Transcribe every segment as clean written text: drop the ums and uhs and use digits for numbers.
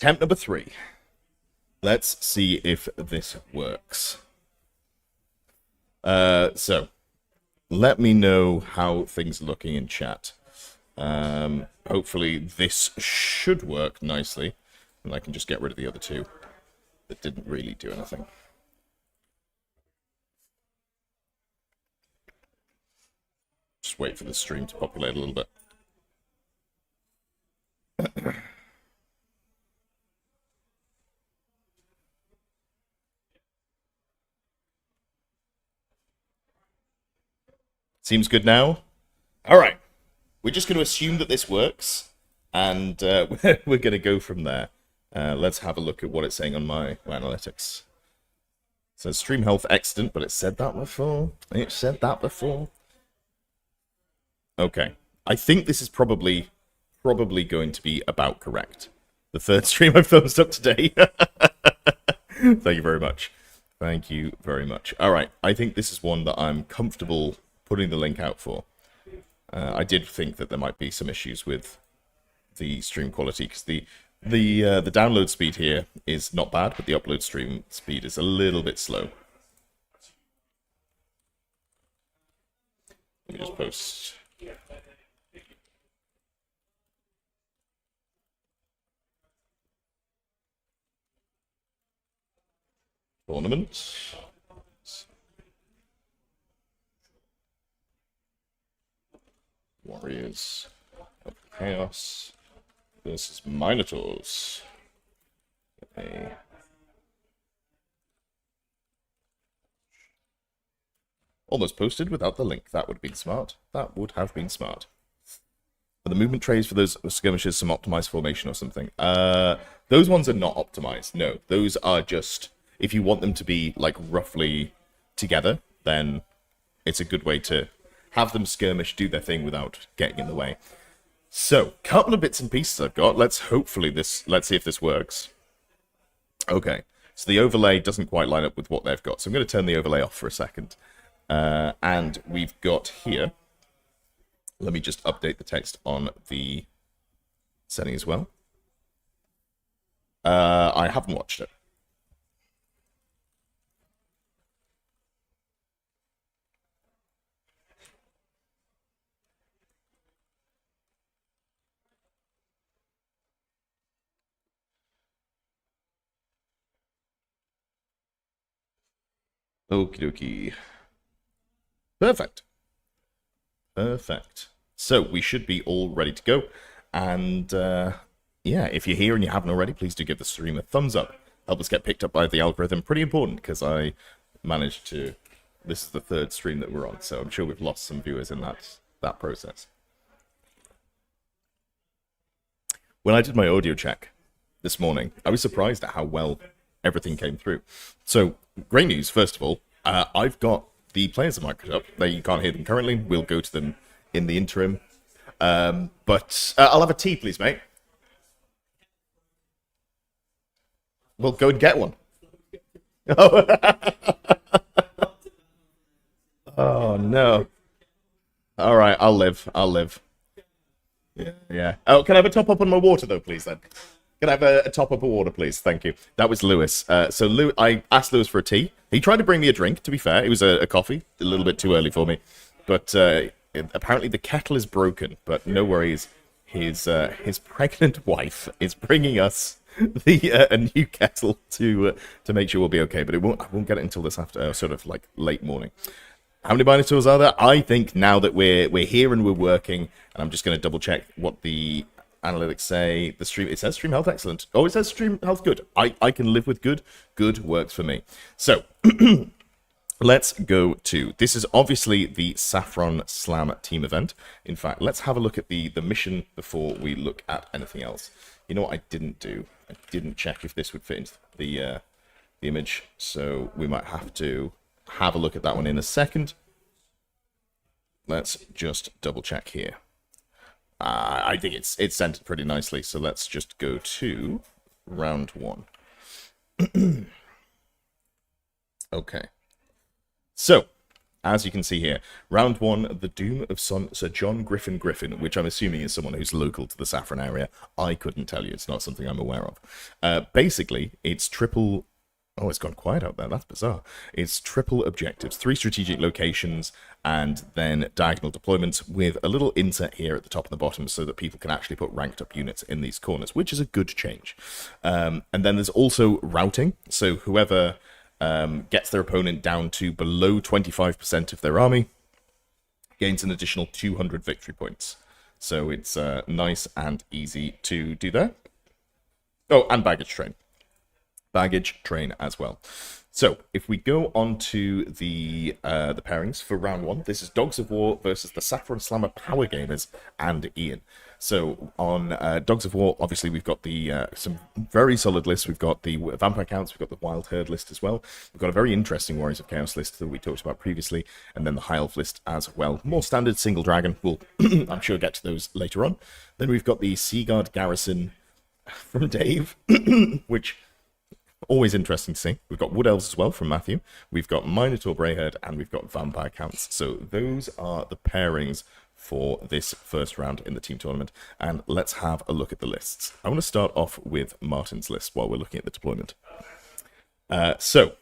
Attempt number 3. Let's see if this works. So, let me know how things are looking in chat. Hopefully this should work nicely, and I can just get rid of the other two that didn't really do anything. Just wait for the stream to populate a little bit. Seems good now? Alright. We're just going to assume that this works, and we're going to go from there. Let's have a look at what it's saying on my analytics. It says stream health excellent, but it said that before. Okay. I think this is probably going to be about correct. The third stream I've thumbs up today. Thank you very much. Thank you very much. Alright, I think this is one that I'm comfortable putting the link out for. I did think that there might be some issues with the stream quality, because the download speed here is not bad, but the upload stream speed is a little bit slow. Let me just post. Tournament. Warriors of Chaos versus Minotaurs. Okay. Almost posted without the link. That would have been smart. That would have been smart. Are the movement trays for those skirmishes some optimized formation or something? Those ones are not optimized. No, those are just, if you want them to be like roughly together, then it's a good way to have them skirmish, do their thing without getting in the way. So, couple of bits and pieces I've got. Let's see if this works. Okay, so the overlay doesn't quite line up with what they've got, so I'm going to turn the overlay off for a second. And we've got here, let me just update the text on the setting as well. I haven't watched it. Okie dokie. Perfect. Perfect. So, we should be all ready to go. And, yeah, if you're here and you haven't already, please do give the stream a thumbs up. Help us get picked up by the algorithm. Pretty important, because I managed to... This is the third stream that we're on, so I'm sure we've lost some viewers in that process. When I did my audio check this morning, I was surprised at how well everything came through. So, great news, first of all. I've got the players are mic'd up. You can't hear them currently. We'll go to them in the interim. But I'll have a tea, please, mate. We'll go and get one. Oh, no. All right, I'll live. Yeah. Oh, can I have a top up on my water, though, please, then? Can I have a top up of water, please? Thank you. That was Lewis. So I asked Lewis for a tea. He tried to bring me a drink, to be fair. It was a coffee. A little bit too early for me. But apparently the kettle is broken. But no worries. His pregnant wife is bringing us a new kettle to make sure we'll be okay. But I won't get it until this after, sort of like late morning. How many Minotaurs are there? I think now that we're here and we're working, and I'm just going to double check what the analytics say. It says stream health excellent. Oh, it says stream health good. I can live with good. Good works for me. So let's go to, this is obviously the Saffron Slam team event. In fact, let's have a look at the mission before we look at anything else. You know what I didn't do? I didn't check if this would fit into the image, so we might have to have a look at that one in a second. Let's just double check here. I think it's centered pretty nicely, so let's just go to round 1. Okay. So, as you can see here, round 1, The Doom of Sir John Griffin Griffin, which I'm assuming is someone who's local to the Saffron area. I couldn't tell you. It's not something I'm aware of. Basically, it's triple... Oh, it's gone quiet out there. That's bizarre. It's triple objectives, 3 strategic locations, and then diagonal deployments with a little inset here at the top and the bottom so that people can actually put ranked up units in these corners, which is a good change. And then there's also routing. So whoever gets their opponent down to below 25% of their army gains an additional 200 victory points. So it's nice and easy to do that. Oh, and baggage train. Baggage train as well. So if we go on to the pairings for round 1, this is Dogs of War versus the Saffron Slammer Power Gamers and Ian. So on Dogs of War, obviously we've got the some very solid lists. We've got the Vampire Counts, we've got the Wild Herd list as well. We've got a very interesting Warriors of Chaos list that we talked about previously, and then the High Elf list as well. More standard single dragon. We'll, I'm sure, get to those later on. Then we've got the Seaguard Garrison from Dave, which... always interesting to see. We've got Wood Elves as well from Matthew. We've got Minotaur Brayherd, and we've got Vampire Counts. So those are the pairings for this first round in the team tournament. And let's have a look at the lists. I want to start off with Martin's list while we're looking at the deployment. So,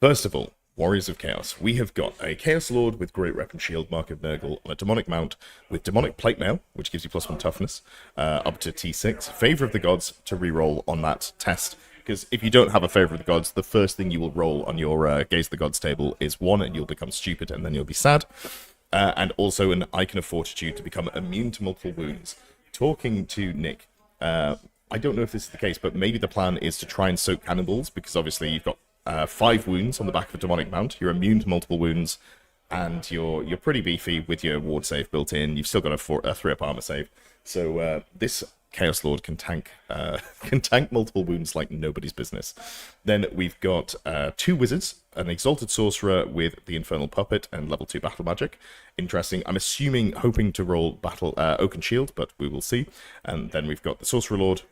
first of all, Warriors of Chaos. We have got a Chaos Lord with Great Weapon Shield, Mark of Nurgle, on a Demonic Mount with Demonic Plate Mail, which gives you +1 toughness, up to T6. Favor of the Gods to reroll on that test, because if you don't have a Favor of the Gods, the first thing you will roll on your Gaze of the Gods table is 1, and you'll become stupid, and then you'll be sad. And also an Icon of Fortitude to become immune to multiple wounds. Talking to Nick, I don't know if this is the case, but maybe the plan is to try and soak cannonballs, because obviously you've got 5 wounds on the back of a demonic mount. You're immune to multiple wounds, and you're pretty beefy with your ward save built in. You've still got a 3-up armor save. So this Chaos Lord can tank multiple wounds like nobody's business. Then we've got 2 wizards, an Exalted Sorcerer with the Infernal Puppet and level 2 Battle Magic. Interesting. I'm hoping to roll Oaken Shield, but we will see. And then we've got the Sorcerer Lord,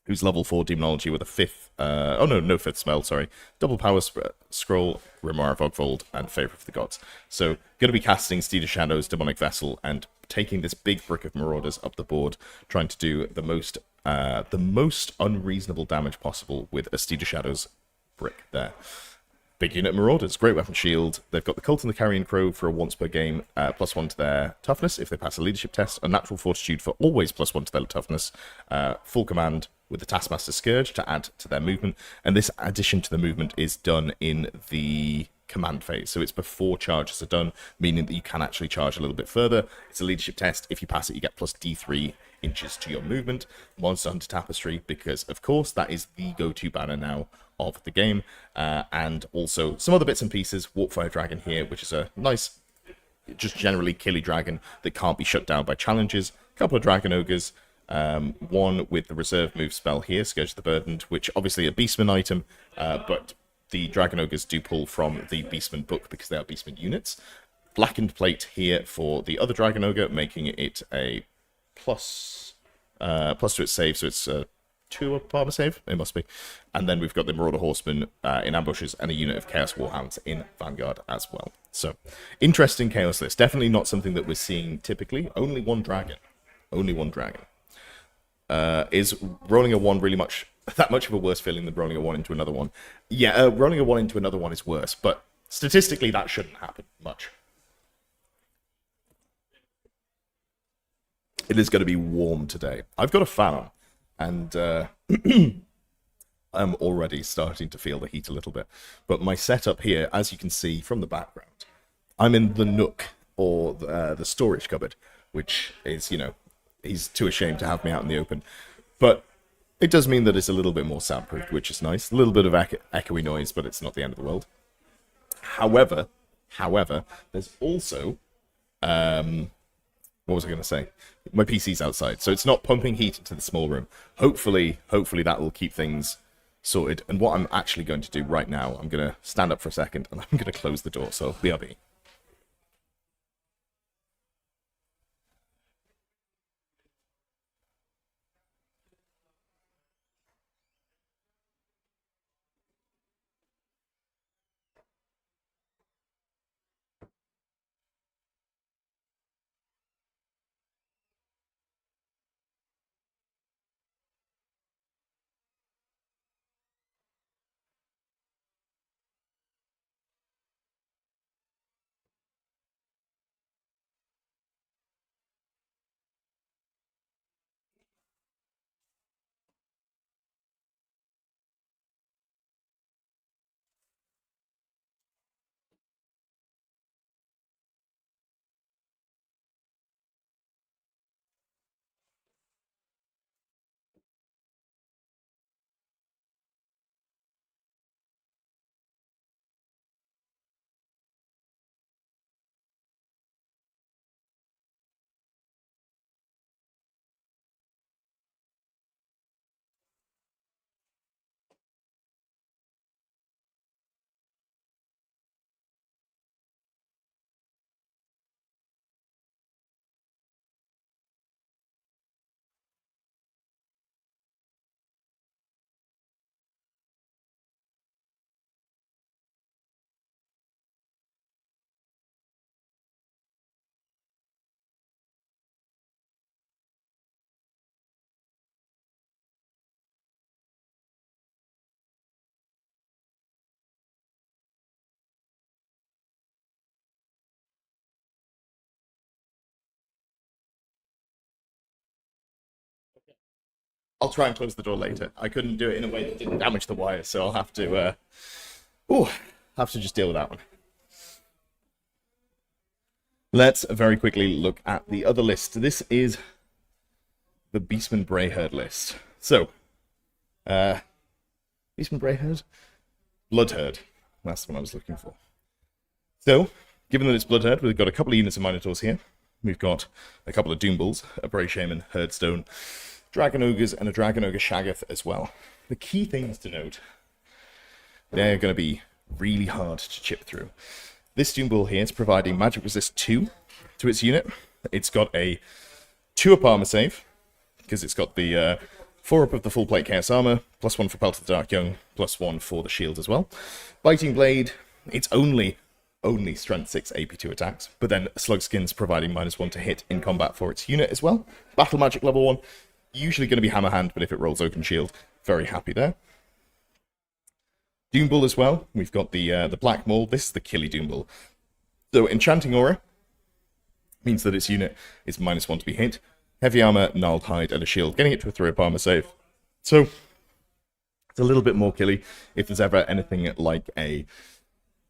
who's level 4 Demonology with a 5th... no 5th spell, sorry. Double Power Scroll, Grimoire of Ogvold, and Favor of the Gods. So, going to be casting Steed of Shadows, Demonic Vessel, and taking this big brick of Marauders up the board, trying to do the most unreasonable damage possible with a Steed of Shadows brick there. Big unit Marauders, Great Weapon Shield. They've got the Cult and the Carrion Crow for a once per game, +1 to their toughness if they pass a leadership test, a Natural Fortitude for always +1 to their toughness, full command with the Taskmaster Scourge to add to their movement, and this addition to the movement is done in the command phase, so it's before charges are done, meaning that you can actually charge a little bit further. It's a leadership test. If you pass it, you get +D3 inches to your movement. Monster Hunter Tapestry, because of course that is the go-to banner now of the game, and also some other bits and pieces. Warpfire Dragon here, which is a nice, just generally killy dragon that can't be shut down by challenges. A couple of Dragon Ogres, one with the reserve move spell here, Scourge the Burdened, which obviously a Beastman item, but the Dragon Ogres do pull from the Beastman book because they are Beastman units. Blackened Plate here for the other Dragon Ogre, making it a plus to its save, so it's 2-up armor save, it must be. And then we've got the Marauder Horseman in ambushes and a unit of Chaos Warhounds in Vanguard as well. So, interesting Chaos list. Definitely not something that we're seeing typically. Only one dragon. Only one dragon. Is rolling a 1 really that much of a worse feeling than rolling a 1 into another one? Yeah, rolling a 1 into another one is worse, but statistically that shouldn't happen much. It is going to be warm today. I've got a fan on, and I'm already starting to feel the heat a little bit. But my setup here, as you can see from the background, I'm in the nook, or the storage cupboard, which is, he's too ashamed to have me out in the open. But it does mean that it's a little bit more soundproofed, which is nice. A little bit of echoey noise, but it's not the end of the world. However, there's also... what was I going to say? My PC's outside, so it's not pumping heat into the small room. Hopefully that will keep things sorted. And what I'm actually going to do right now, I'm going to stand up for a second, and I'm going to close the door, so BRB. I'll try and close the door later. I couldn't do it in a way that didn't damage the wire, so I'll have to just deal with that one. Let's very quickly look at the other list. This is the Beastman Brayherd list. So, Beastman Brayherd? Bloodherd. That's the one I was looking for. So, given that it's Bloodherd, we've got a couple of units of Minotaurs here. We've got a couple of Doom Bulls, a Bray Shaman, Herdstone, Dragon Ogres, and a Dragon Ogre Shaggoth as well. The key things to note, they're going to be really hard to chip through. This Doom Bull here is providing Magic Resist 2 to its unit. It's got a 2-up armor save, because it's got the 4-up of the full plate Chaos Armor, +1 for Pelt of the Dark Young, +1 for the shield as well. Biting Blade, it's only Strength 6 AP2 attacks, but then Slug Skin's providing -1 to hit in combat for its unit as well. Battle Magic level 1, usually going to be Hammer Hand, but if it rolls Oaken Shield, very happy there. Doom Bull as well. We've got the Black Maul. This is the Killy Doom Bull. So Enchanting Aura means that its unit is -1 to be hit. Heavy Armor, Gnarled Hide, and a Shield, getting it to a 3-up armor save. So it's a little bit more killy. If there's ever anything like a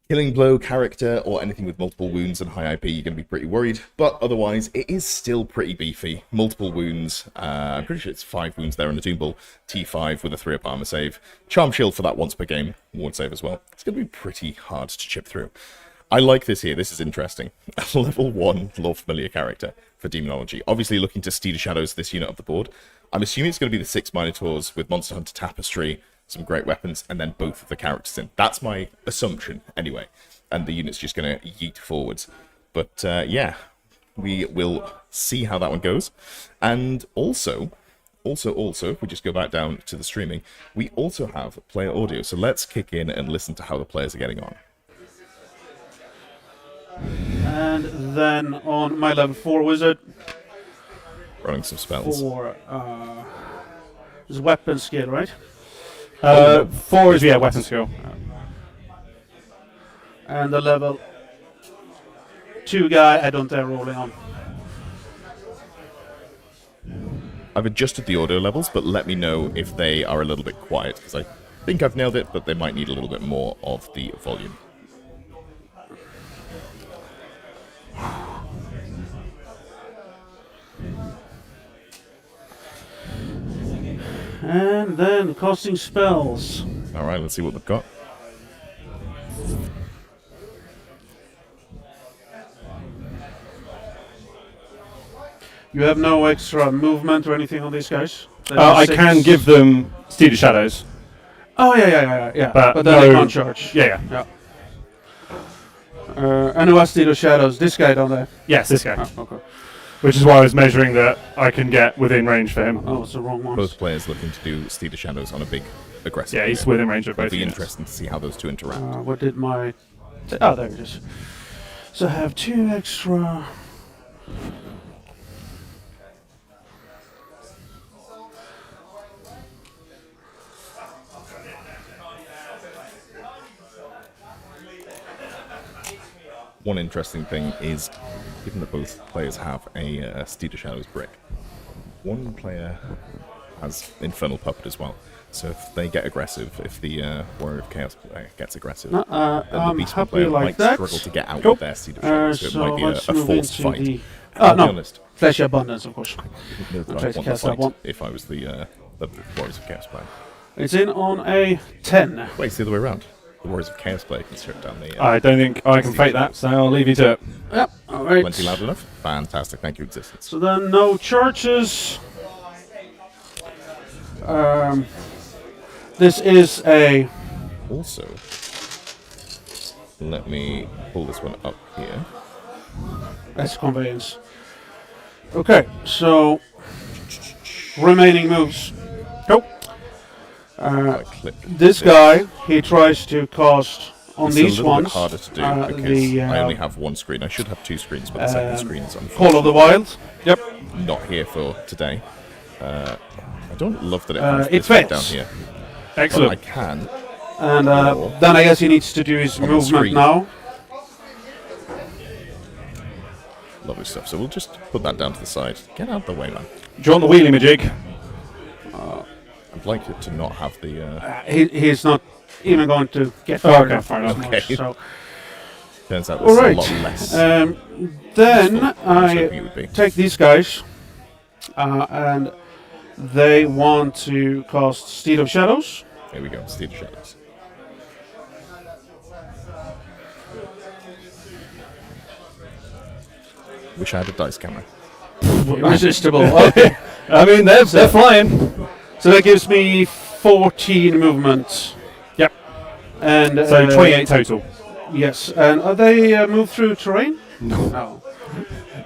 Killing Blow character or anything with multiple wounds and high IP, you're going to be pretty worried. But otherwise, it is still pretty beefy. Multiple wounds. I'm pretty sure it's 5 wounds there on the Doom Bull. T5 with a 3-up armor save. Charm Shield for that once per game. Ward save as well. It's going to be pretty hard to chip through. I like this here. This is interesting. A level 1 Lore Familiar character for Demonology. Obviously looking to Steed of Shadows this unit of the board. I'm assuming it's going to be the 6 Minotaurs with Monster Hunter Tapestry, some great weapons, and then both of the characters in. That's my assumption, anyway. And the unit's just going to yeet forwards. But, yeah, we will see how that one goes. And also, if we just go back down to the streaming, we also have player audio. So let's kick in and listen to how the players are getting on. And then on my level 4 wizard, Running some spells. for is weapon skill, right? 4 is, weapon skill. And the level 2 guy, I don't dare rolling on. I've adjusted the audio levels, but let me know if they are a little bit quiet, because I think I've nailed it, but they might need a little bit more of the volume. And then casting spells. Alright, let's see what they've got. You have no extra movement or anything on these guys? I can give them Steed of Shadows. Oh, yeah. But then they can't charge. Yeah. And who has Steed of Shadows? This guy, don't they? Yes, this guy. Oh, okay. Which is why I was measuring that I can get within range for him. Oh, it's the wrong one. Both players looking to do Steed of Shadows on a big aggressive. Yeah, he's within range of both. It'll be units. interesting to see how those two interact. What did my... Oh, there it is. So I have 2 extra... One interesting thing is, given that both players have a Steed of Shadows brick, one player has Infernal Puppet as well. So if they get aggressive, if the Warrior of Chaos gets aggressive, then the Beastman player might struggle to get out with their Steed of Shadows. So it might be a forced fight. I'll be honest. Fleshy Abundance, of course. I I'll try want to the cast that fight one. if I was the Warriors of Chaos player. It's in on a 10. Wait, it's the other way around. The Warriors of Chaos player can strip down the... I don't think I can fake that, so I'll leave you to it. Yep, alright. Plenty loud enough? Fantastic, thank you, Existence. So then no charges. This is a... Also, let me pull this one up here. That's conveyance. Okay, so... Remaining moves. Go. This guy, he tries to cast on these ones. It's a little bit harder to do because I only have one screen. I should have 2 screens, but the second screen is on. Call of the Wild. Yep. Not here for today. I don't love that it has It this bit fits. down here. Excellent. But I can. And then I guess he needs to do his On the movement screen. now. Lovely stuff. So we'll just put that down to the side. Get out of the way, man. Do you want the wheelie majig? I'd like it to not have the. He's not even going to get far okay, enough fair for this enough. much, Okay. so. Turns out All there's right. a lot less. Then than I was hoping it would be. take these guys, and they want to cast Steed of Shadows. Here we go. Steed of Shadows. Wish I had a dice camera. Irresistible. Okay. I mean, they're flying. So that gives me 14 movement. Yep. And So 28 total. Yes. And are they moved through terrain? No.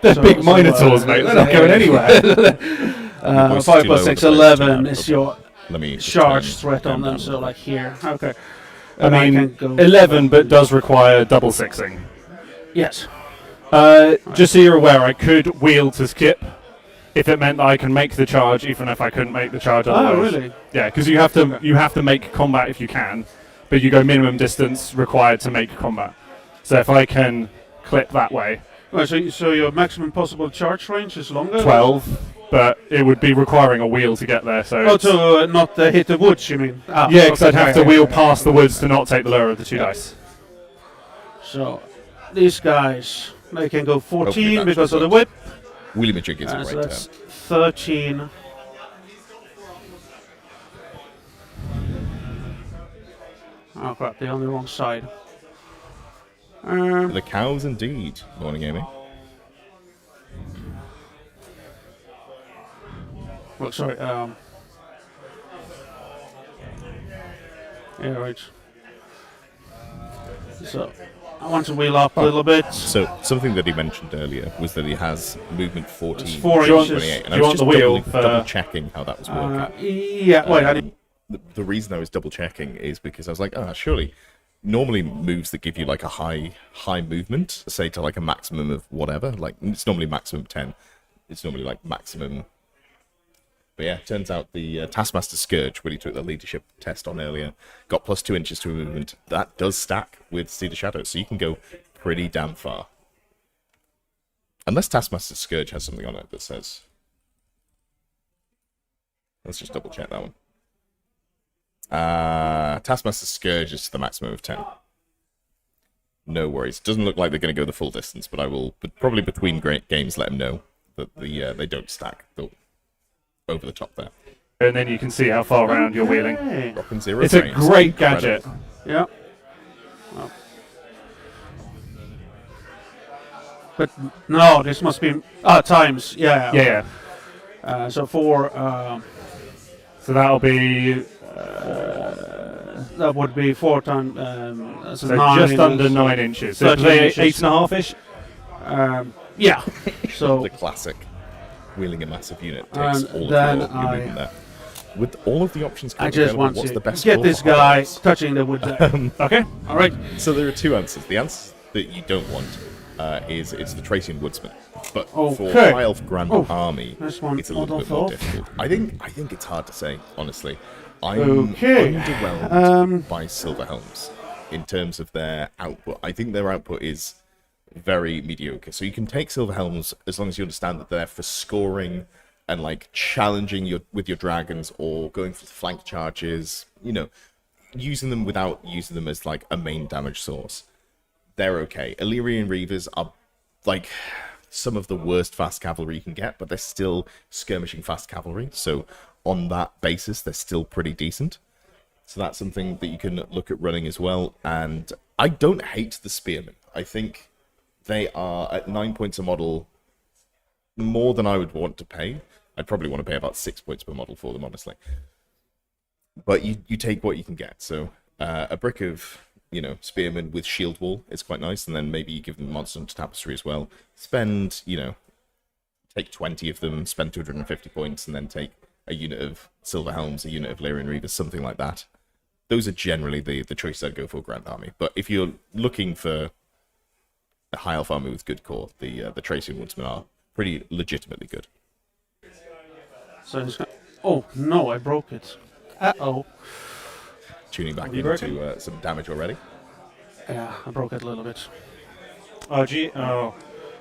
They're So- big so, Minotaurs, mate. They're not going anywhere. voice 5 too plus low 6, with the players to 11 know. is your Let me just charge turn threat on them. down. So like here. Okay. I And mean, can go 11, but does require double sixing. Yes. Just so you're aware, I could wheel to skip if it meant that I can make the charge, even if I couldn't make the charge Oh, otherwise. really? Yeah, because you have to make combat if you can, but you go minimum distance required to make combat. So if I can clip that way, Right, so your maximum possible charge range is longer? 12, but it would be requiring a wheel to get there. So Oh, it's- to not hit the woods, you mean? Ah, yeah, because I'd okay, have to okay, wheel okay. past the woods to not take the lower of the two Yeah. dice. So these guys, they can go 14 that's because of the good. whip. Wheelie Majig is a So great that's term. 13. Oh crap, they're on the wrong side. The cows, indeed. Morning, Amy. Well, sorry. Yeah, right. So I want to wheel up a little bit. So, something that he mentioned earlier was that he has movement 14, It's 4 Do you want- inches. 28, and do I you was want just the wheel double for- checking how that was working. Yeah, wait, I need. The reason I was double checking is because I was like, surely normally moves that give you like a high movement, say to like a maximum of whatever, like it's normally maximum 10. It's normally like maximum. But yeah, turns out the Taskmaster Scourge, when he took the leadership test on earlier, got plus 2 inches to movement. That does stack with Steed of Shadows, so you can go pretty damn far. Unless Taskmaster Scourge has something on it that says. Let's just double check that one. Taskmaster Scourge is to the maximum of 10. No worries. Doesn't look like they're going to go the full distance, but I will probably between games let them know that they don't stack over the top there. And then you can see how far around you're wheeling. Hey. Rocking 0 It's a frames. great Incredible. gadget. Yeah. Well. But no, this must be times. Yeah. Yeah. So 4. So that'll be That would be 4 times. That's so 9 just under is- 9 inches. So 13 they inches. 8.5-ish. Yeah. So The classic. Wheeling a massive unit takes And all then of your movement there. With all of the options I currently just available, want what's to the best get call this for guy highlights? touching the wood there. Okay. All right. So there are two answers. The answer that you don't want is it's the Tracian Woodsman. But for Okay. High Elf Grand Oh, Army, this one it's a little odd bit more off. difficult. I think it's hard to say, honestly. I'm Okay. underwhelmed by Silver Helms in terms of their output. I think their output is very mediocre. So you can take Silver Helms as long as you understand that they're for scoring and like challenging with your dragons or going for flank charges, using them without using them as like a main damage source. They're okay. Illyrian Reavers are like some of the worst fast cavalry you can get, but they're still skirmishing fast cavalry. So on that basis, they're still pretty decent. So that's something that you can look at running as well. And I don't hate the Spearmen. I think they are at 9 points a model more than I would want to pay. I'd probably want to pay about 6 points per model for them, honestly. But you take what you can get. So a brick of, Spearmen with shield wall is quite nice. And then maybe you give them Monster Hunter Tapestry as well. Spend, take 20 of them, spend 250 points, and then take a unit of Silver Helms, a unit of Lyrian Reavers, something like that. Those are generally the choices I'd go for Grand Army. But if you're looking for a High Elf army with good core, the Tracian Woodsmen are pretty legitimately good. So it's oh no, I broke it. Uh-oh. Tuning back you broken? into some damage already. Yeah, I broke it a little bit. Oh, gee. Oh.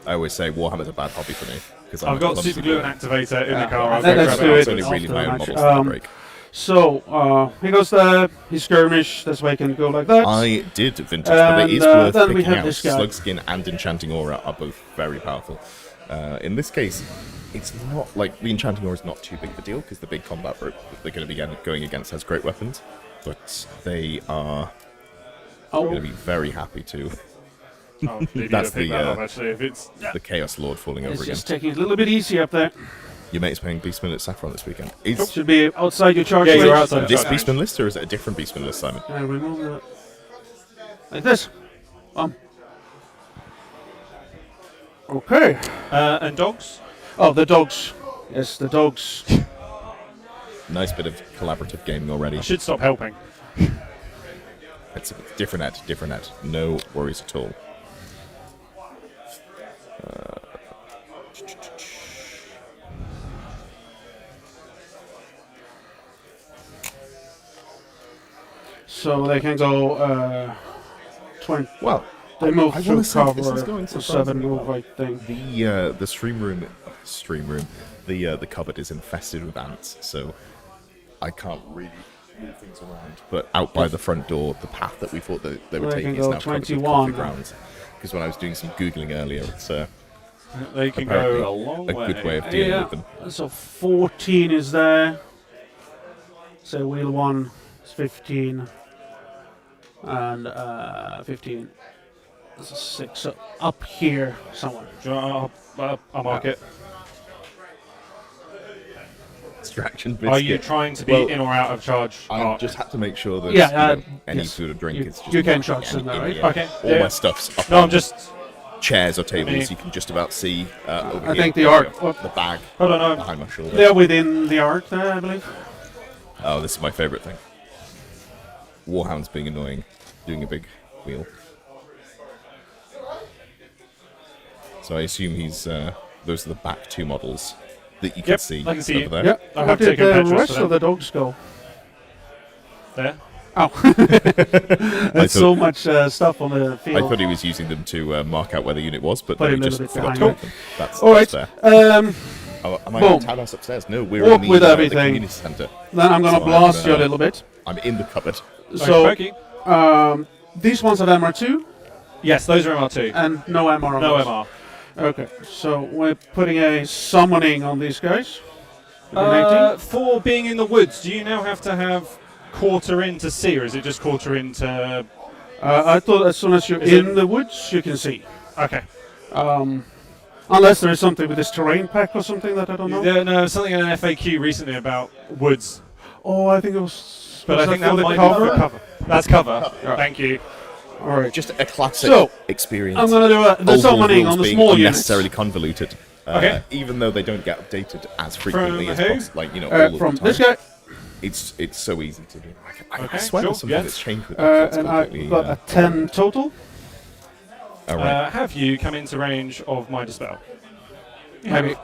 I always say Warhammer's a bad hobby for me because I've got super glue and activator in the Yeah. car. I'll Let's go grab do it It's it. only really after my the own match. models that I break. So he goes there. He skirmish. That's why he can go like that. I did vintage, but it is And, worth then we picking have out. this guy. Slug Skin and Enchanting Aura are both very powerful. In this case, it's not like the Enchanting Aura is not too big of a deal because the big combat rope that they're going to be going against has great weapons, but they are going to be very happy to. That's the Chaos Lord falling over It's again. just taking it a little bit easy up there. Your mate's playing Beastman at Saffron this weekend. Should be outside your charge Yeah, range. you're outside. This Beastman list, or is it a different Beastman list, Simon? And remove that. Like this. Okay. And dogs? Oh, the dogs. Yes, the dogs. Nice bit of collaborative gaming already. I should stop helping. It's a different net. No worries at all. So they can go 20. Well, They move I to wanna say this is cover going the surprisingly 7 move, well. I think. the stream room, the cupboard is infested with ants, so I can't really move things around. But out by the front door, the path that we thought that they were They taking can is go now covered with 21. coffee grounds. Because when I was doing some googling earlier, it's They can apparently go a long way. good way of dealing with them. So 14 is there. So wheel 1 is 15. And 15. That's a 6. So up here somewhere. I'll mark it. Distraction Are you biscuit. trying to be Well, in or out of charge? I Mark? just had to make sure that Yeah, any yes. food or drink You- is just you can not charge them in now, the right? air. Okay, All yeah. my stuff's up No, on I'm just. chairs or tables. Me. You can just about see over I here. think the arc. The bag Hold on, no. behind my shoulder. They're within the arc there, I believe. Oh, this is my favourite thing. Warhound's being annoying, doing a big wheel. So I assume he's. Those are the back 2 models that you can Yep, see I can see over you. there. Yeah. I Where have did taken the pictures rest for of the dogs go? There. Oh. There's so much stuff on the I field. thought he was using them to mark out where the unit was, but Put then it he a just little bit forgot to behind mark them. That's All right. fair. Um, Oh, am I boom. in the townhouse upstairs? No, we're Walk in the, with the everything. community centre. then I'm gonna So blast I'm, you a little bit. I'm in the cupboard. So Okay. these ones are MR2 Yes, those are MR2. and no MR. on No those. MR. Okay, so we're putting a summoning on these guys. Eliminating. For being in the woods, do you now have to have quarter in to see, or is it just quarter in to? I thought as soon as you're Is in it- the woods, you can see. Okay. Unless there is something with this terrain pack or something that I don't know. Yeah, no, something in an FAQ recently about woods, Oh, I think it was. but I think that for the might cover. be for cover. That's cover. Yeah. Thank you. All right. Just a classic So, experience. I'm gonna do the Overall summoning rules on the being small units. unnecessarily convoluted. Okay. Even though they don't get updated as frequently as who? possible, like all From of the this time. guy, It's so easy to do. I Okay, swear sure, there's something yes. that's changed with that. It's and completely, I've got a 10 total. all right. Have you come into range of my dispel? Maybe.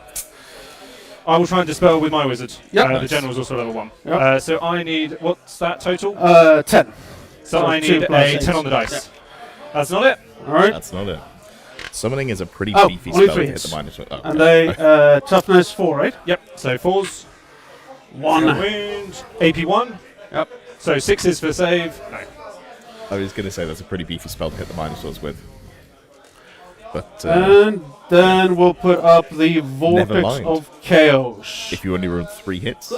I will try and dispel with my wizard. Yep. The Nice. general's also level 1. Yep. So I need, what's that total? 10. So so I 2 need plus a 10 on the 8. dice. That's not it. All right. That's not it. Summoning is a pretty Oh, beefy only spell to hit threes. the minus one. Oh, And okay. they toughness 4, right? Yep. So 4s. 1. Wound. AP 1. Yep. So 6s for save. No. I was going to say that's a pretty beefy spell to hit the Minotaurs with. But And then we'll put up the Vortex mind. of Chaos. if you only roll 3 hits,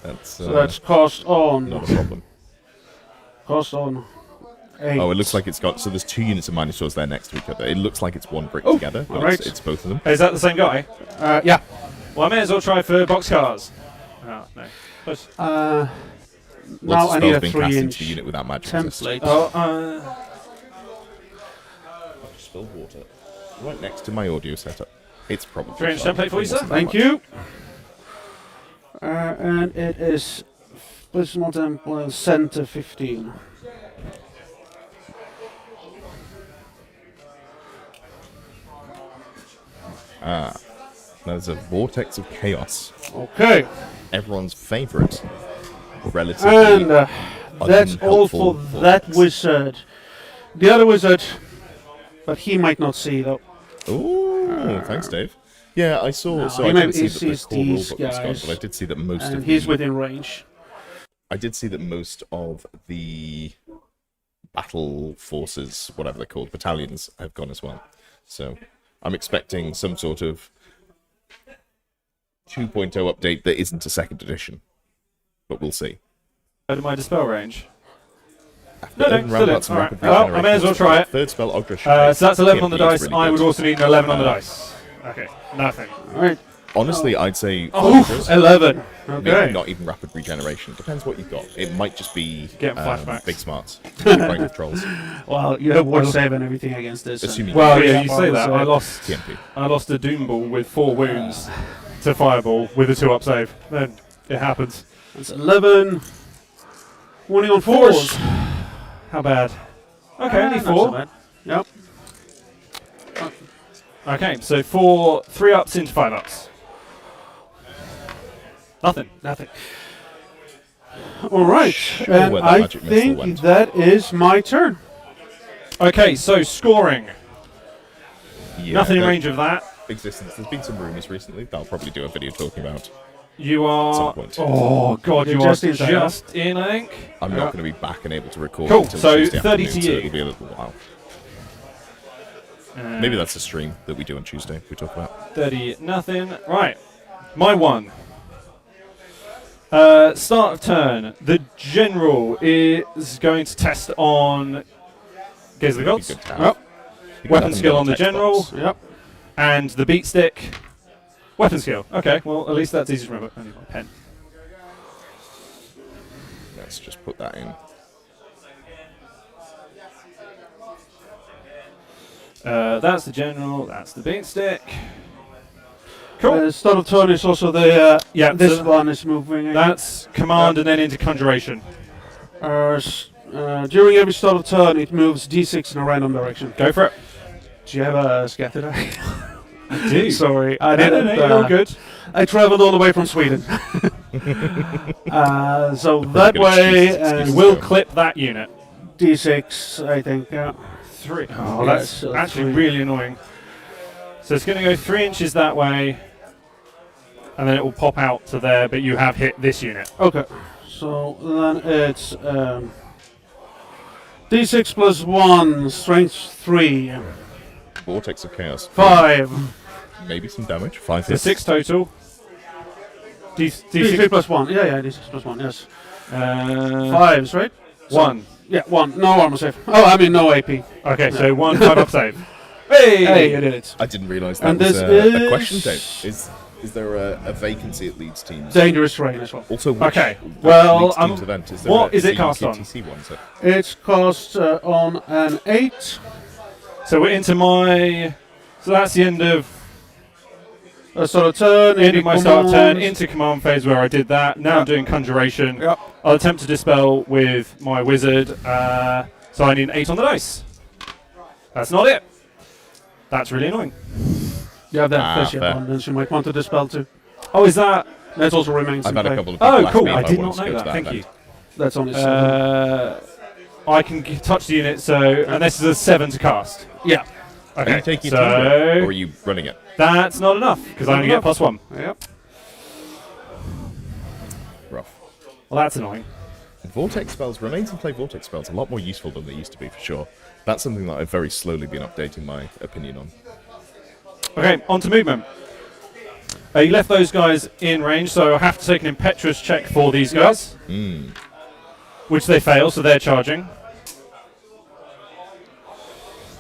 that's So that's cost on. not a problem. Cost on 8. Oh, it looks like it's got. So there's 2 units of Minotaurs there next to each other. It looks like it's one brick Oh, together, but alright. it's both of them. Is that the same guy? Yeah. Well, I may as well try for boxcars. Oh, no. Close. Now Lots I of need spells a being cast 3 into inch the unit without magic resist. template. Oh, Spill water. Right next to my audio setup. It's probably 3 inch fine. template for you, sir. Thank you. And it is Bismuth Temple Center 15. There's a vortex of chaos. Okay. Everyone's favourite. Relatively. And that's all for unhelpful that vortex. wizard. The other wizard, but he might not see though. Ooh, thanks, Dave. Yeah, I saw. No, so he I maybe didn't see that the sees core these rulebook was gone, guys, but I did see that most and of he's the, within range. I did see that most of the battle forces, whatever they're called, battalions, have gone as well. So I'm expecting some sort of 2.0 update that isn't a second edition, but we'll see. Out of my dispel range. After No, urban still roundabouts in. and Alright. rapid Well, I regeneration, may as well try it. Third spell, Ogre. So that's 11 on the TMP is dice. really I would good. also need an 11 on the dice. Okay, nothing. All right. Honestly, I'd say Oh, 11. maybe Okay. not even rapid regeneration. Depends what you've got. It might just be Get flashbacks. big smarts. You're playing with trolls. Well, you have ward save and everything against this. Assuming Well, you yeah, you say that. I lost TMP. a doom ball with 4 wounds to fireball with a 2-up save. Then it happens. That's 11. Warning on 4s. How bad? Okay, only Not so 4. bad. Yep. Okay, so 4 3-ups into 5-ups. Nothing. Nothing. All right. Sure And where that I magic missile think went. that is my turn. Okay, so scoring. Yeah, Nothing in that range of that. existence. There's been some rumors recently that I'll probably do a video talking about. You are. Some point. Oh god, You're you are just in, just in, I think. I'm Yeah. not going to be back and able to record Cool, until so Tuesday 30 afternoon, to so you. it'll be a little while. Maybe that's a stream that we do on Tuesday. We talk about. 30, nothing. Right, my one. Start of turn. The general is going to test on Gaze of the Gods, Good to have. Yep. You can weapon have them skill in on the text general, box. Yep. and the beat stick. Weapon skill. Okay, well at least that's easy to remember. Only got a pen. Let's just put that in. That's the general. That's the beat stick. Cool. Start of turn is also the. Yeah, This so one is moving. again. that's command and then into conjuration. During every start of turn, it moves d6 in a random direction. Go for it. Do you have a scatter die? I do. Sorry, I No, didn't. no, you're all good. I traveled all the way from Sweden. So that good way, excuse. and You will clip that unit. d6, I think. Yeah. 3. Oh, Yeah, that's so actually 3. really annoying. So it's going to go 3 inches that way, and then it will pop out to there, but you have hit this unit. Okay. So then it's d6 plus 1, strength 3, Vortex of Chaos. 5. Maybe some damage. 5 So hits. 6 total. d6 D6 plus 1. Yeah, d6 plus 1, yes. 5. 5s, right? So- 1. Yeah, 1. No armor save. Oh, I mean, no AP. Okay, so 1 5-up save. Hey! Hey, you did it. I didn't realise that And was this a question, is- Dave. Is there a vacancy at Leeds teams? Dangerous terrain as well. Also, which, Okay, which well, Leeds teams event is there? what is it a cast on? UKTC one, so It's cast on an 8. So we're into my. So that's the end of Start of turn. end of my start turn commands. into command phase where I did that. Now I'm doing conjuration. Yep. I'll attempt to dispel with my wizard. So I need an 8 on the dice. That's not it. That's really annoying. You have that Ah, fleshy fair. abundance you might want to dispel too. Oh, is that? That also remains I've in had a play. couple of people Oh, ask cool. me if I did want not to go know to that. Thank event. you. That's only 7. I can touch the unit, so and this is a 7 to cast. Yeah. Are Okay, you taking so a team break, or are you running it? that's not enough because I only get +1. Yep. Rough. Well, that's annoying. Vortex spells, remains in play vortex spells, are a lot more useful than they used to be, for sure. That's something that I've very slowly been updating my opinion on. Okay, on to movement. You left those guys in range, so I have to take an impetuous check for these guys, which they fail, so they're charging.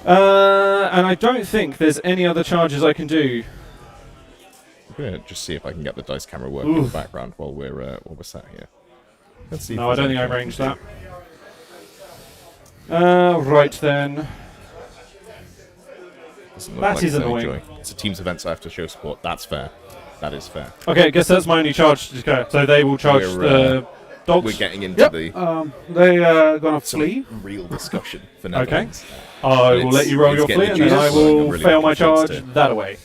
And I don't think there's any other charges I can do. I'm gonna just see if I can get the dice camera working in the background while we're sat here. Let's see. No, I don't think I arranged that. Right then. That is it's any annoying. joy. It's a team's event, so I have to show support. That's fair. That is fair. Okay, I guess that's my only charge to go. So they will charge We're, the dogs. We're getting into Yep. the They gonna flee. real discussion for Okay. Netherlands. I will let you roll it's your getting flee, and the then I juices flowing. I'm will really fail my looking forward charge to that away.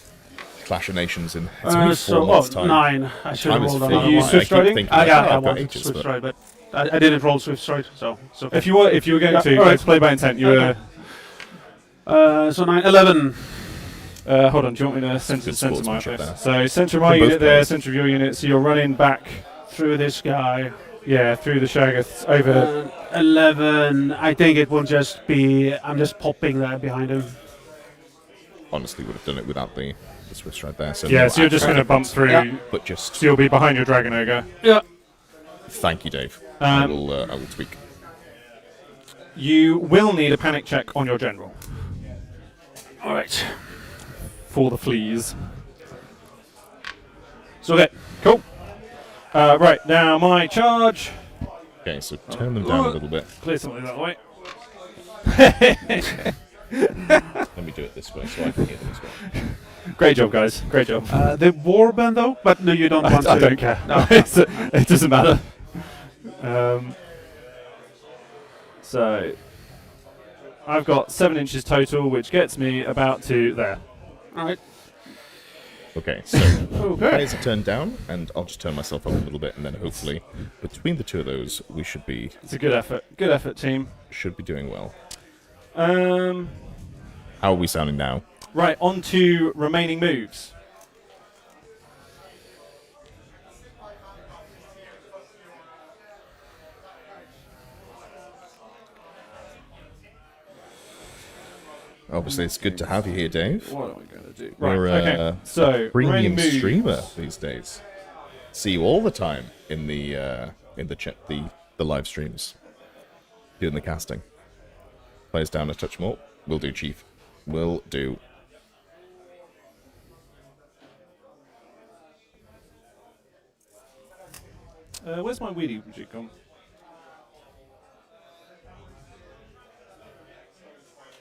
Clash of Nations in it's only 4 So, months' time. 9. I should have Time is rolled fleeing. another you one. Swift I keep riding? thinking, Yeah, I've I got want ages, Swift but- stride, but I didn't roll Swift stride, so it's okay. If you were going to, all right. let's play by intent. You were So 9, 11. Hold on, do you want me to center my sportsmanship office? there. So center of my For both unit there, players. center of your unit. So you're running back, Through this guy. through the Shaggoths over. 11. I think it will just be. I'm just popping that behind him. Honestly, would have done it without the Swiss right there. So Yeah, no so you're just action, going to bump through. Yeah. But just So you'll be behind your Dragon Ogre. Yeah. thank you, Dave. I Um, will tweak. You will need a panic check on your general All right. for the fleas. So okay, cool. Right, now my charge. Okay, so turn them down a little bit. Clear something that way. Let me do it this way so I can hear them as well. Great job, guys. Great job. The warband though, but no, you don't want to. I don't care. No. It doesn't matter. So I've got 7 inches total, which gets me about to there. All right. Okay, so Okay. players are turned down, and I'll just turn myself up a little bit, and then hopefully between the two of those, we should be It's a good effort. Good effort, team. doing well. Um, How are we sounding now? right, on to remaining moves. Obviously, it's good to have you here, Dave. What are we going to do? You're Right, okay. So, premium remaining moves. streamer these days. See you all the time in the the live streams, doing the casting. Players down a touch more. Will do, Chief. Will do. Where's my wheelie jig gone?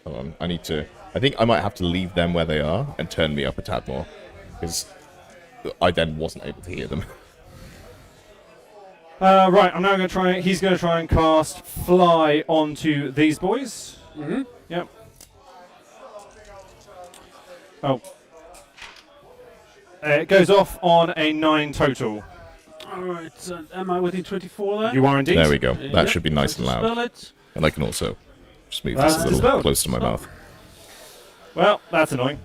Hold on, I need to. I think I might have to leave them where they are and turn me up a tad more, because I then wasn't able to hear them. Right, I'm now going to try. He's going to try and cast Fly onto these boys. Mm-hmm. Yep. Oh. It goes off on a 9 total. All right. Am I within 24 there? You are indeed. There we go. That should be nice and loud. Spell it. And I can also just move That's this a little dispelled. close to my mouth. Well, that's annoying.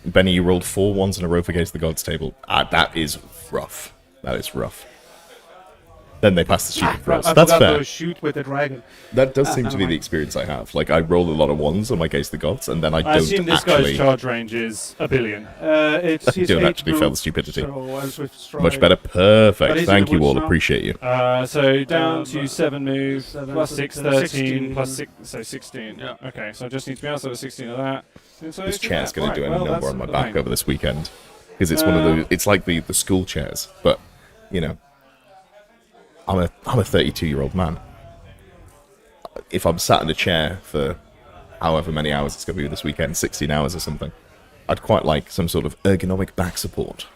Benny, you rolled 4 ones in a row for Gaze of the Gods table. That is rough. That is rough. Then they pass the shooting Right, throws. I That's forgot fair. to shoot with the dragon. That does seem to be never the mind. experience I have. Like, I roll a lot of ones on my Gaze of the Gods, and then I I don't assume this actually... guy's charge range is a billion. It's his don't 8 actually fail move, the stupidity. So I'm Swift Strike. Much better. But Perfect. is it Thank a you wood all. now? Appreciate you. So down to but 7 moves, 7, plus so 6, then 13, 16. plus 6, so 16. Yeah. Okay, so I just need to be outside of 16 of that. So This chair's going to do a well, number that's on my the back thing. over this weekend. Because it's one of the... It's like the school chairs, but, you know... I'm a 32-year-old man. If I'm sat in a chair for however many hours it's going to be this weekend, 16 hours or something, I'd quite like some sort of ergonomic back support.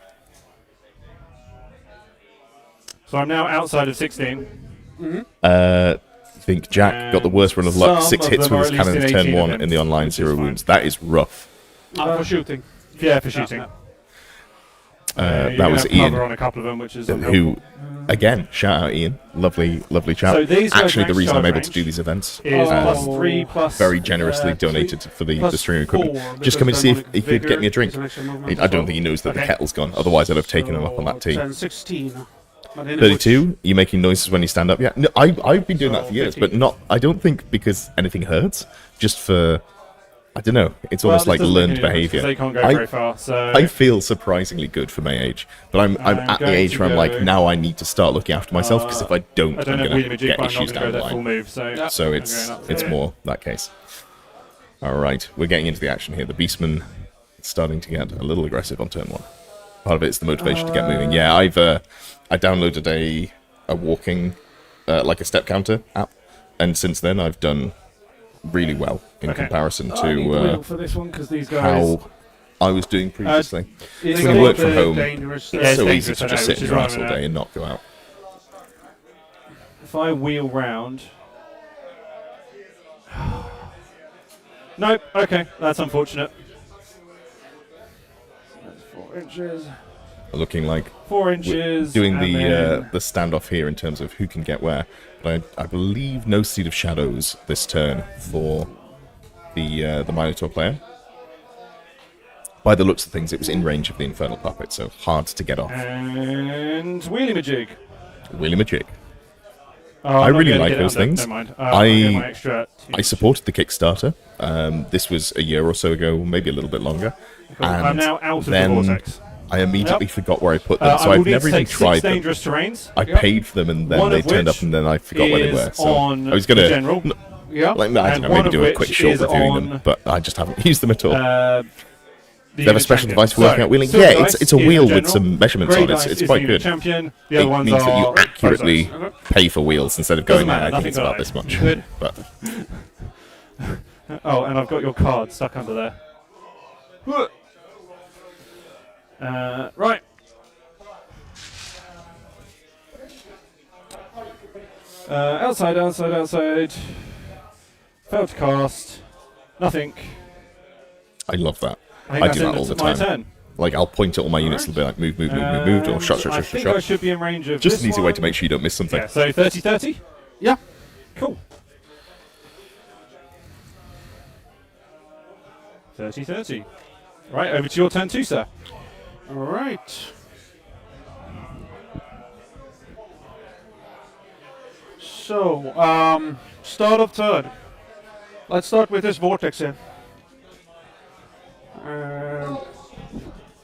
So I'm now outside of 16. I think Jack got the worst run of luck. Some 6 of hits them with are his at least cannon, in turn 18 of 1 them, in the online, which is 0 fine. wounds. That is rough. For shooting. Yeah, for shooting. Yeah. You're That gonna was have Ian, cover on a couple of them, which is who, unhelpful. again, shout out Ian. Lovely, lovely chap. So these guys' Actually, the max reason I'm charge able to range do these events is Oh. plus 3, plus... very generously 3 donated for the plus streaming equipment. 4, Just come and see if because he could get me a vigor drink. is an extra movement I as don't well. think he knows that the Okay. kettle's gone. Otherwise, I'd have taken him up on that tea. 10, 16. But in 32, you making noises when you stand up? Yeah, no, I've been doing that So, for years, 15. but not. I don't think because anything hurts. Just for, I don't know. It's almost Well, like this doesn't make learned any difference 'cause behavior. They can't go I- very far, so... I feel surprisingly good for my age, but I'm at the going age to where I'm like, go- now I need to start looking after myself because if I don't, I don't I'm have gonna Wheelie Majig, get but I'm issues not going down to the go their full line. move, so... So I'm it's going up it's there. more that case. All right, we're getting into the action here. The Beastman is starting to get a little aggressive on turn 1. Part of it is the motivation to get moving. Yeah, I downloaded a walking, like a step counter app, and since then I've done really well in Okay. comparison I need the to wheel for this one, 'cause these guys... how I was doing previously. It's when you got work from the- home, dangerous Yeah, It's it's so easy dangerous, to I just know, sit which in is your why ass I'm all in day a- and not go out. If I wheel round... Nope, okay, that's unfortunate. That's 4 inches. Looking like 4 we're inches. doing and the then- the standoff here in terms of who can get where. But I believe no Seed of Shadows this turn for the Minotaur player. By the looks of things, it was in range of the Infernal Puppet, so hard to get off. And Wheelie Majig. Wheelie Majig. Oh, I I'm not really gonna like get it those under. things. Never mind. I'll get my extra I supported the Kickstarter. This was a year or so ago, maybe a little bit longer. Cool. And I'm now out of the then vortex. I immediately forgot where I put them, so I will I've need never to even take tried 6 them. dangerous terrains. I paid for them, and then One they of turned up, which and then I forgot where they is were. So on I was the gonna, general. Yeah. like, I And don't know, one maybe of do a which quick short is reviewing on, them, but I just haven't used them at all. They have a special device for working out wheeling. Yeah, it's a wheel with some measurements on it. It's quite good. Champion. The other It ones means that you are accurately pay for wheels instead of going, matter, I think it's nothing about this much. Good. But Oh, and I've got your card stuck under there. Right. Outside. Failed to cast. Nothing. I love that. I think I that's do that it. all the It's my time. turn. Like, I'll point at all my units and be like, move, or shot. I think I should be in range of Just this an easy way to one. make sure you don't miss something. Yeah, so 30-30? Yeah. Cool. 30-30. Right, over to your turn too, sir. All right. So, start of turn. Let's start with this vortex here.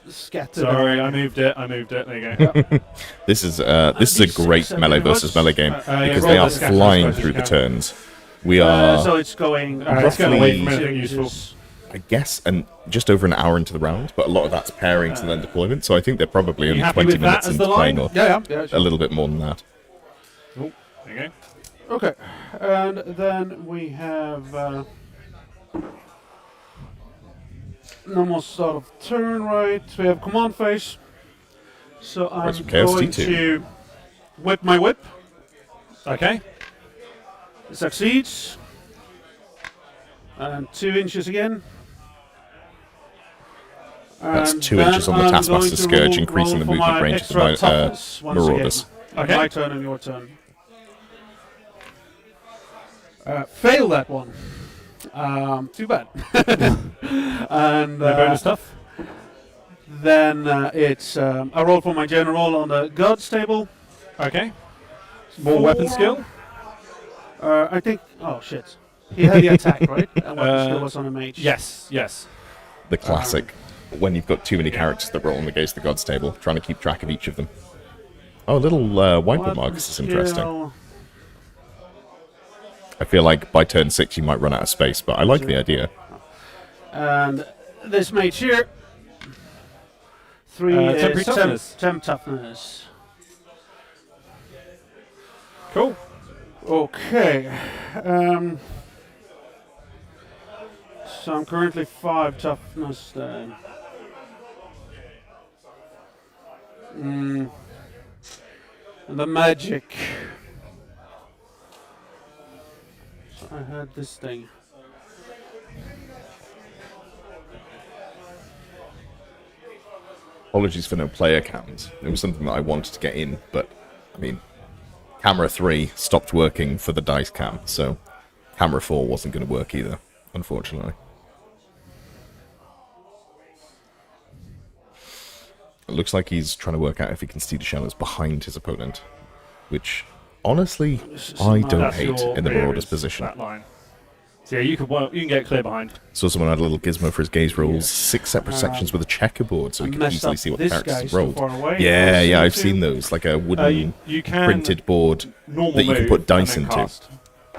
Scatter. Sorry, I moved it. There you go. This is a great melee versus melee game because roll they are the scatter flying as through the close as you turns. We are, So it's going. It's going away from roughly- anything useful. I guess, and just over an hour into the round, but a lot of that's pairing to then deployment. So I think they're probably only happy 20 with that minutes as into the playing, line? or Yeah. a little bit more than that. Oh, there you go. Okay, and then we have normal start of turn, right? We have command phase. So I'm some Chaos going T2. to whip my whip. Okay. Succeeds. And 2 inches again. That's And 2 inches then on the I'm Taskmaster going to Scourge, roll increasing the for movement my range of extra the toughness once Marauders. again. Okay. My turn and your turn. Fail that one. Too bad. And No bonus stuff. then it's I roll for my general on the guards table. Okay. More weapon skill. I think. Oh shit. He had the attack, right? And weapon skill was on a mage. Yes. The classic, when you've got too many characters that roll against the gods table, trying to keep track of each of them. Oh, a little wiper Weapon mark. This is interesting. skill. I feel like by turn 6 you might run out of space, but I like the idea. And this mage here. 3 temporary is toughness. temp toughness. Cool. Okay. So I'm currently 5 toughness then. And the magic. So I had this thing. Apologies for no player count. It was something that I wanted to get in, but, I mean, camera 3 stopped working for the dice cam, so camera 4 wasn't going to work either, unfortunately. It looks like he's trying to work out if he can see the shadows behind his opponent, which, honestly, I don't That's hate your in the rear Marauder's is position. That line. So yeah, you can get clear behind. Saw someone had a little gizmo for his gaze rolls, 6 separate sections with a checkerboard, so I he can messed easily up see what the this characters guy have so rolled. far away. Yeah, I've Too. seen those, like a wooden You can printed board normal that you can move put dice and then into. cast.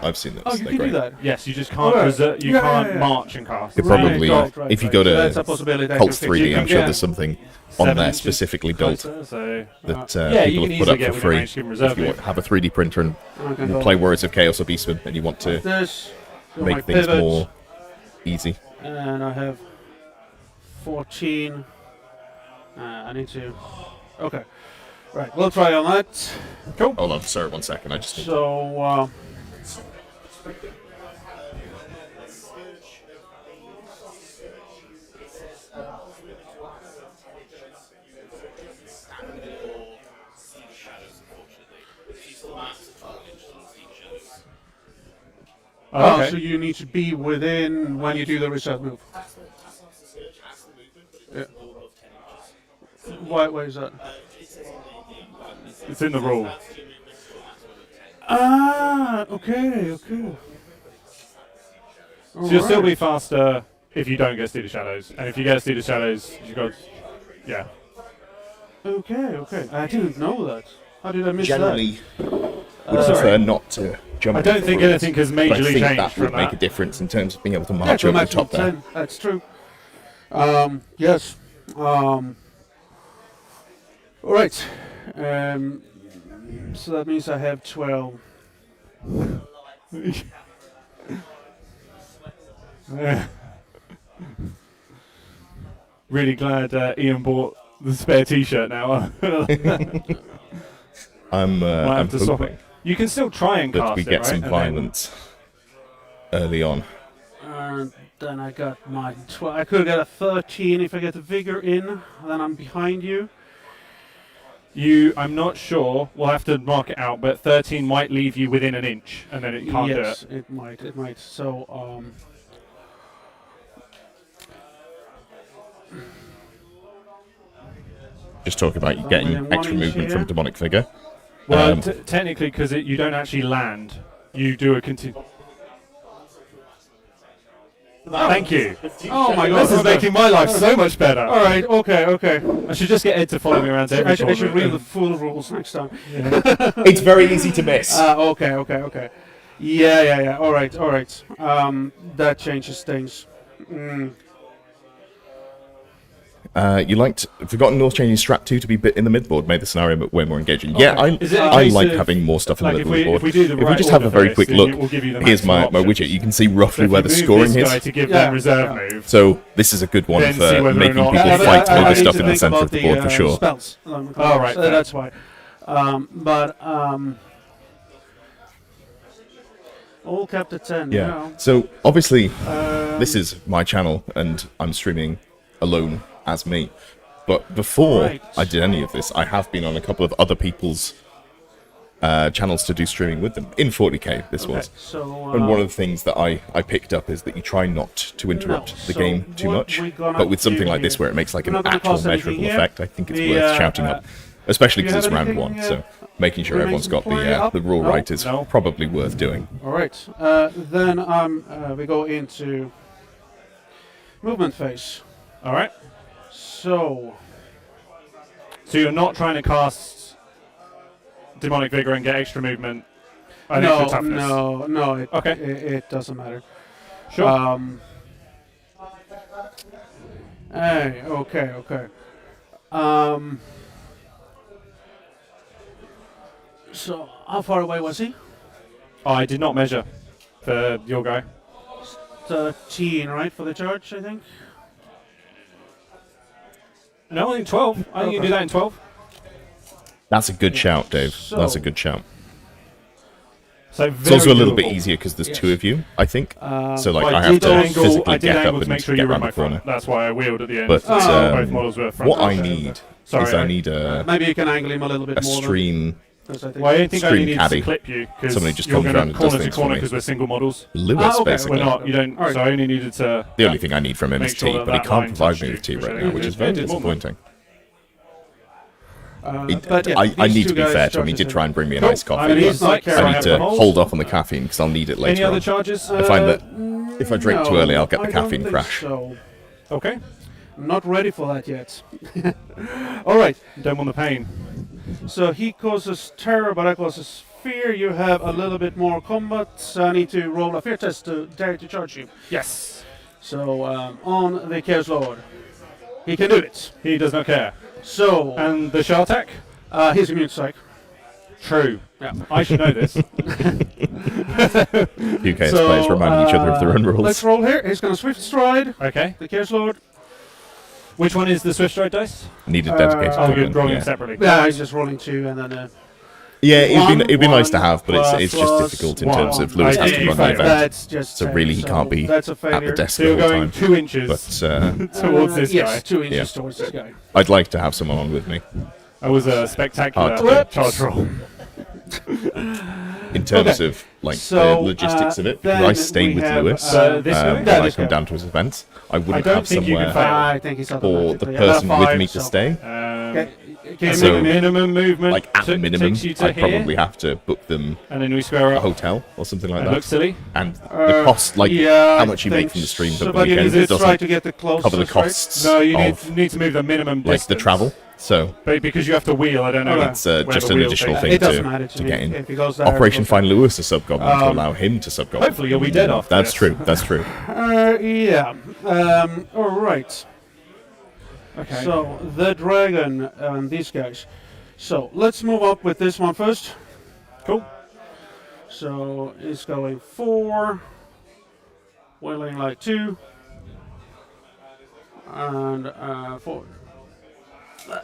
I've seen those. Oh, you They're can great. do that. Yes, you just can't Alright. reserve, you Yeah, can't yeah, yeah. march and cast. You probably, Right, if you go So that's a to possibility. I Cult can fix 3D, it. I'm sure Yeah. there's something 7 on there inches specifically built closer, so that yeah, you people can have put easily up get for within free. range, you can reserve If you it. have a 3D printer and Okay, will cool. play Warriors of Chaos or Beastmen and you want to This. Do my make things pivot, more easy. And I have 14. I need to. Okay. Right, we'll try on that. Cool. Hold on, sorry, 1 second. I just need So, Okay. so you need to be within when you do the reserve move. Yeah. Why is that? It's in the rule. Ah, okay. So you'll still be faster if you don't get Steed Shadows, and if you get Steed Shadows, you got, yeah. Okay. I didn't know that. How did I miss Generally, that? would prefer not to jump. I don't think anything has but I majorly think changed that from would make a that. difference in terms of being able to Yeah, march to over the maximum top there. 10. That's true. Yes. All right. So that means I have 12. Really glad Ian bought the spare T-shirt now. I'm Might have to swap hoping it. You can still try and that cast we it, get right? some And then- violence early on. And then I got my 12. I could get a 13 if I get the vigor in. Then I'm behind you. I'm not sure. We'll have to mark it out, but 13 might leave you within an inch, and then it can't do Yes, it. it might. So, Just talk about you getting within 1 extra inch movement here. from demonic figure. Well, Um, technically, because you don't actually land, you do a continue. Thank you. oh my god. This is making my life so much better. All right. Okay. I should just get Ed to follow me around to every I should tournament. read the full rules next time. It's very easy to miss. Okay. Yeah. All right. That changes things. You liked Forgotten North changing Strap 2 to be bit in the midboard, made the scenario way more engaging. Okay. Yeah, Is it a I case like of, having more stuff in like, the if middle we, of the if board. we do the If we right just have a order very for quick this, look, then we'll give you the here's my maximum widget. options. You can see So roughly if where you the move scoring this guy is. to give Yeah, them reserve yeah. move. So this is a good one Then see for whether or making not- people Yeah, fight I over need stuff to in the think centre about of the board for sure. Spells. Oh, right, So fair. that's why. All capped at 10. Yeah. So obviously, Um, this is my channel, and I'm streaming alone as me. But before Right. I did any of this, I have been on a couple of other people's channels to do streaming with them in 40k. This was. So, And one of the things that I picked up is that you try not to interrupt the so game too what much. we're gonna But with something do like this here- where it makes like we're an not gonna actual cause anything measurable here. effect, I think it's The, worth shouting up. Especially do because you it's have round anything, one, so making sure remains everyone's got in play up? the rule No? right is No. probably worth doing. all right. Then we go into movement phase. All right. So, So you're not trying to cast Demonic Vigor and get extra movement. I think for toughness. no. Okay. It doesn't matter. Sure. Hey, okay. So, how far away was he? I did not measure for your guy. 13, right, for the charge, I think? No, I think 12. I think you can do that in 12. That's a good shout, Dave. That's a So- good shout. So It's also a little bit doable. easier because there's Yes. two of you, I think. So like Well, I have to angle, physically I did get up angle and to make sure get you were in around my the corner. front. That's why I wheeled at the end. But so both models were front. what I need Sorry, is I need maybe you can angle him a little bit a more. stream. Because I think Well, I don't think I Stream only need caddy. to clip you because Somebody just you're comes going around to and corner does to things for corner me. because we're single models. Lewis, okay. basically. We're not. You don't. Alright. So I only needed to. The only thing I need from him Make is sure tea, that but he that can't line provide touched me you, with tea which right I now, did. which is I very did more than disappointing. but yeah, I these need two to be guys fair to him. He charges did him. try and bring me a Cool. nice I coffee. mean, but he's not carrying I need out to the holes. hold off on the caffeine because I'll need it Any later other on. charges? I find that if I drink too No, early, I'll get the I don't caffeine think crash. So. Okay. I'm not ready for that yet. All right. Don't want the pain. So he causes terror, but I causes fear. You have a little bit more combat. So I need to roll a fear test to dare to charge you. Yes. So on the Chaos Lord, he can do it. He does not care. So And the shell attack? he's immune to psych. True. Yeah. I should know this. UK's players reminding each other of their own Let's rules. roll here. He's going to swift stride. Okay. The Chaos Lord. Which one is the Swift Stride dice? Needed dedicated Oh, Oh, you're equipment, rolling yeah. separately. Yeah, he's just rolling 2 and then. Yeah, it'd be nice to One have, but plus it's just plus difficult in one. terms of Lewis I has did to run the fail. event, That's just so really he can't be that's a at the failure. desk So the you're whole going time. 2 inches But towards this yes, guy. 2 inches Yeah. towards this guy. I'd like to have someone on with me. That was a spectacular Hard to do. charge roll. in terms Okay. of like the So, logistics of it. then Could I stay we with have, Lewis this guy? when Yeah, I this come guy. down to his events? I wouldn't don't have think you can somewhere fail. I think he's for the automatically person with me F5, to so- stay. Okay. Can you So- move him in? minimum movement. Like at minimum, takes you to I'd here, probably have to book them and then we square a up. hotel or something like That that. looks silly. And the cost, like yeah, how I much you make think from the stream so, for the but you weekend, need to try doesn't to get the closest, cover the right? costs No, you of need to move the minimum like the distance. travel. So But because you have to wheel, I don't know. Okay. it's where just the an wheel additional takes thing you. It doesn't to matter to me get in. if he goes there. Operation he goes Find Lewis a sub-goblin to Um, allow him to sub-goblin. Hopefully you'll be dead after That's this. true. That's true. Yeah. All right. Okay. So the dragon and these guys. So let's move up with this one first. Cool. So it's going 4, wheeling like 2, and 4.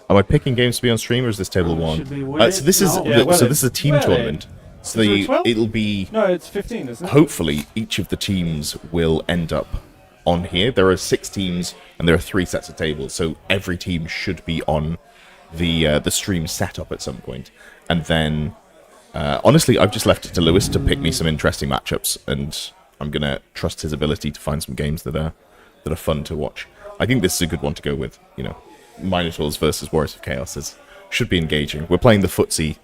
Am I picking games to be on stream or is this table Should one? be winning. So this is No. Yeah, well, so this is a team well, tournament. So is there 12? it'll be No, it's 15, isn't it? hopefully each of the teams will end up on here. There are 6 teams and there are 3 sets of tables, so every team should be on the stream setup at some point. And then, honestly, I've just left it to Lewis to pick me some interesting matchups, and I'm gonna trust his ability to find some games that are fun to watch. I think this is a good one to go with. You know, Minotaurs versus Warriors of Chaos should be engaging. We're playing the footsie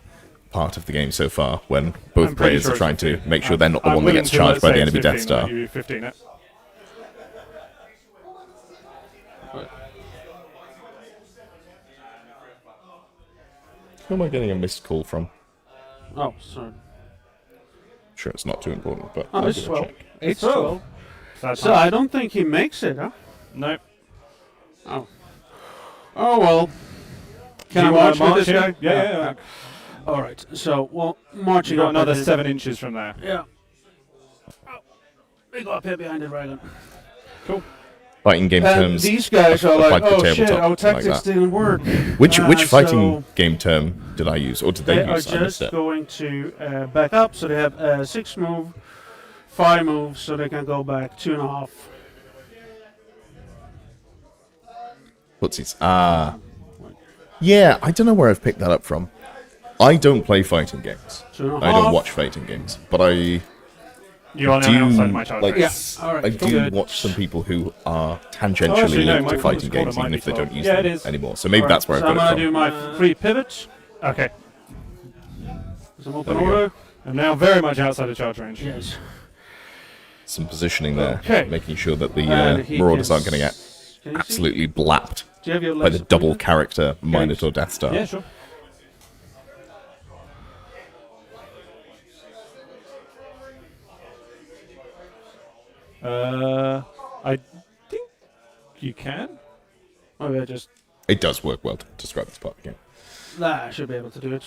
part of the game so far, when both I'm pretty players sure are it's trying to 15. make sure they're not the I'm one that willing gets to charged by say the it's enemy Death 15, Star. I'll give you 15 it. Who am I getting a missed call from? Oh, sorry. Sure, it's not too important, but Oh, I'll it's give it a 12. check. It's 12. 12. That's So I don't think he makes it, huh? no. Oh. Oh well. Can Do I you wanna march with this him? guy? Yeah. All right. So, well, You marching got up another with it. 7 inches from there. Yeah. Oh, we go up here behind the dragon. Cool. Fighting game And terms. these guys are like, like the oh shit, tabletop, our like tactics that. didn't work. Which so fighting game term did I use, or did they they are use? I missed just it. going to back up, so they have 6 move, 5 moves, so they can go back 2.5. Footsies. Yeah, I don't know where I've picked that up from. I don't play fighting games. 2.5. I don't watch fighting games, but I You are do now outside my charge like. range. Yeah, all right, I do good. watch some people who are Oh, tangentially actually, no, linked my to phone fighting was called, games, it might even be if they 12. don't use Yeah, them it is. anymore. So maybe All that's right, where so I've I'm got gonna it do from. my 3 pivots. Okay. Some open There we go. order. I'm now very much outside of charge range. Yes. Some positioning there, Okay. making sure that the And he Marauders can aren't going to get Can you see? absolutely blapped Do you have your by legs the up double here? character Minotaur Death Star. Yeah, sure. I think you can. Oh, yeah, just It does work well to describe this part of the game. I should be able to do it.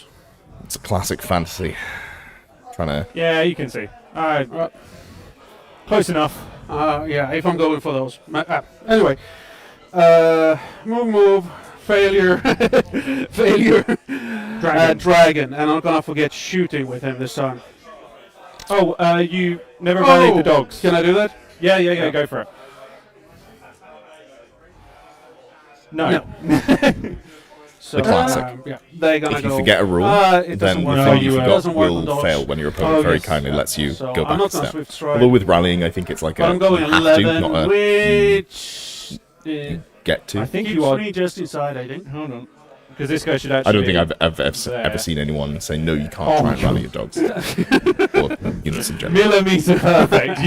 It's a classic fantasy. Trying to. Yeah, you can see. Alright. Right. Close enough. Yeah, if I'm going for those. Anyway, move, failure, failure, dragon, and I'm gonna forget shooting with him this time. Oh, you never rallied the dogs. Can I do that? Yeah, go for it. No. So, The classic. yeah, they're gonna If you go. forget a rule, It then doesn't the work. No, thing you you, forgot doesn't work on will dogs. fail when your opponent Oh, very yes. kindly lets you So go I'm back not a gonna step. swift strike. Although with rallying, I think it's like But I'm going you have 11, to, not a which get to. I think keeps you are. me just inside, I think. Hold on. Because this guy should actually. I don't think I've there. ever seen anyone say no, you can't Oh, try and rally your dogs. Or units in general. Millimeter perfect.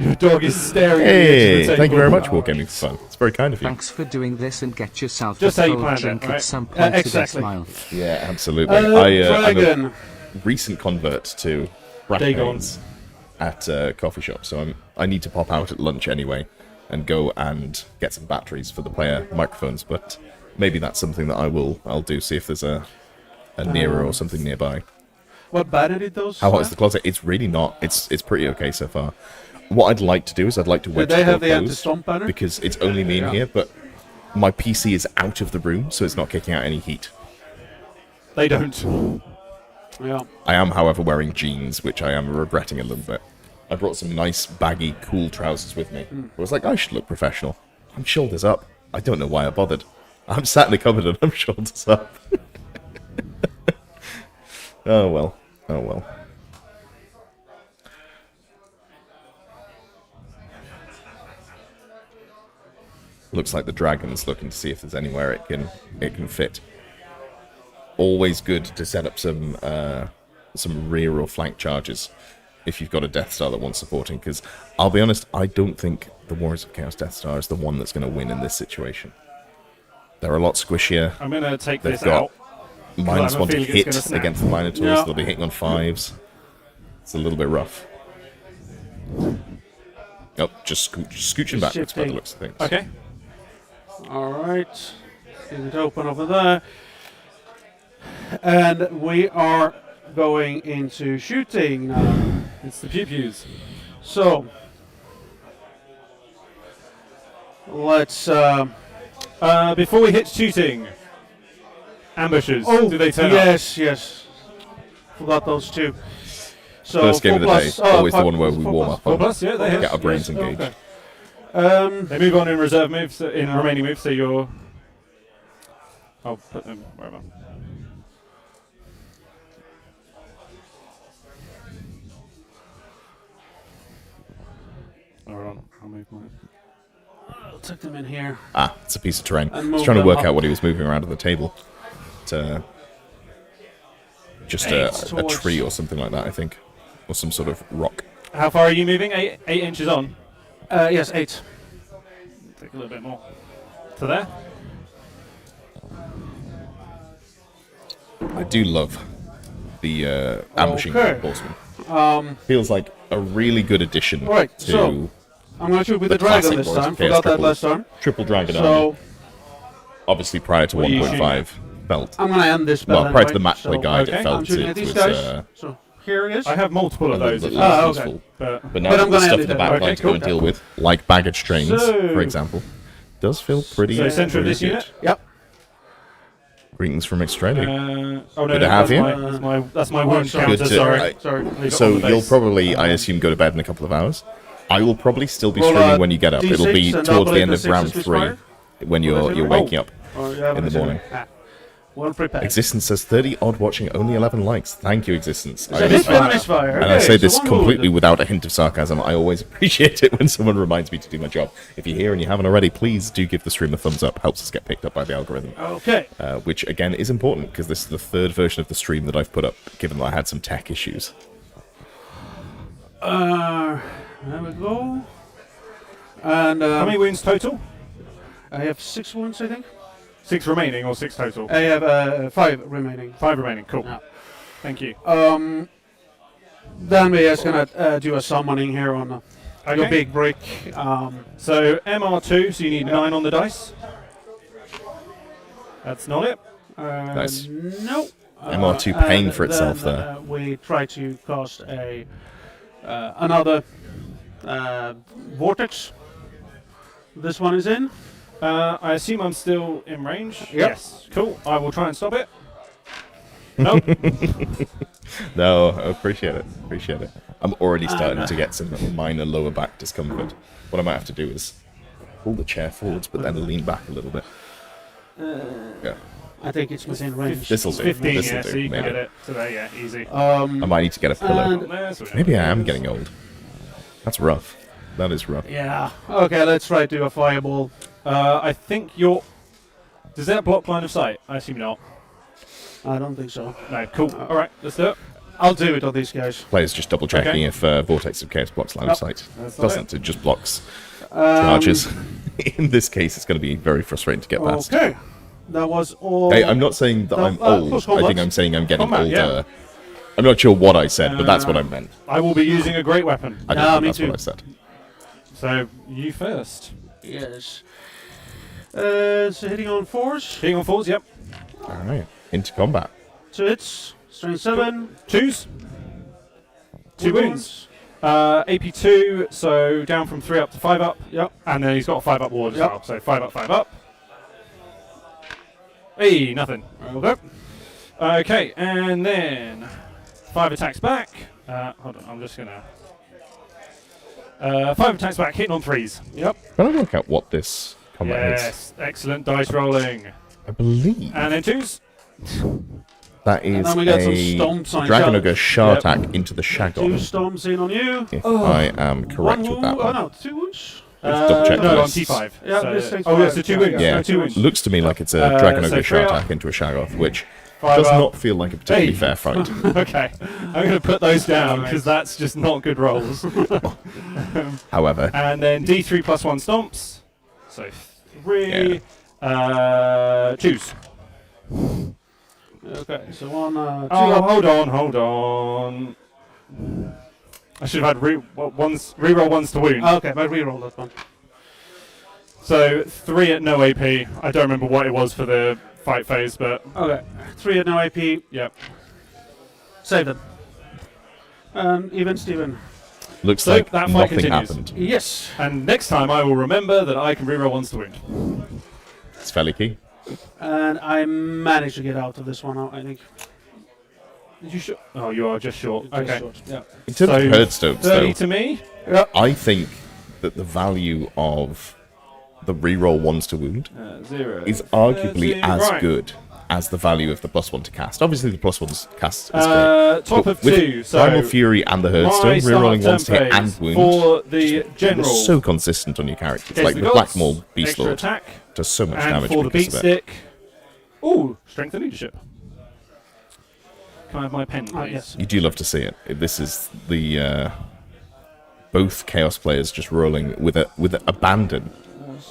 Your dog is staring at Hey, the thank you very table. much, Wargaming for Fun. It's very kind of you. Thanks for doing this and get yourself Just a how you cold planned it, drink right? at some point today, exactly. Smile. Yeah, absolutely. I'm a Dragon. recent convert to Dagon. Brackpanes at a coffee shop, so I need to pop out at lunch anyway and go and get some batteries for the player microphones, but maybe that's something that I'll do, see if there's a nearer or something nearby. What banner did those? How hot is the closet? It's really not. It's pretty okay so far. What I'd like to do is I'd like to wedge Did they the have the door anti-stomp banner? because it's only me in Yeah. here, but my PC is out of the room, so it's not kicking out any heat. They don't. Yeah. I am, however, wearing jeans, which I am regretting a little bit. I brought some nice, baggy, cool trousers with me. I was like, I should look professional. I'm shoulders up. I don't know why I bothered. I'm sat in the cupboard and I'm shoulders up. Oh well. Oh well. Looks like the dragon's looking to see if there's anywhere it can fit. Always good to set up some rear or flank charges if you've got a Death Star that wants supporting, because I'll be honest, I don't think the Warriors of Chaos Death Star is the one that's going to win in this situation. They're a lot squishier. I'm going to take They've this got out. minus I have a one to feeling it's hit gonna snap. against the Minotaurs. Yeah. They'll be hitting on 5s. It's a little bit rough. Oh, just scooching backwards by the Shifting. looks of things. Okay. All right. Leave it open over there. And we are going into shooting now. It's the pew-pews. So, let's... Before we hit shooting, ambushes. oh, Do they turn up? yes. Forgot those two. So First game of the 4 day, plus, always the five- one where we 4 warm plus. up. 4 plus, yeah, they hit. Get our brains Yes, engaged. okay. They move on in reserve moves, in remaining moves, so you're... I'll put them wherever. Hold on, I'll move mine. I'll tuck them in here. Ah, it's a piece of terrain. And I was move trying to them work up. out what he was moving around at the table. Just a towards- tree or something like that, I think. Or some sort of rock. How far are you moving? 8 inches on? Yes, 8. Take a little bit more. To there? I do love the ambushing Okay. horseman. Feels like a really good addition Right, to so I'm going to shoot with the classic dragon this Warriors time. of Chaos Forgot that triple- last time. Triple Dragon Army. So Obviously prior to What are you 1.5 belt. I'm going to end this Well, battle prior to the anyway, match play so guide, okay. it I'm felt shooting it at these was guys. So here he is. I have multiple of a those. little if bit you okay. useful. but But now But that I'm the gonna stuff end in the it back then. line Okay, to go and cool. deal with, like baggage trains, So- for example, does feel pretty. So center of pretty this good. unit? Yep. Greetings from Australia. Oh no, Good to have that's you. that's my wound sorry. counter. Good to- Sorry. I- Sorry. Leave it So on the you'll base. probably, I assume, go to bed in a couple of hours. I will probably still be Roll streaming a when you get up. D6 It'll be and towards double the it end to of 6 round is 3 inspired? when you're waking up. Oh, you have in it the morning. Well prepared. Existence says 30 odd watching, only 11 likes. Thank you, Existence. So this one misfire. And I Okay, say so this one completely wound. without a hint of sarcasm. I always appreciate it when someone reminds me to do my job. If you're here and you haven't already, please do give the stream a thumbs up. Helps us get picked up by the algorithm. Okay. Which, again, is important because this is the 3rd version of the stream that I've put up, given that I had some tech issues. There we go. And How many wounds total? I have 6 wounds, I think. 6 remaining or 6 total? I have 5 remaining. 5 remaining. Cool. Yeah. Thank you. Then we're just gonna do a summoning here on your Okay. big brick. So MR2, so you need 9 on the dice. That's not it. Nice. No. MR2 paying for itself then, there. We try to cast a another vortex. This one is in. I assume I'm still in range. Yep. Yes. Cool. I will try and stop it. Nope. No, I appreciate it. Appreciate it. I'm already starting to get some minor lower back discomfort. What I might have to do is pull the chair forwards, but then lean back a little bit. Yeah, I think it's within range. this'll do. 15, This'll yeah, do, so you can maybe. get it today, yeah, easy. I might need to get a pillow. And- There, so we know Maybe what I it am is. getting old. That's rough. That is rough. Yeah. Okay, let's try to do a fireball. I think you're... Does that block line of sight? I assume not. I don't think so. No, cool. Alright, let's do it. I'll do it on these guys. Players just double checking Okay. if Vortex of Chaos blocks line of sight. That's not Doesn't. It just blocks charges. In this case, it's going to be very frustrating to get past. Okay. That was all. Hey, I'm not saying that No, I'm close old. I think combat. I'm saying I'm getting Combat, older. yeah. I'm not sure what I said, but that's what I meant. I will be using a great weapon. I don't Yeah, think me that's too. what I said. So, you first. Yes. So hitting on 4s. Hitting on 4s, yep. All right, into combat. 2 hits. Strength 7. 2s. 2 wounds. AP2, so down from 3 up to 5 up. Yep. And then he's got a 5 up ward as Yep. well. So 5 up, 5 up. Hey, nothing. Okay. Okay, and then 5 attacks back. Hold on, I'm just gonna. 5 attacks back, hitting on 3s. Yep. Can I work out what this combat is? Yes, excellent dice rolling. I believe And then 2s. that And is then we got some a stomps on each Dragon other. Ogre Shah Yep. attack into the 2 Shagon, stomps in on you. if I am correct One with that wound. Oh one. no, 2 wounds. double check No, on this. T5. Yeah, So- this takes oh, yeah, five. so 2 Yeah, wounds. Yeah, No, 2 wounds. looks to me like it's a Dragon so Ogre three Shark up. attack into a Shaggoth, which 5 does up. not feel like a particularly Hey. fair fight. Okay, I'm going to put those down because that's just not good rolls. However, And then D3 plus 1 stomps. So 3. Choose. Okay, so 1, 2 Oh, up. hold on. I should have had reroll ones to wound. Okay, but reroll that one. So 3 at no AP. I don't remember what it was for the fight phase, but Okay, 3 at no AP. yeah. Save them. Even Steven. looks So like that fight nothing continues. happened. Yes. And next time I will remember that I can reroll ones to wound. It's fairly key. And I managed to get out of this one, I think. Did you short? Oh, you are just short. Just Okay. short, yeah. In terms So of Herdstones, 30 though, to me. I think that the value of the reroll ones to wound 0. is arguably 30. as Right. good as the value of the +1 to cast. Obviously, the +1 cast is great. Top But of with 2. So Primal Fury and the my Herdstone, start rerolling turn ones to hit phase and wound, for the they're general. so consistent on your characters. Against Like the the gods, Black Maul Beast extra Lord attack, does so much and damage for the beat because of it. stick. Ooh, strength and leadership. Can I have my pen, please? Yes. You do love to see it. This is the both Chaos players just rolling with abandon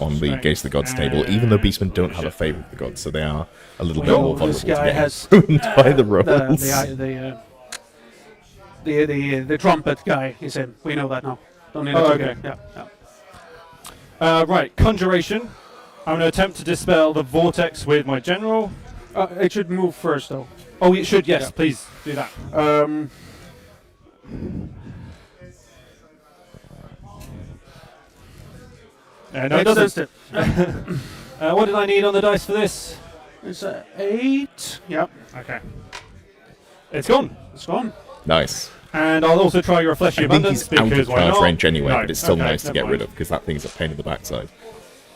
on the Gates of the Gods table, even though Beastmen don't have a favour of the gods, so they are a little bit Oh, more this vulnerable to guy getting has ruined by the rolls. the trumpet guy is in. We know that now. Don't need Oh, to okay. Yeah. Right, Conjuration. I'm going to attempt to dispel the vortex with my general. It should move first, though. Oh, it should, yes, Yeah. please do that. No, it doesn't. It. What did I need on the dice for this? It's 8. Yep, Okay. It's gone. it's gone. Nice. And I'll also try your Fleshy I think Abundance he's out of because why charge not? range anyway, No, but it's still okay, nice to never get rid mind. of because that thing's a pain in the backside.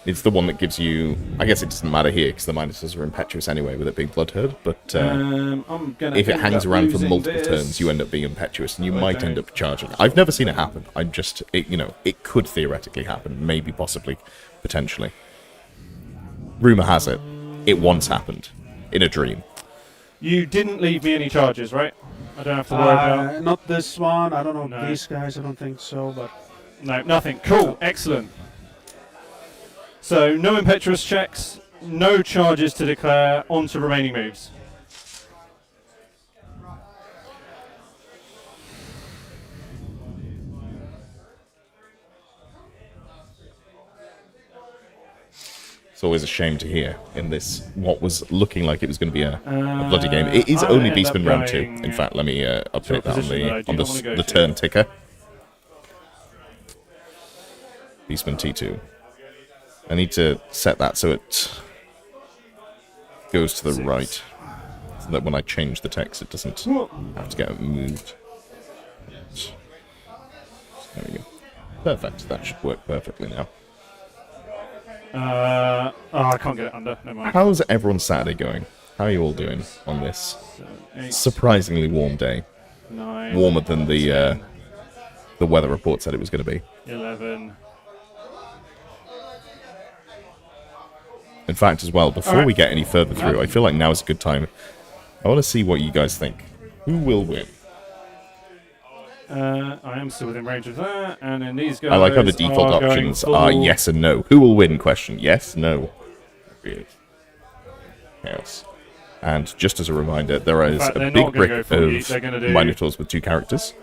It's the one that gives you. I guess it doesn't matter here because the minuses are impetuous anyway with it being Bloodherd, but I'm gonna if it end hangs up around for losing multiple this. turns, you end up being impetuous and you I might don't. end up charging. I've never seen it happen. I'm just, it could theoretically happen, maybe, possibly, potentially. Rumor has it, it once happened in a dream. You didn't leave me any charges, right? I don't have to worry about. Not this one. I don't know. No. These guys, I don't think so. But No, nothing. Cool, excellent. So no impetuous checks, no charges to declare. On to remaining moves. It's always a shame to hear in this, what was looking like it was going to be a bloody game. It is only I end up Beastman round 2. going, In fact, let me update that on position that I do the not wanna go the to. turn ticker. Beastman T2. I need to set that so it goes to the 6. right. So that when I change the text, it doesn't have to get moved. There we go. Perfect. That should work perfectly now. I can't get it under. Never mind. How's everyone's Saturday going? How are you all doing on this 8, surprisingly warm day? 9, Warmer than the weather report said it was going to be. 11. In fact, as well, before Alright. we get any further through, I feel like now is a good time. I want to see what you guys think. Who will win? I am still within range of that, and then these guys. I like how the default are going options full- are yes and no. Who will win? Question. Yes, no. Weird. Chaos. And just as a reminder, there is fact, a they're big not gonna go brick full yeet, they're of gonna do- Minotaurs with 2 characters.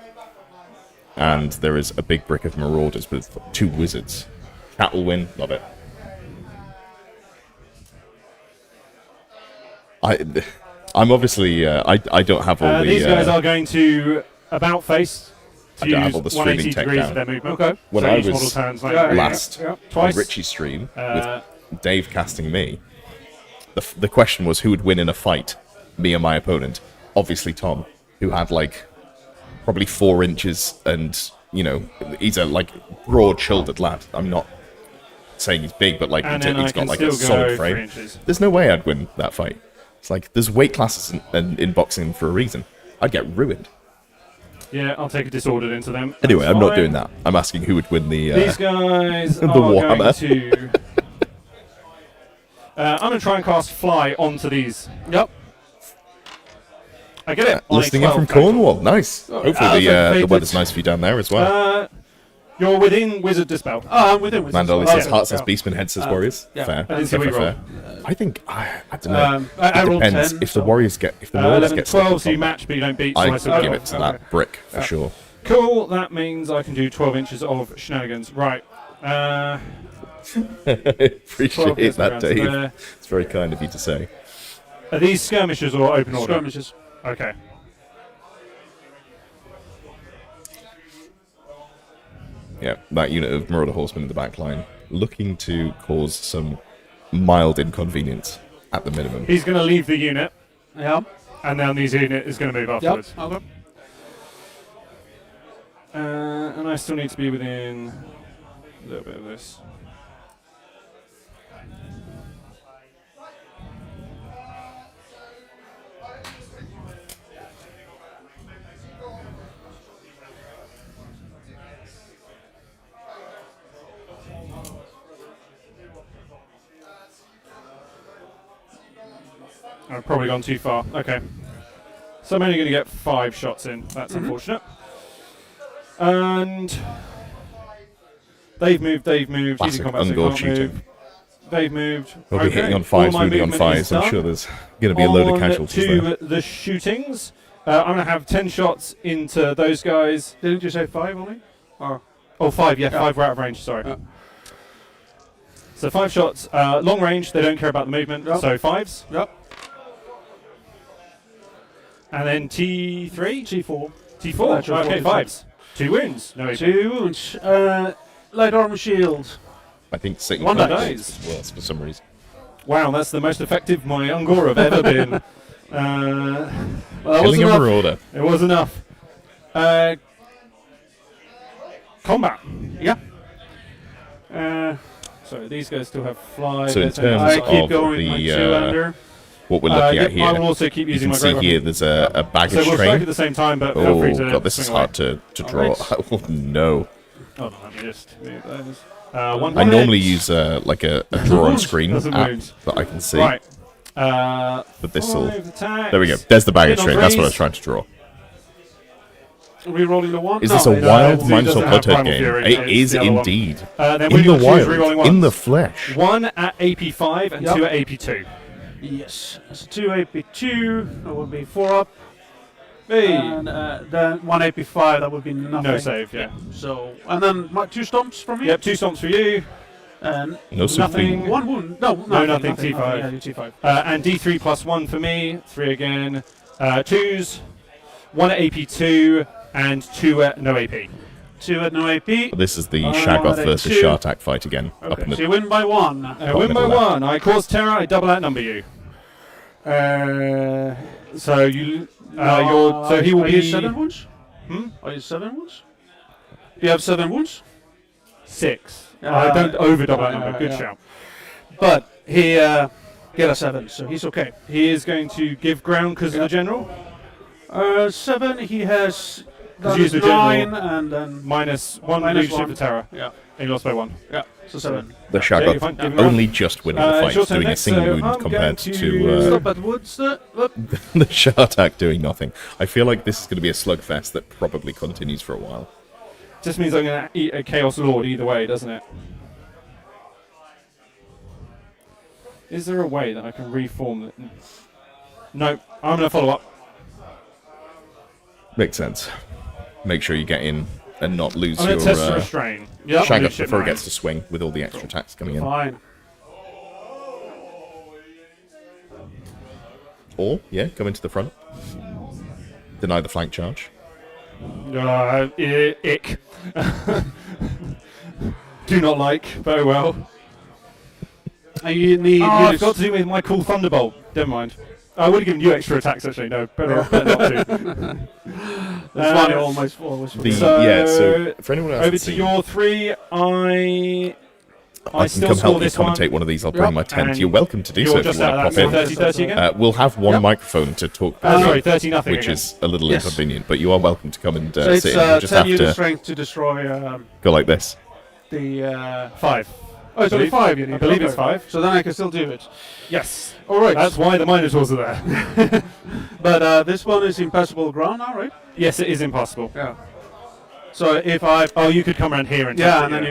And there is a big brick of Marauders with 2 wizards. Cat will win. Love it. I'm obviously I don't have all the These guys are going to about face to I don't have use all the 180 streaming tech degrees down. for their movement. Okay. When so I each was model turns like last Yeah. on twice. Richie's stream Uh, with Dave casting me. The question was who would win in a fight, me or my opponent. Obviously Tom, who had like probably 4 inches and he's a like broad-shouldered lad. I'm not saying he's big, but like and he's then I got can like a still solid go 3 frame. inches. There's no way I'd win that fight. It's like there's weight classes in boxing for a reason. I'd get ruined. Yeah, I'll take a disordered into them. Anyway, That's I'm not fine. doing that. I'm asking who would win the. These guys the are going Warhammer. to... I'm going to try and cast Fly onto these. Yep. I get it. on a Listening in 12 from total. Cornwall. Nice. Hopefully the activated. weather's nice for you down there as well. You're within Wizard Dispel. Oh, I'm with him. Mandoli says heart says Beastman, head says Uh, Warriors. yeah. Fair. I didn't see Fair, what you fair, fair. I think I don't know. I It rolled depends. 10. If the so- Warriors get the Warriors 11, get 12, so you second match, but you don't beat. combat, So I I still give go. it to that brick for sure. Cool, that means I can do 12 inches of shenanigans. Right. Appreciate gets me that, round to Dave. there. It's very kind of you to say. Are these skirmishers or open order? Skirmishes. Okay. Yeah, that unit of Marauder Horsemen in the back line looking to cause some mild inconvenience at the minimum. He's going to leave the unit, Yeah. and then his unit is going to move afterwards. Yep. Okay. And I still need to be within a little bit of this. I've probably gone too far. Okay. So I'm only going to get 5 shots in. That's unfortunate. And they've moved. Easy Classic combat, so Ungor can't cheating. move. They've moved. We'll be Okay. hitting on All 5s, my moving on movement is 5s. I'm done. sure there's going to be a load of On casualties to there. the shootings. I'm going to have 10 shots into those guys. Didn't you say 5 only? Or Oh, 5, yeah, Yeah. 5 were out of range, sorry. Yeah. So 5 shots. Long range, they don't care about the movement, Yep. so 5s. Yep. And then T3? T4. T4, Natural okay, 40. 5s. 2 wounds. No, 2 wounds. Light armor shield. I think Satan One Knight dies. as well, for some reason. Wow, that's the most effective my Ungor have ever been. Well, that was Killing a enough. Marauder. It was enough. Combat. Yeah. So these guys still have fly. So in There's only- terms I keep of going. My the, 2 under. What we're looking at I will here, also keep you using can my see great here weapon. there's a So baggage we'll strike train. at the same time, but feel free Oh to god, this is swing away. hard to draw. Alright. Oh no. Hold on, let me just move those. One I hit. normally use like a draw on screen Doesn't app move. that I can see. Right. But this'll. 5 attacks. There we go. There's the baggage Hit on train. That's what I was threes. trying to draw. Re-rolling the 1. Is this a it's- wild it Mindful doesn't have Bloodhood Primal game? Fury, It it's is the other one. indeed. Then In we're the gonna choose rerolling wild, in ones. the flesh. 1 at AP5 and Yep. 2 at AP2. Yes. So 2 AP2. That would be 4 up. Hey. And then 1 AP5. That would be nothing. No save, yeah. So, and then 2 stomps from me. Yep, 2 stomps for you. And No Nothing. supreme. 1 wound. No, nothing, T5. Yeah, T5. And D3 plus 1 for me. 3 again. 2s. 1 at AP2 and 2 at no AP. 2 at no AP. This is the Uh, Shaggoth they versus two. Shartak fight again. Up Okay, in so the you win by 1. I win by middle left. 1. I cause terror. I double outnumber you. So you, so he will are be you 7 wounds? Hmm? Are you 7 wounds? Do you have 7 wounds? 6. I don't over double outnumber. Good yeah. shout. But he get a 7, so he's okay. He is going to give ground because of the general. 7, he has Because he's the 9, general. and then Minus 1 Minus leadership 1. for terror. yeah, And he lost by 1. yeah, so 7. The Yeah, you're fine. Shaggoth Give him one. only just winning the It's your fight, turn doing a next, single so wound I'm compared going to to Stop at woods. Look. the Shartak doing nothing. I feel like this is going to be a slugfest that probably continues for a while. Just means I'm going to eat a Chaos Lord either way, doesn't it? Is there a way that I can reform it? No, I'm going to follow up. Makes sense. Make sure you get in and not lose I'm your going to test the restrain. Yep. Shaggoth Leadership before it 9. gets to swing with all the extra attacks coming in. Fine. Or, yeah, come into the front. Deny the flank charge. Ick. Do not like. Very well. And you need. Oh, I've got to do with my cool Thunderbolt. Never mind. I would have given you extra attacks actually. No, better not to. That's funny. Always. The, So, yeah, so for anyone else Over that's to seen- your 3. I I can still come score help you this one. commentate one of these. I'll bring my tent. And You're welcome to do You're so if just you out want of to that, pop in. 30 again? We'll have one Yep. microphone to talk Sorry, about, 30 nothing which again. is a little Yes. inconvenient, but you are welcome to come and So sit it's in. You just 10 have unit to strength to destroy go like this. the... 5. Oh, it's only believe- 5 you need. I believe Okay. it's 5. So then I can still do it. Yes. All right. That's why the Minotaurs are there. But this one is impassable ground now, right? Yes, it is impossible. Yeah. So if I... Oh, you could come around here and touch Yeah, it, and then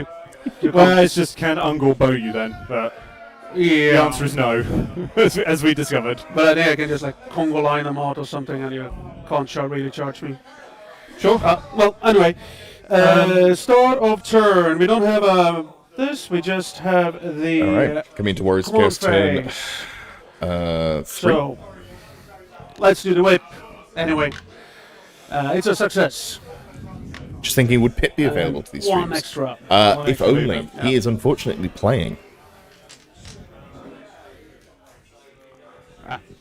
you Well, it's just can Ungor bow you then? But yeah. the answer is no, as we discovered. But I think I can just like Congo line them out or something, and you can't really charge me. Sure. Well, anyway, start of turn. We don't have this. We just have the. All right. Coming into Warriors Come on, Ghost turn. phase. 3. So let's do the whip. Anyway, it's a success. Just thinking, would Pip be available to these One streams? extra. One If extra only. movement, yeah. He is unfortunately playing.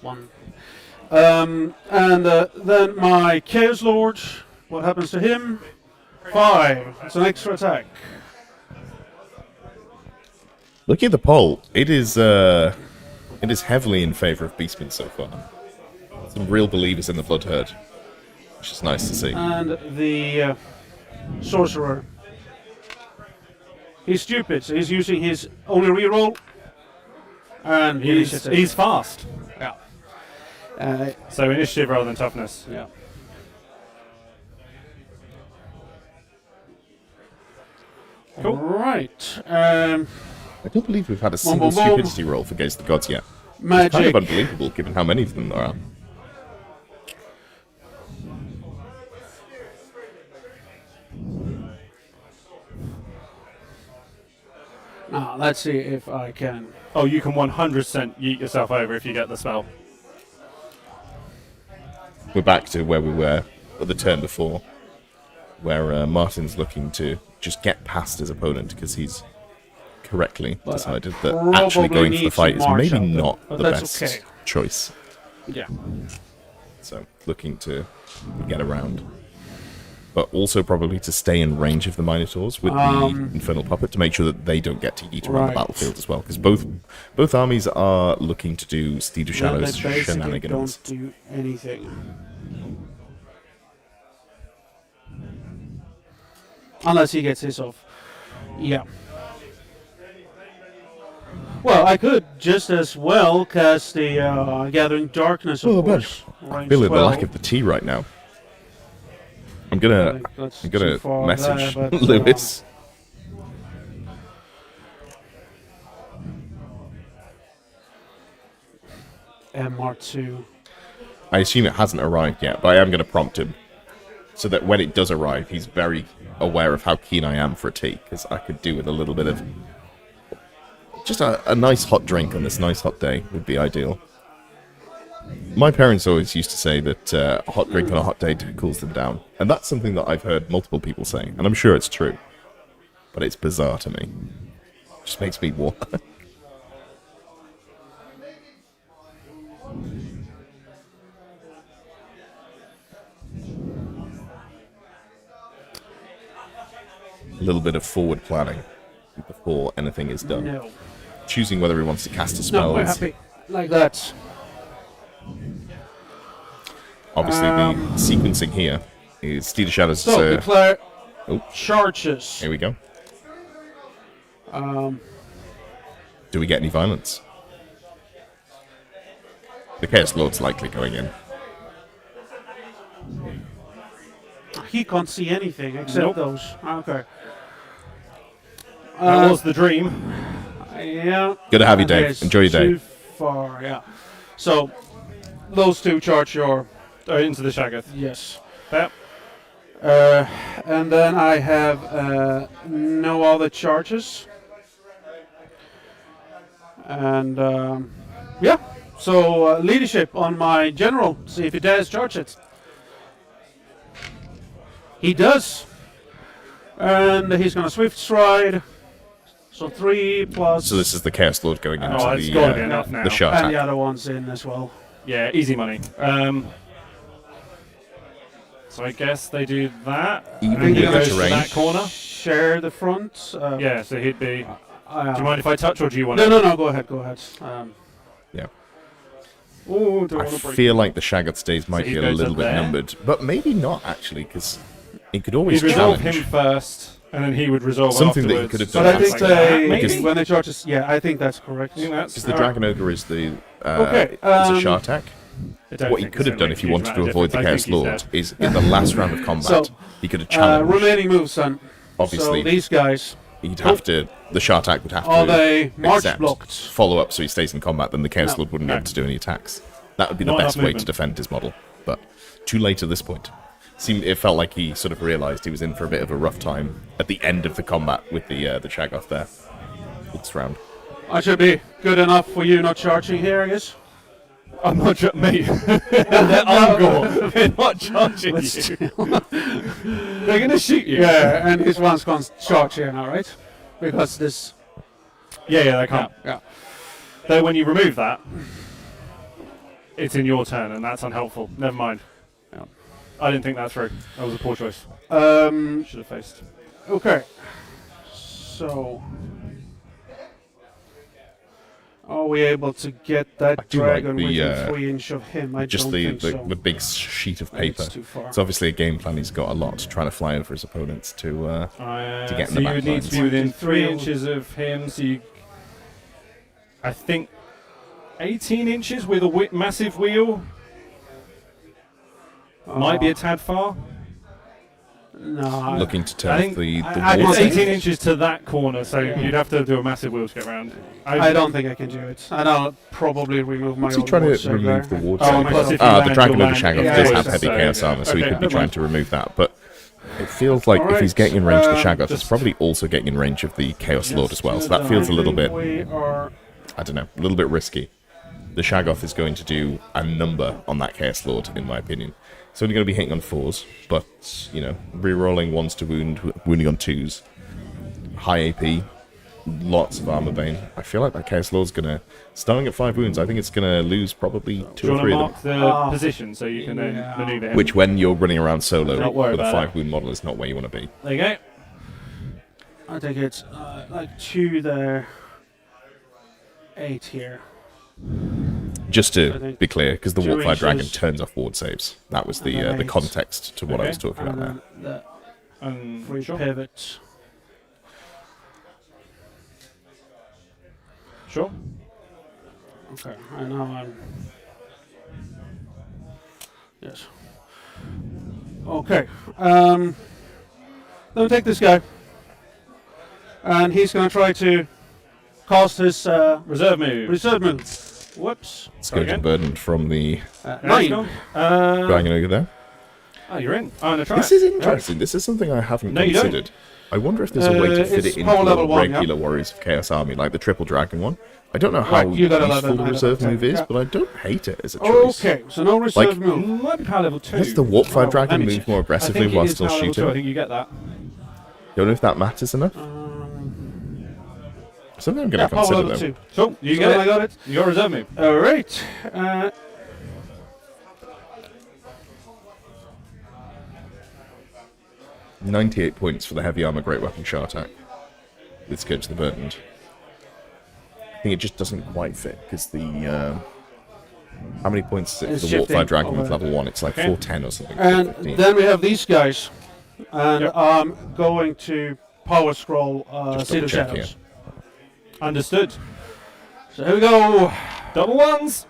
One. And then my Chaos Lord. What happens to him? 5. It's an extra attack. Looking at the poll, it is heavily in favour of Beastmen so far. Some real believers in the Blood Herd, which is nice to see. And the Sorcerer. He's stupid, so he's using his only reroll. And He's fast. yeah. So initiative rather than toughness. Yeah. Cool. Right. I don't believe we've had a single boom, boom. stupidity roll for Gaze of the Gods yet. Kind Magic. of unbelievable given how many of them there are. Now, let's see if I can. Oh, you can 100% yeet yourself over if you get the spell. We're back to where we were at the turn before, where Martin's looking to just get past his opponent because he's correctly But I decided that actually probably going for need the fight to is march maybe up, not but the that's best okay. choice. Yeah. So looking to get around. But also probably to stay in range of the Minotaurs with the Infernal Puppet to make sure that they don't get to eat around the Right. battlefield as well. Because both armies are looking to do Steed of Shadows They basically shenanigans. don't do anything. Unless he gets his off. Yeah. Well, I could just as well cast the Gathering Darkness, of Oh, course. I Range feel the 12. lack of the tea right now. I'm gonna That's I'm gonna too far message there, but, Lewis. MR2. I assume it hasn't arrived yet, but I am gonna prompt him so that when it does arrive, he's very aware of how keen I am for a tea, because I could do with a little bit of just a nice hot drink on this nice hot day would be ideal. My parents always used to say that a hot drink on a hot day cools them down, and that's something that I've heard multiple people say, and I'm sure it's true, but it's bizarre to me. It just makes me warm. A little bit of forward planning before anything is done. No. Choosing whether he wants to cast a No, spell we're is happy. Like that. obviously the sequencing here is Steed of Shadows. So, declare oh. charges. Here we go. Do we get any violence? The Chaos Lord's likely going in. He can't see anything except Nope. those. Okay. That was the dream. Yeah. Good to have you, Dave. Yes, Enjoy your day. Too far, yeah. So, those two charge your... Into the Shaggoth. Yes. Yep. And then I have no other charges. And, yeah. So, leadership on my general. See if he dares charge it. He does. And he's going to swift stride. So 3 plus... So this is the Chaos Lord going into Oh, it's got to be enough now. the shot and the attack. other one's in as well. Yeah, easy money. So I guess they do that. Even and he with goes the to terrain? that corner. Share the front. Yeah, so he'd be... Do you mind if I touch, or do you want No, to? no, no. Go ahead. Go ahead. Yeah. Oh, don't I want to break. feel like the Shaggoth stays might So he be a goes little up bit there. numbered, but maybe not actually, because he could always He'd resolve challenge. him first, and then he would resolve Something that he afterwards. could have But done I think Like that, they, maybe? when they charge us, yeah, I think that's correct. I think that's Because the Dragon Ogre is the Okay, is a Shark attack. I don't What he think could it's have done gonna if he make a wanted huge to amount of avoid the difference. Chaos I think Lord he's is in the last round of combat, So, he could have challenged. remaining moves, then. Obviously, So these guys, he'd have to. The Shark attack would have are to they march accept, blocked? follow up, so he stays in combat. Then the Chaos No. Lord wouldn't be able to do any attacks. That would be the Not best enough way to movement. defend his model, but too late at this point. It felt like he sort of realised he was in for a bit of a rough time at the end of the combat with the Shaggoth there. This round. I should be good enough for you not charging here, I guess. I'm not mate. They're Ungor. They're not charging you. They're going to shoot you. Yeah, and his one's gone charge here now, right? Because this. Yeah, they can't. Yeah. Though when you remove that, it's in your turn, and that's unhelpful. Never mind. Yeah. I didn't think that through. That was a poor choice. Should have faced. Okay. So. Are we able to get that I do like dragon the, within 3 inch of him? I Just don't the, think the, so. the big sheet of I think paper. it's too far. It's obviously a game plan he's got a lot, trying to fly over his opponents to get in So the you back would need to be lines. within 3 inches of him. So you, I think, 18 inches with a massive wheel might be a tad far. No. looking to I turn think the I It's wall. think- 18 inches to that corner, so you'd have to do a massive wheel to get around. I don't think I can do it. And I'll probably remove my What's he own trying ward to save remove there. the ward Oh, save? plus if you Ah, land, the Dragon you'll of the land- Shaggoth yeah, does yeah, have so- heavy chaos yeah. armor, so he Okay, could be never trying mind. to remove that. But it feels like if he's Alright, getting in range of the Shaggoth, just- it's probably also getting in range of the Chaos Lord as well. So that feels a little bit, We are. I don't know, a little bit risky. The Shaggoth is going to do a number on that Chaos Lord, in my opinion. It's only going to be hitting on 4s, but, you know, re-rolling 1s to wound, wounding on 2s. High AP, lots of armor bane. I feel like that Chaos Lord's going to, starting at 5 wounds, I think it's going to lose probably 2 Do you or want 3 to of them. mark the position so you can then Yeah. maneuver him? Which, when you're running around solo Don't worry with a about 5 wound model, is not where you want to be. There you go. I think it's like 2 there. 8 here. Just I to think be clear, because the 2 Warpfire Dragon inches. turns off ward saves. That was And the then the 8. context to what I Okay. was talking And about there. then the free Sure. pivot. Sure. Okay, and now I'm. Yes. Okay. Then we take this guy. And he's going to try to cast his Reserve move. reserve move. Whoops. Scourge again. Burden from the There you 9. go. Dragon Ogre there. Oh, you're in. I'm going to try This it. is interesting. This is something I haven't No, you don't. considered. I wonder if there's a way to fit it's it into power a level 1, yeah. regular Warriors of Chaos army, like the Triple Dragon one. I don't know how Right, you got a useful level the 9 reserve attack, move is, yeah. but I don't hate it as a choice. Okay, so no reserve Like- move. Might be power level 2. Does the Warpfire Oh, Dragon let me move check. more I aggressively think it while is still power level 2. I shooting? think you get that. Don't know if that matters enough. Something I'm going Yeah, to power consider level though. 2. So, you So get I it. got it. You got reserve move. Alright. 98 points for the heavy armor great weapon shot attack with Scourge the Burdened. I think it just doesn't quite fit because the how many points is it It's for the Warpfire shifting Dragon with over. level 1? It's like Okay. 410 or something. And 415. then we have these guys. And Yep. I'm going to power scroll Just Seed double of check Shadows. Understood. So here we go. Double ones.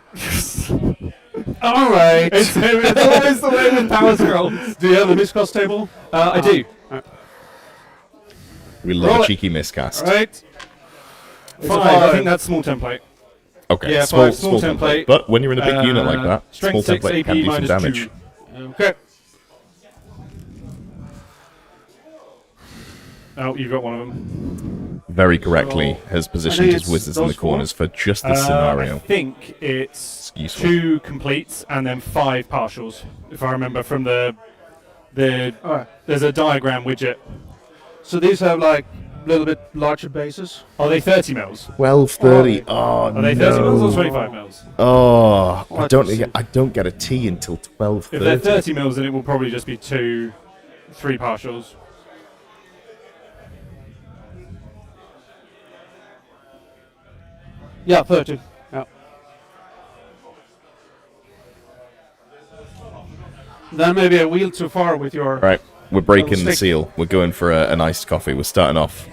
Alright. It's always the way with power scrolls. Do you have the miscast table? I do. We love roll a it. cheeky miscast. Alright. 5. I think that's small template. Okay, Yeah, small, 5, small template. But when you're in a big unit like that, Strength small 6 template AP can do some minus damage. 2. Okay. Oh, you've got one of them. Very correctly So, has I positioned think his it's wizards in the those four. corners for just this I scenario. think it's Useful. 2 completes and then 5 partials, if I remember from the Alright. there's a diagram widget. So these have like a little bit larger bases. Are they 30 mils? 12:30. Oh, Are they 30 mils or no. 25 mils? Oh, I What don't is get. I don't get a T until If they're 12:30. 30 mils, then it will probably just be 2, 3 partials. Yeah, 30. Yeah. Then maybe a wheel too far with your. Right, we're breaking the stick. seal. We're going for an iced coffee. We're starting off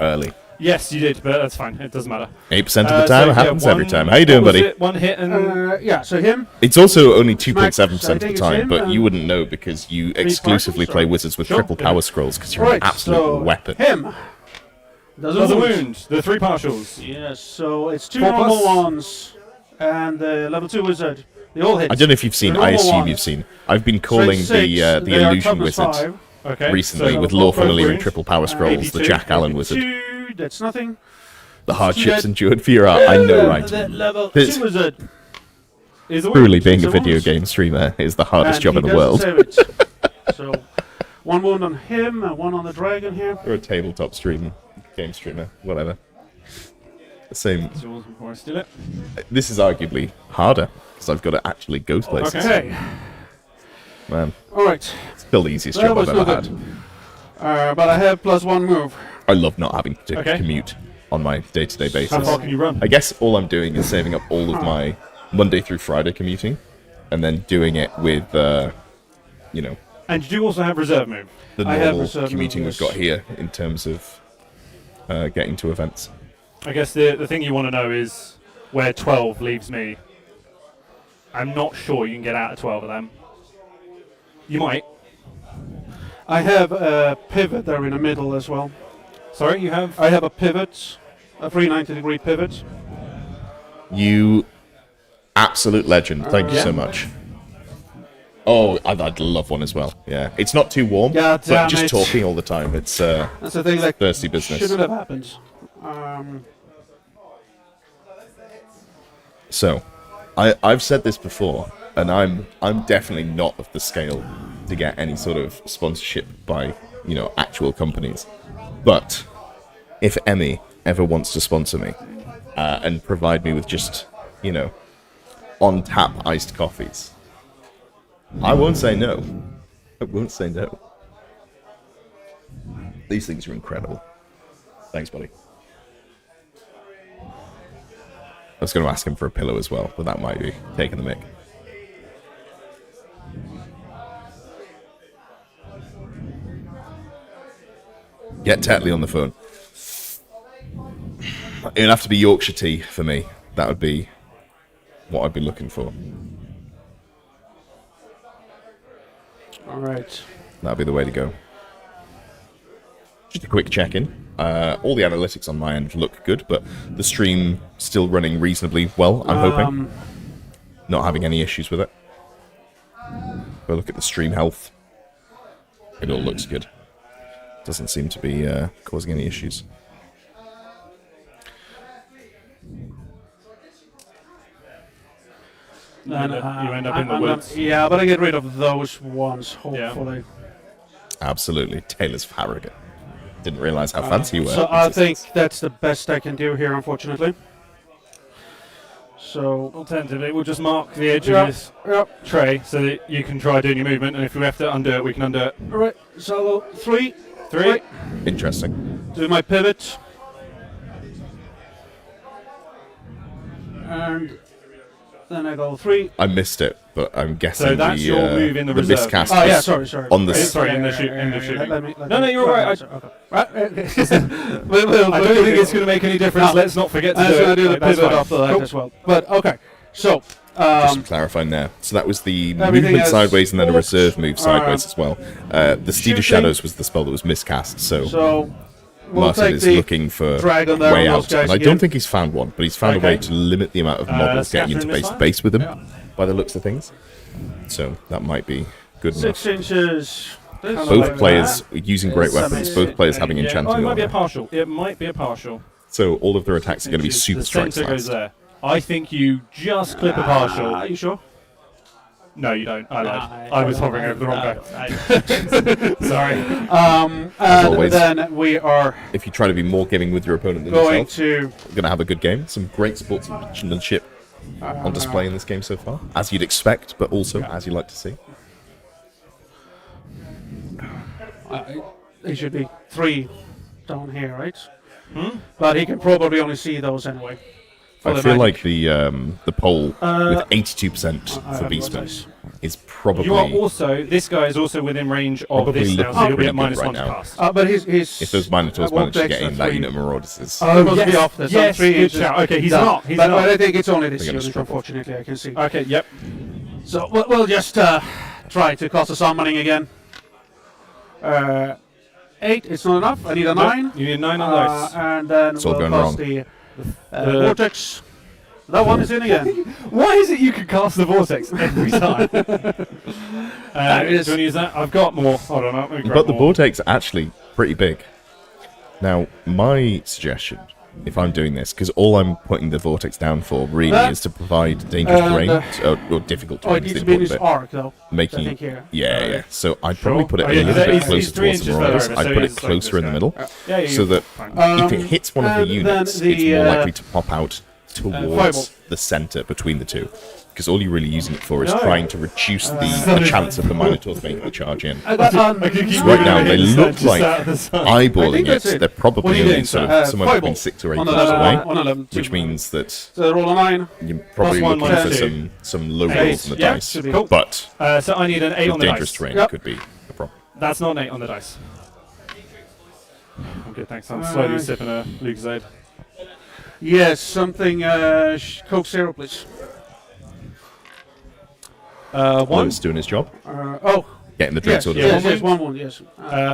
early. Yes, you did, but that's fine. It doesn't matter. 8% of the time. It happens every time. How you what doing, was buddy? it? One hit and Yeah, so him. It's also only Max, 2.7% I of the think it's time, him, but you wouldn't know because you exclusively parcels, play or- wizards with Sure, triple yeah. power scrolls because you're Right, an absolute so weapon. him. Doesn't another wound. wound. The 3 partials. Yes, so it's 2 4 normal plus. ones and the level 2 wizard. They all hit. I don't know if you've seen. The I normal assume ones. you've seen. I've been calling Strength the 6, they are illusion toughness wizard 5. Okay. recently so with both lore familiar and wounds. triple power scrolls. The 82, Jack Allen wizard. 2, that's nothing. The hardships dead. endured for your art. I know, right? The level This- 2 wizard. Is a wound. Truly, being a a video wound. game streamer is the hardest And job in he the world. doesn't save it. So 1 wound on him and 1 on the dragon here. Or a tabletop streamer, game streamer, whatever. Same. It's yours before I steal it. This is arguably harder because I've got to actually go places. Okay. Man, Alright. still the easiest That job I've was ever not had. good. But I have +1 move. I love not having to Okay. commute on my day-to-day How basis. far can you run? I guess all I'm doing is saving up all of my Monday through Friday commuting, and then doing it with, you know, And you do also have reserve move. the I have normal reserve commuting movers. we've got here in terms of getting to events. I guess the thing you want to know is where 12 leaves me. I'm not sure you can get out of 12 of them. You might. I have a pivot there in the middle as well. Sorry, you have. I have a pivot, a 390-degree pivot. You absolute legend. Thank you Yeah. so much. Oh, I'd love one as well. Yeah, it's not too warm, God but damn just it. talking all the time. It's That's the thing that thirsty business. shouldn't have happened. So, I've said this before, and I'm definitely not of the scale to get any sort of sponsorship by, you know, actual companies. But if Emmy ever wants to sponsor me and provide me with just, you know, on tap iced coffees, I won't say no. I won't say no. These things are incredible. Thanks, buddy. I was going to ask him for a pillow as well, but that might be taking the mic. Get Tetley on the phone. It'd have to be Yorkshire tea for me. That would be what I'd be looking for. All right. That'd be the way to go. Just a quick check-in. All the analytics on my end look good, but the stream still running reasonably well, I'm hoping. Not having any issues with it. But look at the stream health. It all looks good. Doesn't seem to be causing any issues. Then, You end up in the I'm woods. yeah, but I get rid of those ones, hopefully. Absolutely. Taylor's Farragut. Didn't realise how fancy you were. So I think that's the best I can do here, unfortunately. So, Alternatively, we'll just mark the edge Yeah. of this yep. tray so that you can try doing your movement, and if we have to undo it, we can undo it. All right. So I'll go 3. 3. Interesting. Do my pivot. And then I go 3. I missed it, but I'm guessing So that's your move in the reserve. miscast Oh, yeah, was sorry. on the Sorry, in the Yeah, shoot. In the yeah, shooting. let me- No, you're all right. Okay. Right. I don't think it's going to make any difference. No. Let's not forget to I'm do going it. to do the Like, that's pivot fine. after that Cool. as well. But okay. So, Just clarifying there. So that was the Everything movement is sideways and then a booked. reserve move sideways as well. The Steed shooting. of Shadows was the spell that was miscast, so we'll Martin take is the looking for dragon there way on those out. guys And I again. don't think he's found one, but he's found a way Okay. to limit the amount of models getting into Saffron base to missile? base with him, Yeah. by the looks of things. So that might be good enough. 6 inches. This Both Both like players that. using great weapons, both players having Yeah. enchanting Oh, it might be a armor. partial. It might be a partial. So all of their attacks are going to be Inches. super The strikes centre goes last. there. I think you just clip a partial. Are you sure? No, you don't. I lied. I- I was hovering over the wrong guy. Sorry. And always. then we are If you try to be more giving with your opponent than going yourself, to you're going to have a good game. Some great sportsmanship on display in this game so far, as you'd expect, but also as you like to see. He should be 3 down here, right? But he can probably only see those anyway. for I the feel magic. like the poll with 82% I for have Beastman dice. is probably You are also, this guy is also within range of Probably this now, looking so he'll be pretty at good -1 right to now. cast. But his if those Minotaurs Vortex manage to get are in, that 3. unit of Marauders is... Supposed to be off there, so yes, 3 good inches shout. Okay, he's down. not. He's but not. I think it's only this They're gonna unit, struggle. unfortunately, I can see. Okay, yep. So we'll just try to cast a summoning again. 8, it's not enough. I need a 9. You need a 9 on those. And then It's all we'll going cast wrong. the Vortex. That one is in again. Why is it you can cast the Vortex every time? Do you want to use that? I've got more. Hold on, let me grab But the more. Vortex are actually pretty big. Now, my suggestion, if I'm doing this, because all I'm putting the Vortex down for really is to provide dangerous terrain, or difficult Oh, terrain it is needs the to be in important his bit. arc, though. Making I think here. yeah. So I'd probably put it Oh, a yeah, little bit he's closer 3 towards the inches Marauders. further over, I'd so put he's it like closer this in the guy. middle, Yeah, so that if it hits one of the and units, then it's the, more likely to pop out fireball. towards the center between the two. Because all you're really using it for is No. trying to reduce the chance of the Minotaurs making the charge in. I can keep Right now, they moving look just like out of the sun. I eyeballing think that's it. it. They're What are probably you only doing, sort sir? of somewhere fireball. between 6 or 8 On inches 11, away, on 11, which two. means that So roll a 9. you're probably one, looking for minus some low Eight. rolls on the Yeah, dice. should be. Cool. But So I need an 8 on with the dangerous dice. terrain Yep. could be a problem. That's not an 8 on the dice. I'm good, thanks. I'm slowly sipping a Lucozade. Yes, something Coke Zero, please. 1. Lewis doing his job, Oh, getting the drink yes, sorted yeah, out. yes, 1 wound, yes.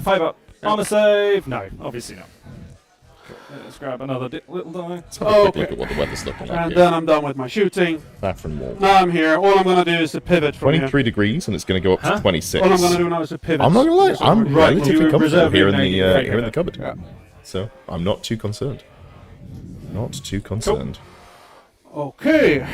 5 up. Armor save. No, obviously not. Let's grab another little die. Let's have a quick Okay. look at what the weather's looking like And here. then I'm done with my shooting. Saffron wall. Now I'm here. All I'm going to do is to pivot from 23 degrees, and it's going to go up to 26. here. All I'm going to do now is to pivot. I'm not gonna lie, Yes, I'm already. Right, relatively you comfortable reserve here your in the name, here in the cupboard. Yeah. So I'm not too concerned. Not too concerned. Okay.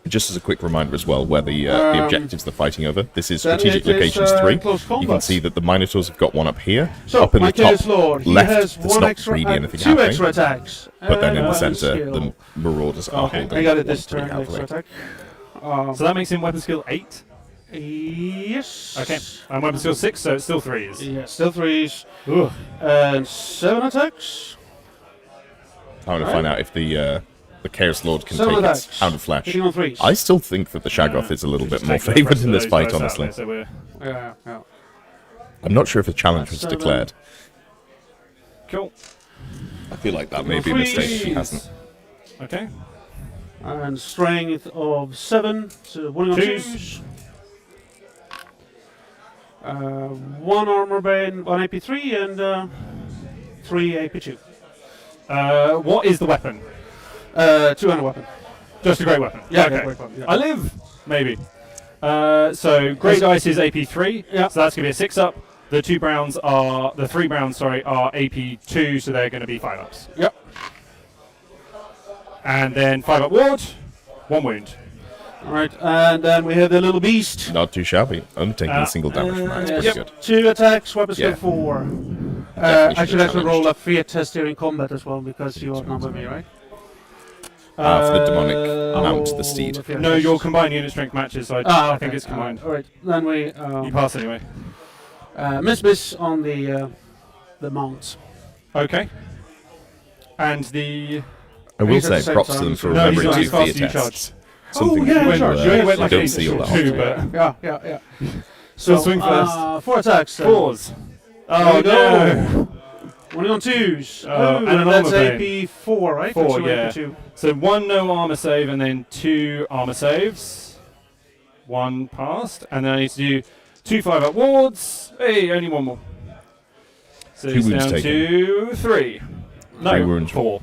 Just as a quick reminder as well, where the objectives they're fighting over. This is Then strategic it is, locations 3. close You can combat. see that the Minotaurs have got one up here, So, up in my the top Chaos Lord, he left. has There's 1 not extra, really anything 2 happening. extra attacks. But then in the weapon center, skill. the Marauders are Okay, holding I got it one this pretty turn, extra heavily. attack. So that makes him weapon skill 8. Yes. Okay. And weapon skill 6, so it's still 3s. Yeah, still 3s. Ugh. And 7 attacks. I want to find out if the Chaos Lord can 7 take attacks. its Hound of Flesh. Hitting on 3s. I still think that the Shaggoth is a little bit Just more take the favoured rest in of this those fight, dice out honestly. there, so we're Yeah. I'm not sure if a challenge was 7. declared. cool. I feel like that may be a mistake if he hasn't. Okay. And strength of 7. So 1 on Twos. 2s. 1 armor bane, 1 AP3, and 3 AP2. What is the weapon? 200 weapon. Just a great weapon. Yeah, Okay. great weapon. Yeah. I live, maybe. So Grey Dice is AP3. Yeah. So that's gonna be a 6 up. The 3 browns, are AP2, so they're gonna be 5 ups. Yep. And then 5 up ward, 1 wound. Alright, and then we have the little beast. Not too shabby. Only taking a single damage from that. It's pretty Yes. good. 2 attacks, weapon skill Yeah. 4. Definitely I should should have actually challenged. roll a fear test here in combat as well because you outnumber me, right? For the demonic mount, the steed. roll a fear No, test. your combined unit strength matches, so Ah, I think it's combined. Alright, then we You pass anyway. miss on the mount. Okay. And the... I will He's at say the same props to time, them so- for No, he's remembering not. to He's fear faster, you tests. Something yeah, that sure. you, You went you like don't eight see all or that two, often. but Yeah. So swing first. 4 attacks. Then. 4s. Oh There we no! 1 on 2s. Oh, and an that's armor AP4, right? 4, Or two yeah. AP2. So 1 no armor save and then 2 armor saves. 1 passed. And then I need to do 2 5 up wards. Hey, only 1 more. So 2 it's wounds down taken. to 3. No, 3 wounds. 4.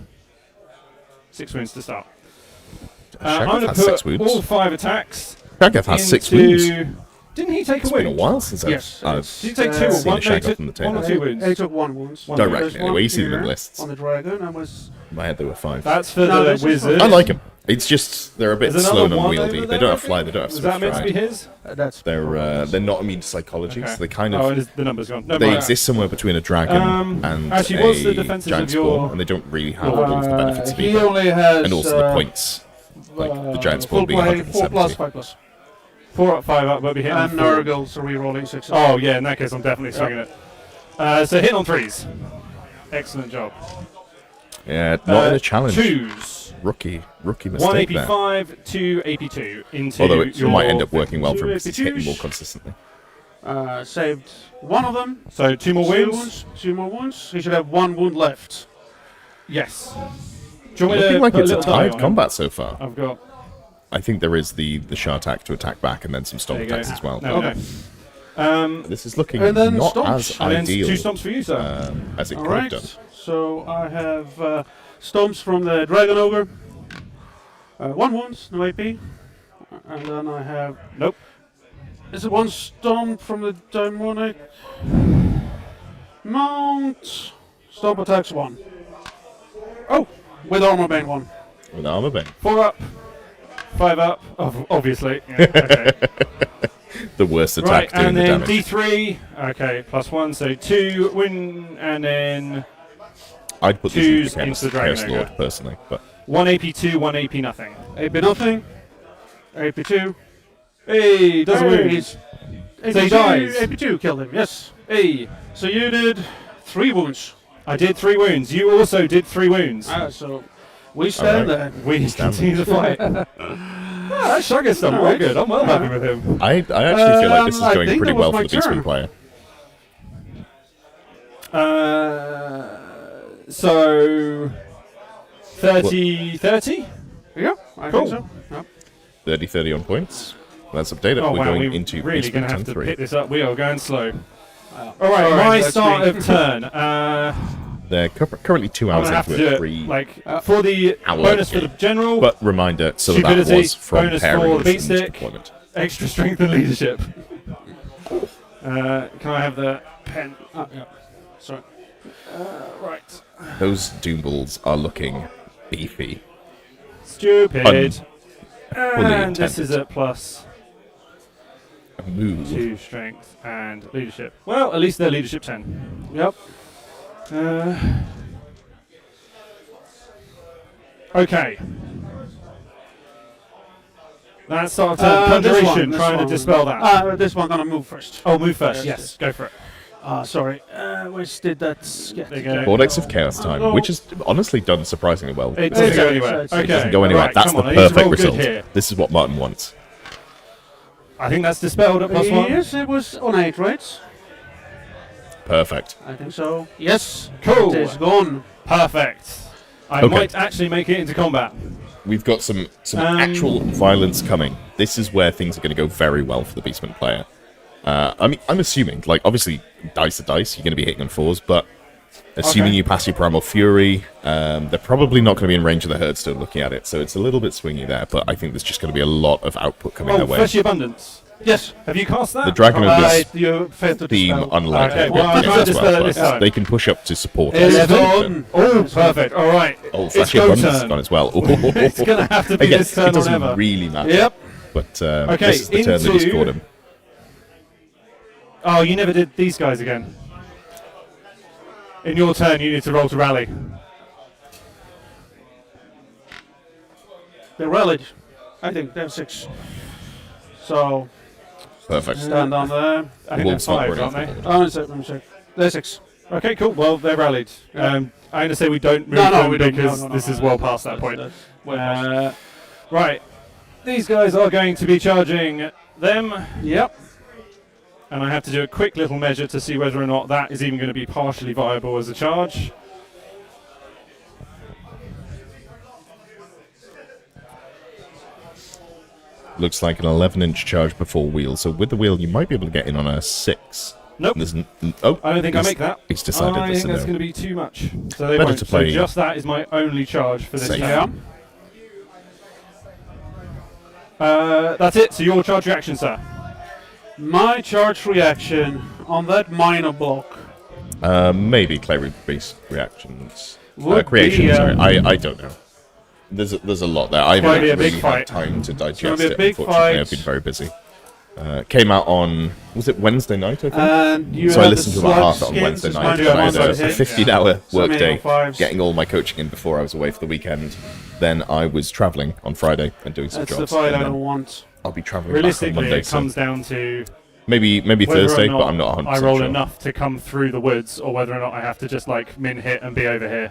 6 wounds to start. I'm Shaggoth going to has put 6 wounds. all 5 attacks Shaggoth has 6 into- wounds. Didn't he take It's a been a wound? while since Yes. I've Did he take 2 or seen 1? a Shaggoth No, from the took 1 or table. 2 wounds. He took 1 wound. One Don't wound. reckon anyway. You see them in the lists. On the dragon and was... In my head there were 5. That's for No, the this is wizard. I like them. It's just they're a bit There's slow another and one unwieldy. over They there, don't I have fly. think? They don't have Was swift that meant to be ride. his? That's... They're not immune to psychology, Okay. so they kind Oh, of and the number's gone. No, they mind. exist somewhere between a dragon and actually, what's the a defenses giant of your- spawn, and they don't really have all of the benefits of he either. only has... And also the points, like the giant spawn being 4 170. plus, 5 plus. 4 up, 5 up, will be hitting. And 4. Nurgles are re-rolling 6. Oh, yeah, in that case, I'm definitely swinging it. So hit on 3s. Excellent job. Yeah, not in a challenge. 2s. Rookie One mistake there. AP5, two AP2 into Although it your might end up working well two for him because he's hitting AP2s. more consistently. Saved one of them. So two more Two wounds. Two more wounds. He should have one wound left. Yes. Do you want me Looking to like put it's a little die tied on him? combat so far. I've got. I think there is the Shartak to attack back and then some There stomp you go. attacks as well. No, Okay. no. This is looking And then not stomps. as And then ideal two stomps for you, sir. as it All could right. have done. So I have stomps from the Dragon Ogre. One wound, no AP. And then I have. Nope. Is it one stomp from the Demonic? Mount. Stomp attacks one. Oh, with Armor Bane one. With armor bane. 4 up, 5 up, obviously. Yeah, okay. The worst Right, attack doing and the then damage. D3. Okay, +1, so 2 win, and then I'd put twos these into into the Chaos Dragon Lord Ogre. personally, but 1 AP2, 1 AP nothing. AP nothing. AP2. Hey, does a wound. He's- So he dies. AP2 killed him, yes. Hey, So you did 3 wounds. I did 3 wounds. You also did 3 wounds. So we stand Alright. there. We continue to fight. That Shugger's done real good. I'm well happy with him. I actually feel like this is I going think pretty that was well for my the Beastman turn. player. So 30-30? Yeah, I Cool. think so. Yep. 30-30 on points. That's updated. Oh We're wow, going we're into really going Beastman to have to 10-3. pick this up. We are going slow. Wow. All right, Sorry, my that's start me. of turn. They're currently 2 I'm hours going to have into to do a 3 it like for the hour bonus for the game. general, But reminder, so that Stupidity, was from bonus for pairings the beat and stick. deployment. extra strength and leadership. Can I have the pen? Yeah. Sorry. Right. Those Doomballs are looking beefy. Stupid. Fully And this intended. is at plus Move. 2 strength and leadership. Well, at least they're leadership 10. Yep. Okay. That's sort of This conjuration, one, trying to dispel that. This one gonna move first. Oh, move first. Yes. Yes, go for it. Sorry. Which did that get? There you go. Vortex of Chaos time, which has honestly done surprisingly well. It doesn't go It's- anywhere. it's- Okay. it Doesn't go anywhere. Right, That's come the on, I need to roll perfect good result. here. This is what Martin wants. I think that's dispelled at +1. Yes, it was on 8, right? Perfect. I think so. Yes. Cool. It is gone. Perfect. I Okay. might actually make it into combat. We've got some actual violence coming. This is where things are going to go very well for the Beastman player. I mean, I'm assuming, like, obviously, dice are dice. You're going to be hitting on 4s, but assuming Okay. you pass your Primal Fury, they're probably not going to be in range of the Herdstone looking at it, so it's a little bit swingy there, but I think there's just going to be a lot of output coming Oh, their way. Fleshy Abundance. Yes. Have you cast that? The Dragon of this You failed to theme, dispel. unlike Okay, it, well, I'm will trying to as well, dispel it this but time. they can push up to support It us. is gone. Oh, perfect. All right. Oh, It's Flashy go Abundance turn. is gone as well. It's going to have to be Again, this turn it doesn't or never. really matter. Yep. But Okay, this is the turn that he into- scored him. Oh, you never did these guys again. In your turn, you need to roll to rally. They rallied. I think they're 6. So Perfect. stand on there. I think they're Wolves not 5, running aren't they? forward. Oh, let me check. They're 6. Okay, cool. Well, they're rallied. I'm going to say we don't move No, them we don't. because No, this is well past that point. That's well past. Right. These guys are going to be charging them, Yep. and I have to do a quick little measure to see whether or not that is even going to be partially viable as a charge. Looks like an 11-inch charge before wheel. So with the wheel, you might be able to get in on a 6. Nope. Oh, I don't think I he's- make that. He's decided I this think that's is going to be too much. So they Better won't. to So play just that is my only charge for this safe. turn. That's it. So your charge reaction, sir. My charge reaction on that minor block maybe clay-based reactions. would Creation, be, sorry. I don't know. There's a lot there. I gonna haven't be a really big had fight. time to digest gonna be a it, big unfortunately. fight. I've been very busy. Came out on, was it Wednesday night, I think? And you So I had listened the to about half sludge on skins, Wednesday it's night. mine And I had one a hit. 15-hour Some workday, 805s. getting all my coaching in before I was away for the weekend. Then I was travelling on Friday and doing some That's the jobs. fight and I then don't want. I'll be travelling back on Realistically, Monday, it so comes down to maybe whether Thursday, or not but I'm not 100% I roll sure. enough to come through the woods, or whether or not I have to just like min hit and be over here.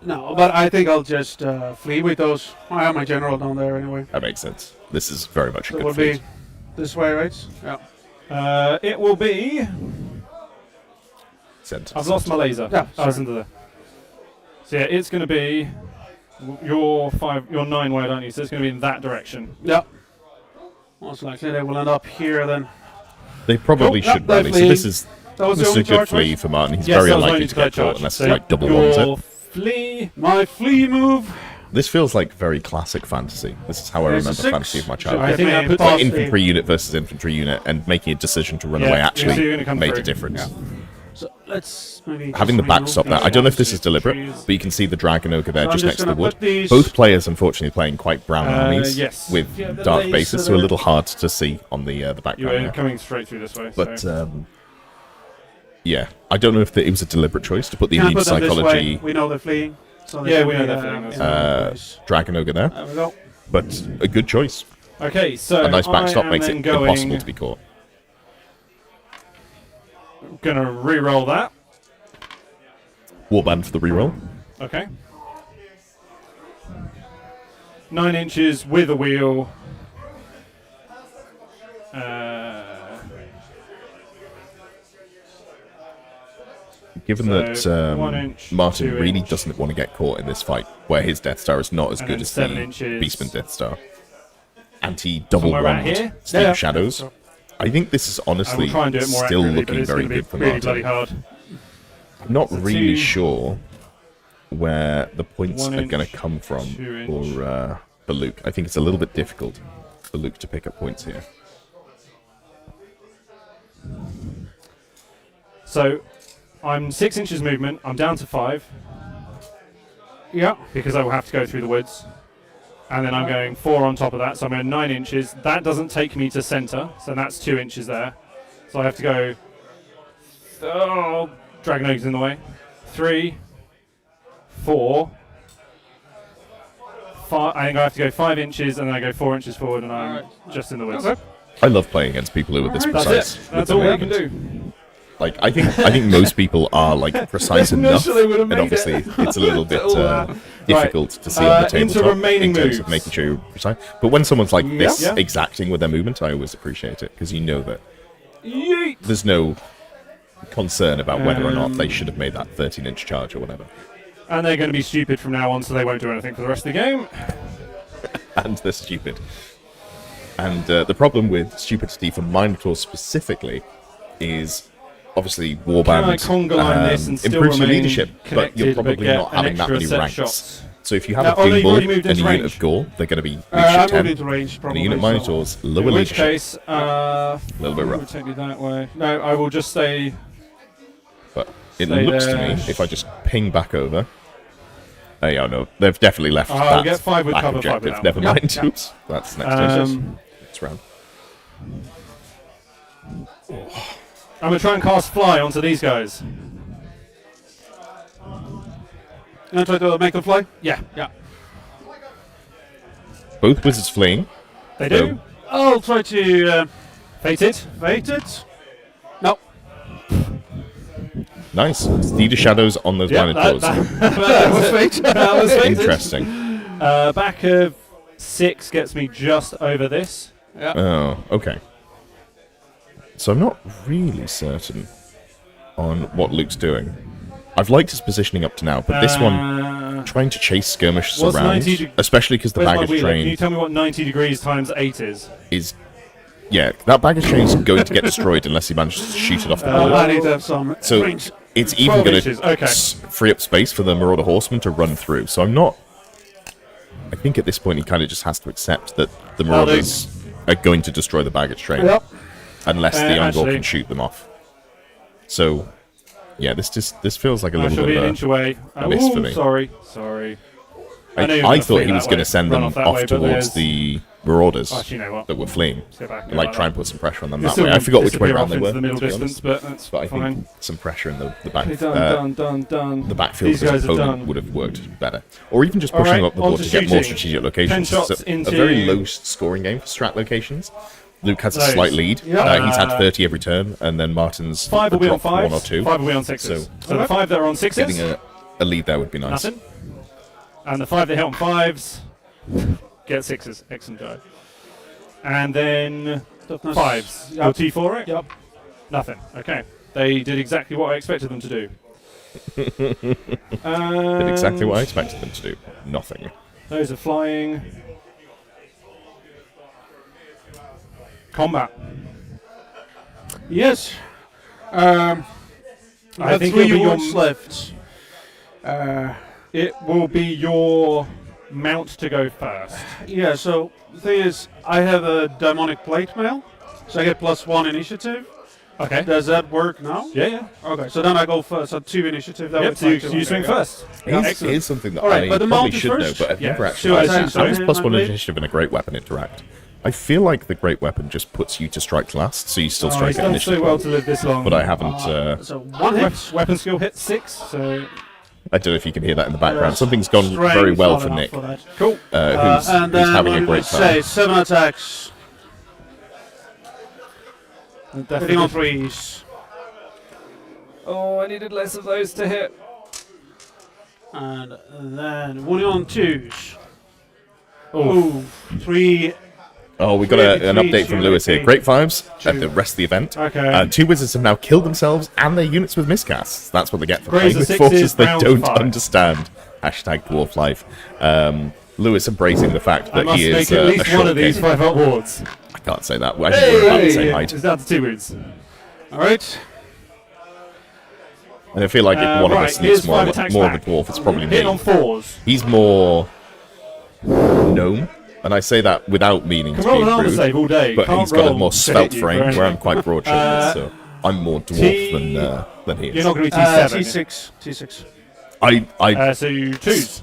No, but I think I'll just flee with those. I have my general down there anyway. That makes sense. This is very much a So it good will fleet. be this way, right? Yeah. It will be. Center. I've lost my laser. Yeah, I was sorry. into the. So yeah, it's going to be. You're 9 wide, aren't you? So it's going to be in that direction. Yeah. Most likely they will end up here then. They probably Cool. should Yeah, rally. So they're this is That was this the is a only good charge, flee right? for Martin. He's Yes, very that was unlikely only to declared get caught charge. unless So he like double ones your it. flee. My flee move. This feels like very classic fantasy. This is how I There's a remember 6. fantasy of my I childhood. think that puts Boss like Infantry unit versus infantry unit, and making a decision to run Yeah, away yeah, so you're actually gonna come made a through. difference. So let's maybe Having the just backstop remove there, I don't know if these this is deliberate, trees. but you can see the dragon ogre there So I'm just just next to the gonna wood. put these- Both players, unfortunately, playing quite brown armies yes. with Yeah, the dark laser bases, so a there. little hard to see on the You were background there. coming straight through this way. But so. yeah, I don't know if it was a deliberate choice to put the Can I elite put them this way? psychology We know they're fleeing. So Yeah, can we know be, they're fleeing, that's in one place. dragon ogre there, There we go. but a good choice. Okay, so A nice backstop I am makes then it going, impossible to be caught. Gonna re-roll that. Warband for the reroll. Okay. 9 inches with a wheel. Given So, 1 that inch, Martin 2 really inch. doesn't want to get caught in this fight, where his Death Star is not as And good then as 7 the inches. Beastman Death Star. Anti-double Somewhere around wand here? Steve Yeah. Shadows. I think this is I will honestly try and do it more still accurately, but looking it's very going to good be for really bloody Martin. hard. I'm not So really 2, sure where the points 1 are going inch, to come from 2 for Luke. I think it's a little bit difficult for Luke to pick up points here. So, I'm 6 inches movement. I'm down to 5 Yeah. because I will have to go through the woods. And then I'm going 4 on top of that, so I'm going 9 inches. That doesn't take me to center, so that's 2 inches there. So I have to go. Oh, Dragon Ogre's in the way. 3, 4, 5. I think I have to go 5 inches, and then I go 4 inches forward, and I'm just in the woods. Okay. I love playing against people who are this That's precise. it. with That's their all we can movement. do. Like I think most people are like precise enough, Initially would have and made obviously it. it's a little bit Right. difficult to see on the Into tabletop remaining in terms of moves. making sure you're precise. But when someone's like this Yeah. exacting with their movement, I always appreciate it because you know that Yeet. there's no concern about whether or not they should have made that 13-inch charge or whatever. And they're going to be stupid from now on, so they won't do anything for the rest of the game. And they're stupid. And the problem with stupidity for Minotaurs specifically is obviously Warband Can I conga line this and still improves your remain leadership, but connected, you're but probably get not an having that extra many set ranks. shots? So if you have Now, a oh, no, you've Gimbal already moved and a into unit range. of Gaul, they're going to be I leadership moved 10. into range And probably. a unit of so- Minotaurs, lower In which leadership. case, A little bit we'll rough. take you that way. No, I will just say. But it Stay looks to there. me, if I just ping back over... Oh, yeah, no, they've definitely left I'll that get 5 with back cover, 5 objective. without. Never Yeah, mind. yeah. Oops. That's next turn. Next round. I'm going to try and cast Fly onto these guys. You want to try to make them fly? Yeah, Yeah. Both wizards fleeing. they do. I'll try to Fated. fate it. No. Nice. Leader shadows on those Yeah, Minotaurs. that was fate. that was fated. Interesting. Back of 6 gets me just over this. Yeah. Oh, okay. So I'm not really certain on what Luke's doing. I've liked his positioning up to now, but this one, trying to chase skirmishes What's around, 90 especially because the Where's my baggage wheeler? Can you train tell me what 90 degrees times 8 is? is... Yeah, that baggage train is going to get destroyed unless he manages to shoot it off the board. I need to have some So range. it's even 12 going inches, okay. to free up space for the Marauder Horsemen to run through. So I'm not... I think at this point he kind of just has to accept that the Marauders are going to destroy the baggage train Yep. unless the Ungor actually- can shoot them off. So, yeah, this feels like a I little shall bit be of an a... inch away. miss for me. Sorry. I know you're I gonna thought flee he was that going way, to send run them off that off way, but towards there's- the Marauders Actually, you know what? that were fleeing. Sit back and And, like, go try like and put some pressure on them that. that Still way. I won't forgot which way disappear around off they into were, the middle to be distance, honest. but that's But I fine. think some pressure in the back... Okay, done. the backfield These of his guys are opponent done. would have worked better. Or even just All pushing right, them up the board on to to get more shooting. strategic 10 locations. shots It's a into- very low scoring game for strat locations. Luke has a Those. slight lead. Yeah. He's had 30 every turn, and then Martin's 5 will be on dropped 1 or 5s, 2. 5 will be on 6s. So- So the 5 that are on 6s, Getting a lead there would be nice. nothing. And the 5 that hit on 5s get 6s. Excellent job. And then Toughness. 5s. Yep. Your T4 it? Yep. Nothing. Okay. They did exactly what I expected them to do. Did exactly what I expected them to do. Nothing. Those are flying. Combat. Yes. I I think think it'll be your wounds left. It will be your mount to go first. Yeah, so the thing is, I have a demonic plate mail, so I get +1 initiative. Okay. Does that work now? Yeah, yeah. Okay, so then I go first, so 2 initiative. That Yep, would so you, make two. you swing There you go. first. Here's something that Alright, I but the probably multi should know, first? but I've Yeah, never two actually. attacks. How does So +1 hand initiative and a great weapon interact? I feel like the great weapon just puts you to strike last, so you still Oh, strike he's at done initiative. so well to live this long. But I haven't. So 1 hit. Weapon skill hit 6, so I don't know if you can hear that in the background. Something's gone Strength, very well not for enough Nick, for that. cool. who's And then having a I great would say time. 7 attacks, hitting Definitely. on 3s. Oh, I needed less of those to hit. And then wounding on 2s. Oh, Ooh, 3. Oh, we got an update from Lewis here. Great vibes at the rest of the event. Okay. 2 wizards have now killed themselves and their units with miscasts. That's what they get for Graves playing are with sixes, forces they round don't 5. understand. Hashtag dwarf life. Lewis embracing the fact I that must he is make at a least one short of these king. 5-up wards. I can't say that. I think we're about the same height. It's down to 2 wounds. Alright. And I feel like if one of right, us needs here's 5 more of attacks a back. dwarf, it's probably Hitting on me. 4s. He's more gnome, and I say that without meaning Can to roll be an armor rude, save all day. but Can't he's got a roll more to svelte hit you frame, for where I'm anything. quite broad-shouldered, so I'm more dwarf than he You're is. not going to be T7. T6. T6. I So you choose.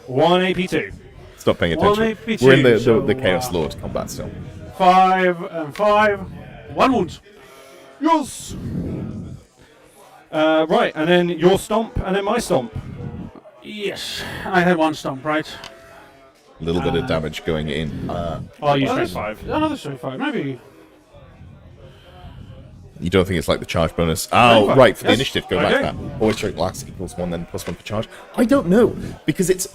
1 AP2. stop paying One attention. AP2, We're in the so, Chaos Lord combat still. 5 and 5. 1 wound. Yes! Right, and then your stomp, and then my stomp. Yes. I had 1 stomp, right? A little bit of damage going in. I'll use Well, strength 5. Another strength 5, maybe. You don't think it's like the charge bonus? Oh, Right, right, for the yes. initiative, go back Okay. to that. Always strength last equals 1, then +1 for charge. I don't know, because it's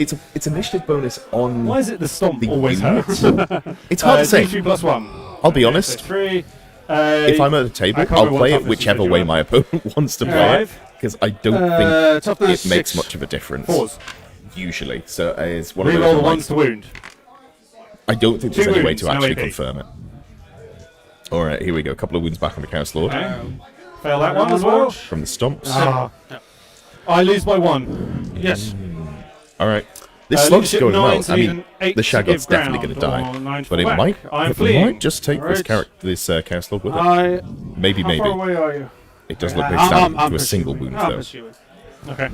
initiative bonus on... Why is it the stomp The always hurts? It's hard to say. D3 plus 1. I'll be So honest. 3. If I'm at a table, I can't I'll remember play what it toughness whichever you said way you my opponent wants to play it, 5. because I don't think Toughness it makes 6. much of a difference. 4s. Usually, so it's one of Reroll those. the I'm like, ones to wound. I don't think there's 2 any way wounds, to no actually AP. confirm it. All right, here we go. A couple of wounds back on the Chaos Lord Okay. Fail that one as well. from the stomps. Ah. I lose by 1. Yes. All right, this slug's leadership going 9, well. so I need mean, an 8 the to Shagot's give definitely going to ground, or die, 9 for but it whack. might I'm it fleeing. might just take this Alright. Chaos Lord with it. I. Maybe, How maybe. far away are you? It does look I'm- like I'm down to a single pursuing. wound I'm though. pursuing. Okay.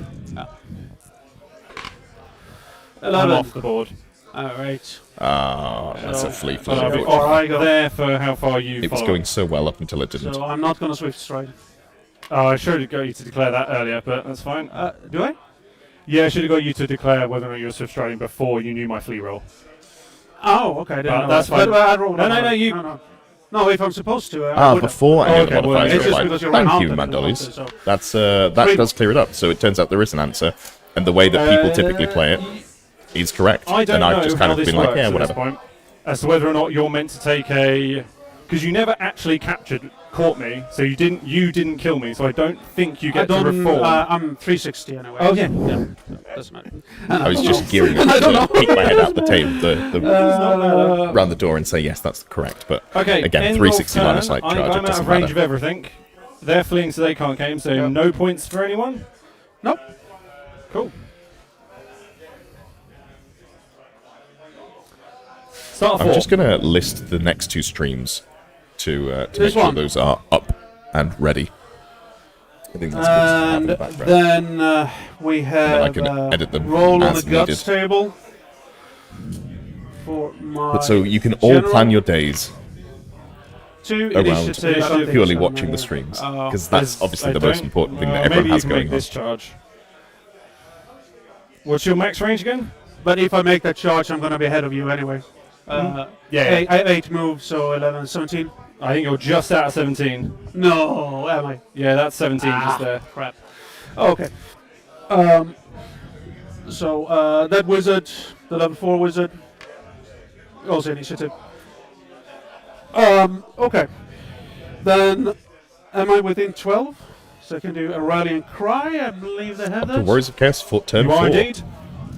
11. I'm off the board. Alright. Ah, that's a flea But I'll be flip. Alright, go there for how far you It was follow. going so well up until it didn't. So I'm not going to swift stride. Oh, I should have got you to declare that earlier, but that's fine. Do I? Yeah, I should have got you to declare whether or not you were swift striding before you knew my flea roll. Oh, okay. I didn't know that's that. fine. But I rolled No, no, on no, it. you- No, if I'm supposed to. I would have. Before any of the okay, well, modifiers it's are just applied. because you're Thank around you, it, Mad Dollies. so- That's that does clear it up. So it turns out there is an answer, and the way that people typically play it is correct. I don't and I've know just kind how of this been like, works yeah, at whatever. this point, as to whether or not you're meant to take a... Because you never actually caught me, so you didn't kill me, so I don't think you get to reform. I'm 360 anyway. Oh, yeah. Doesn't matter. I was just gearing up to peek my head out the table, around the door, and say yes, that's correct. But Okay, again, end 360 of line of turn. sight charge. I'm It out doesn't of range matter. of everything. They're fleeing, so they can't game, so Yep. no points for anyone? Nope. Cool. Start I'm four. just gonna list the next 2 streams to make This sure one. those are up and ready. I think that's good to have in And the background. then we have I can edit them roll on as the guts needed. table. For my But so you can all general. plan your days 2 around initiative. I don't think purely so, watching no. the streams, Oh. because that's obviously I the most don't- important thing that maybe everyone has you can going make on. this charge. What's your max range again? But if I make that charge, I'm going to be ahead of you anyway. Yeah. I have 8 moves, so 11, 17. I think you're just out of 17. No, am I? Yeah, that's 17 just there. Crap. Okay. So that wizard, the level 4 wizard, also initiative. Okay. Then, am I within 12? So I can do a rallying cry. I believe they have The that. Warriors of Chaos turn You are 4. indeed.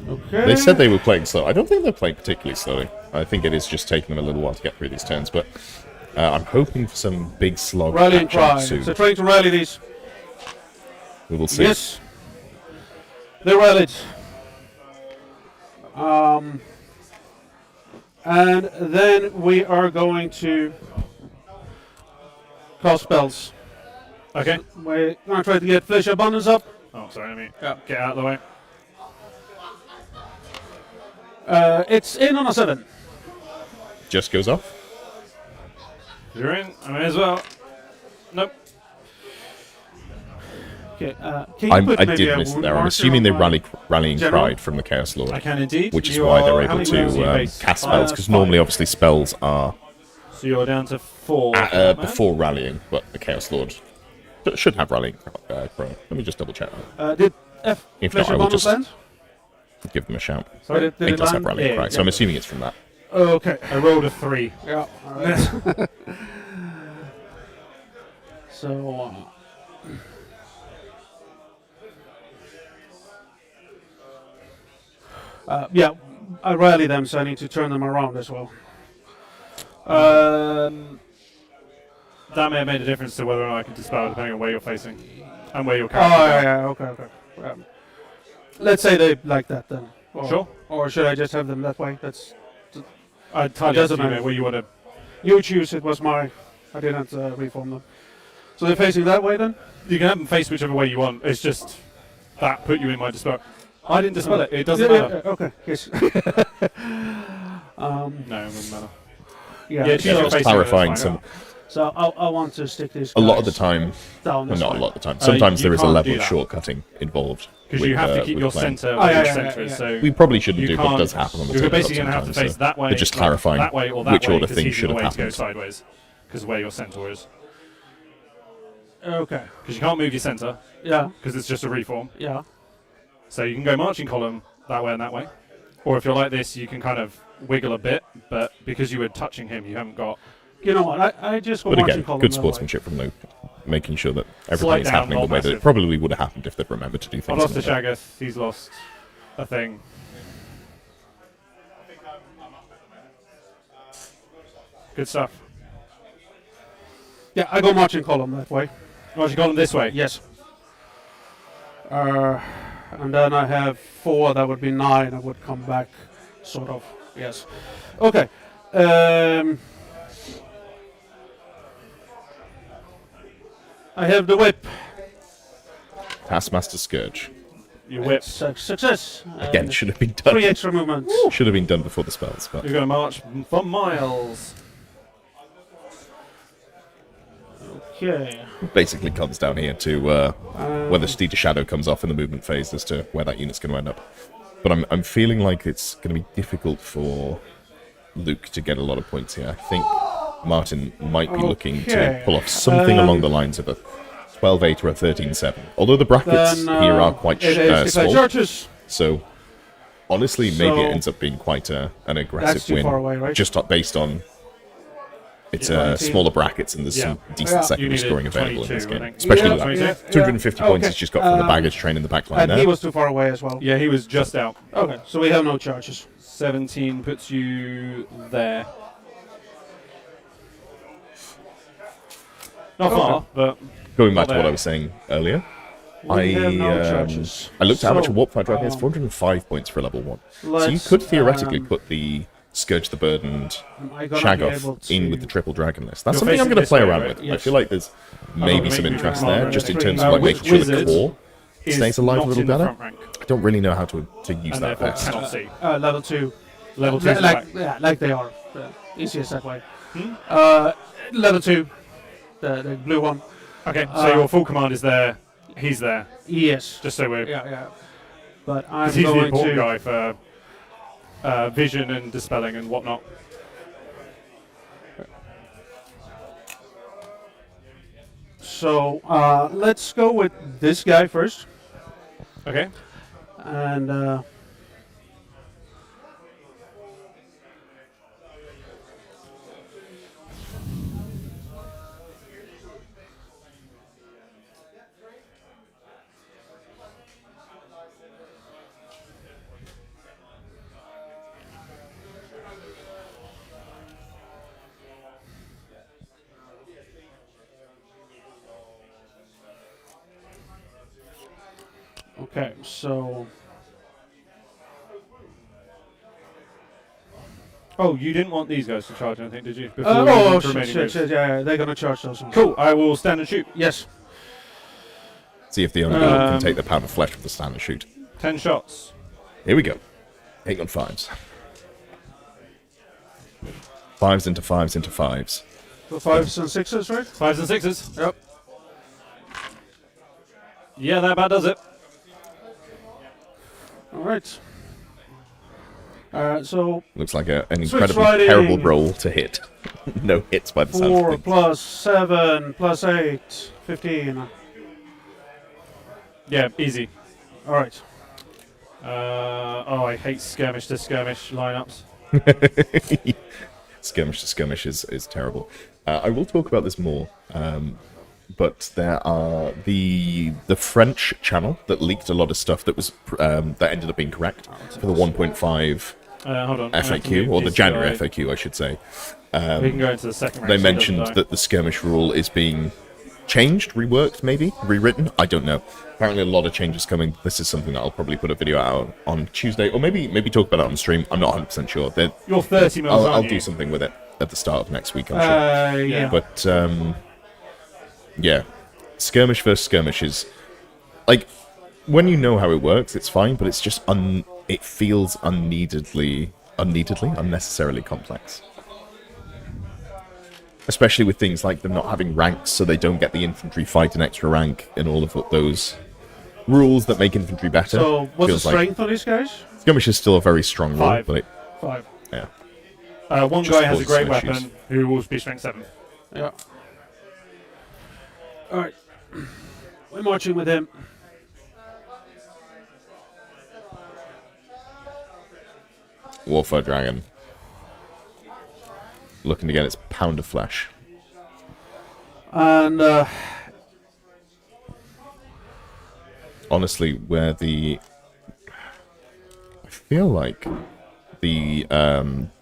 Okay. They said they were playing slow. I don't think they're playing particularly slowly. I think it is just taking them a little while to get through these turns, but I'm hoping for some big slog Rallying action cry. soon. So trying to rally these. We will see. Yes. They rallied. And then we are going to cast spells. Okay. We're going to try to get Flesh Abundance up. Oh, sorry, let me get out of the way. It's in on a 7. Just goes off. You're in. I may as well. Nope. Okay. Can you put I maybe did a miss it wound there. I'm marker assuming they on my rallying general? cried from the Chaos Lord, I can indeed. which is You why they're are- able how many wounds are you to base? cast spells, because 5. normally, obviously, spells are So you're down to 4. man. before rallying, but the Chaos Lord should have rallying cry. Let me just double check that. Did F If Flesh not, I will Abundance just land? give them a shout. Sorry? Did It it does land? have rallying Yeah, cry, so I'm assuming it's from that. Okay. I rolled a 3. Yeah. All right. So. Yeah, I rally them, so I need to turn them around as well. That may have made a difference to whether or not I can dispel depending on where you're facing and where your Oh, character is. yeah, okay. Let's say they like that then. Or, Sure. Or should I just have them that way? That's Entirely up to doesn't you, mate, matter. where you want to. you choose. It was my. I didn't reform them. So they're facing that way then. You can have them face whichever way you want. It's just that put you in my dispel. I didn't dispel it. It doesn't Yeah, matter. okay. Yes. No, it doesn't matter. Yeah. Yeah, Yeah, choose your just facing, clarifying that's fine. some. So I want to stick this. A lot of guys the time, down well, this not way. a lot of the time. Sometimes you there is a can't level do of that. shortcutting involved. Because with, you have to keep with your playing. centre Oh, where yeah, your yeah, centre is. yeah. So We probably shouldn't you do, but can't. it does happen on the You're tabletop basically going to have to sometimes, face that way. but just like clarifying that way or that which way, order 'cause things he's should in the have way to go happened. sideways because where your centre is. Okay. Because you can't move your centre Yeah. because it's just a reform. Yeah. So you can go marching column that way and that way. Or if you're like this, you can kind of wiggle a bit, but because you were touching him, you haven't got. You know what? I just go But marching again, column good that way. sportsmanship from Luke, making sure that Slight everything is down, happening the not way that it massive. probably would have happened if they'd remembered to do I things. lost a like that. Shaggoth, he's lost a thing. Good stuff. Yeah, I go marching column that way. Marching column this way. Yes. And then I have 4. That would be 9. I would come back, sort of. Yes. Okay. I have the whip. Taskmaster Scourge. You whip. It's a success. Again, And should have been 3 done. extra movements. Should have been done before the spells, but You're going to march for miles. Okay. basically comes down here to whether Steed of Shadow comes off in the movement phase as to where that unit's going to end up. But I'm feeling like it's going to be difficult for Luke to get a lot of points here. I think Martin might be looking to Okay. pull off something along the lines of a 12-8 or a 13-7. Although the brackets Then, here are quite it is small. churches. So, honestly, maybe So- it ends up being quite an aggressive That's too win. far away, right? Just based on it's Yeah, 19. smaller brackets and there's Yeah. some decent Yeah. secondary You needed scoring available in this 22, I game. think. Especially Yeah, with yeah, that 250 yeah. points Okay. he's just got from the baggage train in the back line And there. he was too far away as well. Yeah, he was just out. Okay, so we have no charges. 17 puts you there. Not far, but Going back to there. what I was saying earlier, We have no I charges. I looked at how much a So, warp fight dragon is. um, 405 points for level 1. So you let's, could theoretically um, put the Scourge the Burdened Am I gonna be able Shaggoth in to- with the triple dragon list. That's You're something I'm facing going to this play way, around right? with. I Yes. feel like there's maybe maybe some you interest can there, mark just in it. terms of like Which making sure the wizard core is stays alive a not little in the better. front rank, I don't really know how to use and that therefore best. cannot see. level 2. Level 2 is like, back. yeah, like they are. Easiest that way. Hmm? Level 2. The blue one. Okay, so Uh, your full command is there. He's there. Yes. Just so we're. Yeah. But I'm He's the going important to. guy for vision and dispelling and whatnot. So let's go with this guy first. Okay. And Okay, so Oh, you didn't want these guys to charge anything, did you? Before we oh move to shit, remaining shit, moves? shit, yeah, they're gonna charge those ones. Cool. I will stand and shoot. Yes. See if the only can take the pound of flesh with the stand and shoot. 10 shots. Here we go. 8 on 5s. 5s into 5s into 5s. So 5s and 6s, right? 5s and 6s. Yep. Yeah, that about does it. All right. So Looks like an Switch incredibly riding. terrible roll to hit. No hits by the sound of 4 things. plus 7 plus 8, 15. Yeah, easy. All right. Oh, I hate skirmish to skirmish lineups. Skirmish to skirmish is terrible. I will talk about this more, but there are the French channel that leaked a lot of stuff that was that ended up being correct for the 1.5 Hold on. FAQ, or the January FAQ, I should say. We can go into the second round. They so it mentioned doesn't die. that the skirmish rule is being changed, reworked, maybe rewritten. I don't know. Apparently, a lot of changes coming. This is something that I'll probably put a video out on Tuesday, or maybe talk about it on stream. I'm not 100% sure. You're 30 mils, I'll aren't do you? something with it at the start of next week, I'm sure. Yeah. But yeah, skirmish versus skirmish is like, when you know how it works, it's fine. But it's just it feels unnecessarily complex. Especially with things like them not having ranks, so they don't get the infantry fight an extra rank, and all of those rules that make infantry better. So what's the Feels like strength on these guys? skirmish is still a very strong rule, 5. but it, 5. yeah. One Just guy has a causes great some issues. weapon who will be strength 7. Yeah. All right. We're marching with him. Warfare Dragon. Looking to get its pound of flesh. And Honestly, where I feel like the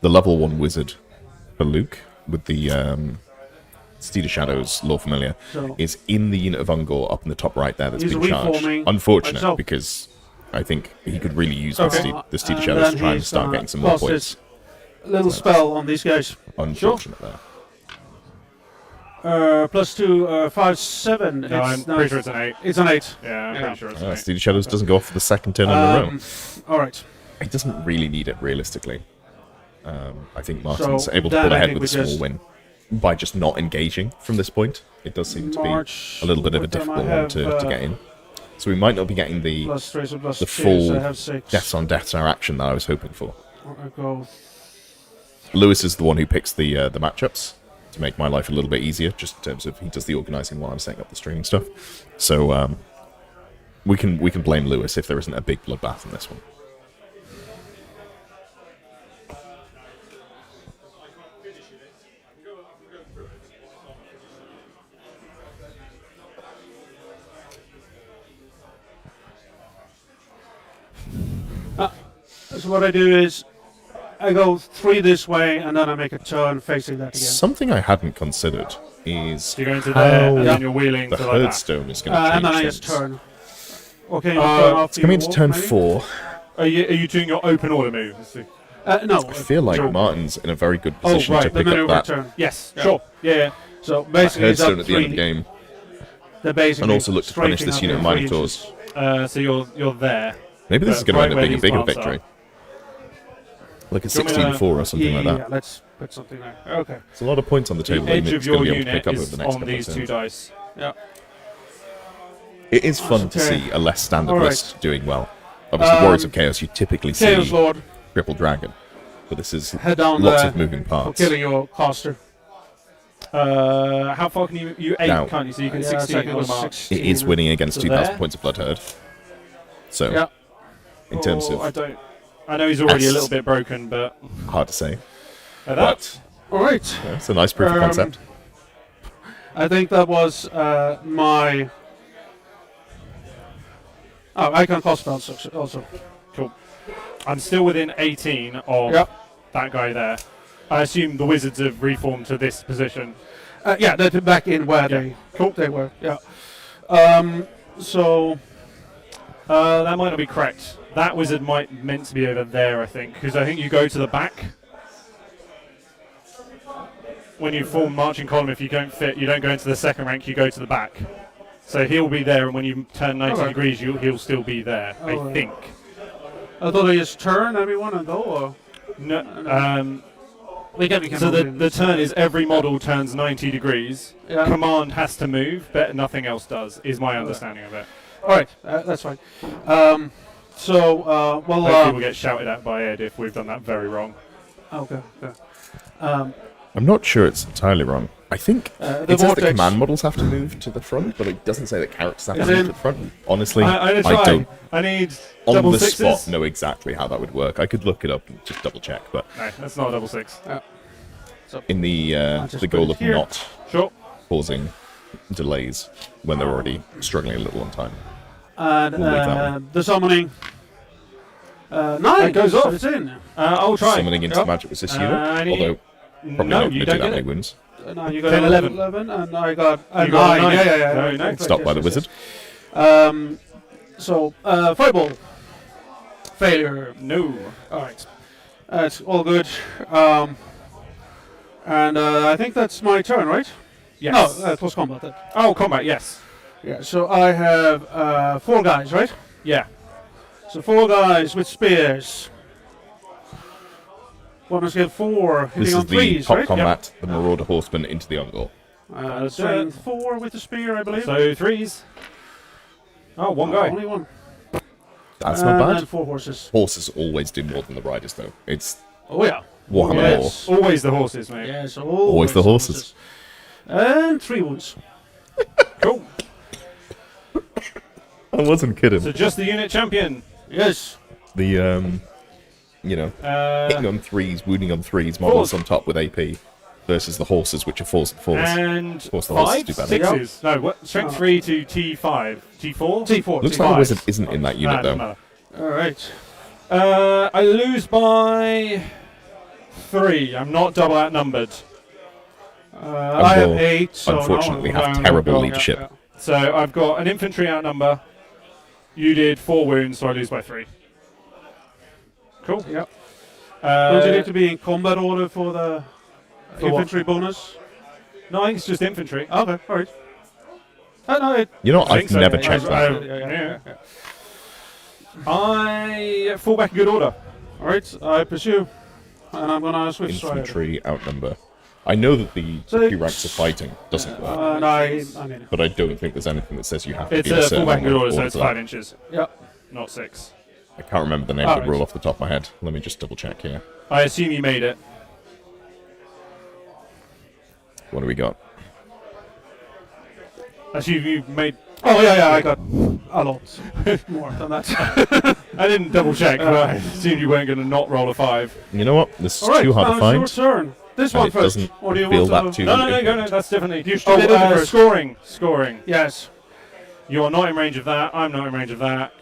level 1 wizard for Luke with the Steed of Shadows Lore Familiar So- is in the unit of Ungor up in the top right there that's He's been charged. reforming Unfortunate, himself. because I think he could really use Okay. the Steed of and Shadows then to try and he's start gonna getting some more cast points. his little spell on these guys. Unfortunate there. Plus 2, 5, 7. No, I'm pretty sure it's an 8. It's an 8. Yeah, I'm Yeah. pretty sure it's an 8. Steed of Shadows doesn't go off for the second turn in a row. All right. He doesn't really need it, realistically. I think Martin's So able to then pull I ahead think with a we small just win by just not engaging from this point. It does seem to be March. a little bit of a What time difficult I one have, to get in. So we might not be getting the Plus 3, so plus the 2, full so I have 6. deaths on deaths action that I was hoping for. I go. Lewis is the one who picks the matchups to make my life a little bit easier, just in terms of he does the organising while I'm setting up the streaming stuff. So we can blame Lewis if there isn't a big bloodbath in this one. So what I do is I go 3 this way, and then I make a turn facing that again. Something I hadn't considered is So you go into there, and how then you're wheeling the to like that. herdstone is going to change And then I things. just turn. Okay, you turn off It's coming your into turn walk, maybe? 4. Are you doing your open order move? No. I feel like Sure. Martin's in a very good Oh, position right, to the pick up maneuver that turn. Yes, Yeah. sure. Yeah. So basically, it's herdstone up at the end of 3. the game, They're basically and also look to punish this strafing unit up of in 3 Minotaurs. inches. So you're there. Maybe this is going to right end up where being a these bigger parts victory. Like a Do you want me to- 16-4 or something yeah, like that. let's put something there. Okay. It's a lot of points on the The table that edge you're of going to your be able to unit pick up over is the next on couple of these 2 turns. dice. Yeah. It is fun to Okay. see a less standard All right. list doing well. Obviously, Warriors of Chaos, you typically see Chaos Lord, Triple Dragon. But this is head down lots there of moving for parts. killing your caster. How far can you 8, Now- can't you? So you can Yeah, 16 second on was the mark. 16. It is winning against So 2,000 there. points of Blood Herd. So, Yeah. in terms Oh, I of don't. I know he's already a Yes. little bit broken, but hard to say. that. But All right. yeah, it's a nice proof of concept. I think that was my. Oh, I can cost spells also. Cool. I'm still within 18 of Yep. that guy there. I assume the wizards have reformed to this position. Yeah, they're back in where Yeah. they were. Yeah. So That might not be correct. That wizard might meant to be over there, I think, because I think you go to the back. When you form marching column, if you don't fit, you don't go into the second rank, you go to the back. So he'll be there, and when you turn 90 Okay. degrees, he'll still be there, I think. I thought they just turn everyone and go, or? No, We can so move in. the turn is every model turns 90 degrees. Yeah. Command has to move, but nothing else does, is my understanding of it. Alright, that's fine. Well, Hopefully we'll get shouted at by Ed if we've done that very wrong. okay. I'm not sure it's entirely wrong. I think The it says that vortex. command models have to move to the front, but it doesn't say that characters have to Is move it- to the front. Honestly, I'm gonna I try. don't I need on double the sixes. spot know exactly how that would work. I could look it up and just double check, but No, that's not a double six. in the just the put goal it of here. not Sure. causing delays when they're already struggling a little on time. And We'll leave that one. the summoning. 9 That goes so off. It's in. I'll try. Summoning into Yep. magic resist I unit, need- although probably no, not you going to do don't that get many it. wounds. Now you got 10, 11, and I got a You got 9. nine. Yeah. Very nice. Stopped by the wizard. Fireball. Failure. No. Alright. That's all good. And I think that's my turn, right? Yes. No, that was combat then. Oh, combat. Yes. Yeah, so I have 4 guys, right? Yeah. So 4 guys with spears. One must get 4 hitting This on is the 3s, top right? combat, the Marauder Horseman into the Ungol. Strength 4 with the spear, I believe. So threes. Oh, one guy. Only one. That's And not then bad. 4 horses. Horses always do more than the riders, though. It's Oh yeah. Warhammer Yes. lore. Always the horses, mate. Yes, Always the horses. And 3 wounds. Cool. I wasn't kidding. So just the unit champion. Yes. The hitting on 3s, wounding on 3s, models Fours. on top with AP versus the horses, which are 4s and 4s. And course the horses five, do better. sixes. No, what? Strength 3 to T5. T4? T4. Looks T4. like the T5. wizard isn't in that unit, doesn't though. matter. Alright. I lose by 3. I'm not double outnumbered. I have will 8, so unfortunately no, have no, terrible no, leadership. yeah. So I've got an infantry outnumber. You did 4 wounds, so I lose by 3. Cool. Yep. Don't you Uh, need to be in combat order for the For what? infantry bonus? no, I think it's just infantry. Okay, alright. No, You know, I I've think so. never I- checked I- that. Yeah. I fall back in good order. Alright, I pursue. And I'm gonna switch strider. Infantry outnumber. I know that the So- 2 ranks of fighting doesn't work, And I mean, but I don't think there's anything that says you have to It's be in a a certain fall back in good order, so order it's for that. 5 inches, yeah. not 6. I can't remember the name of the Alright. rule off the top of my head. Let me just double check here. I assume you made it. What do we got? I assume you made. Oh yeah, I got a lot more than that. I didn't double check, but I assumed you weren't going to not roll a 5. You know what? This is Alright, too hard to now find. it's your turn. This And one it first. doesn't Or do you feel want that to? too- No, that's definitely. You should do it first. Scoring. Yes. You're not in range of that. I'm not in range of that.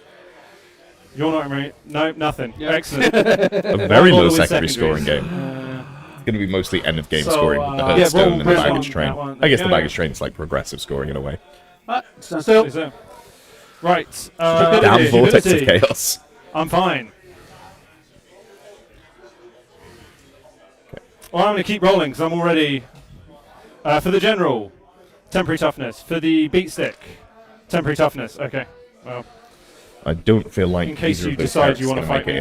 You're not in range. No, nothing. Yeah. Excellent. A very Model low with secondary scoring secondaries. game. It's going to be mostly end of game So, scoring with the yeah, Hearthstone roll and the this baggage one, train. that one. I guess the Yeah. baggage train is like progressive scoring in a way. Stand still. Is it? Right. Damn humility. vortex of chaos. I'm fine. Well, I'm going to keep rolling because I'm already. For the general, temporary toughness. For the beat stick, temporary toughness. Okay. Well, I don't feel like in case either you of those decide you characters want to are gonna fight me.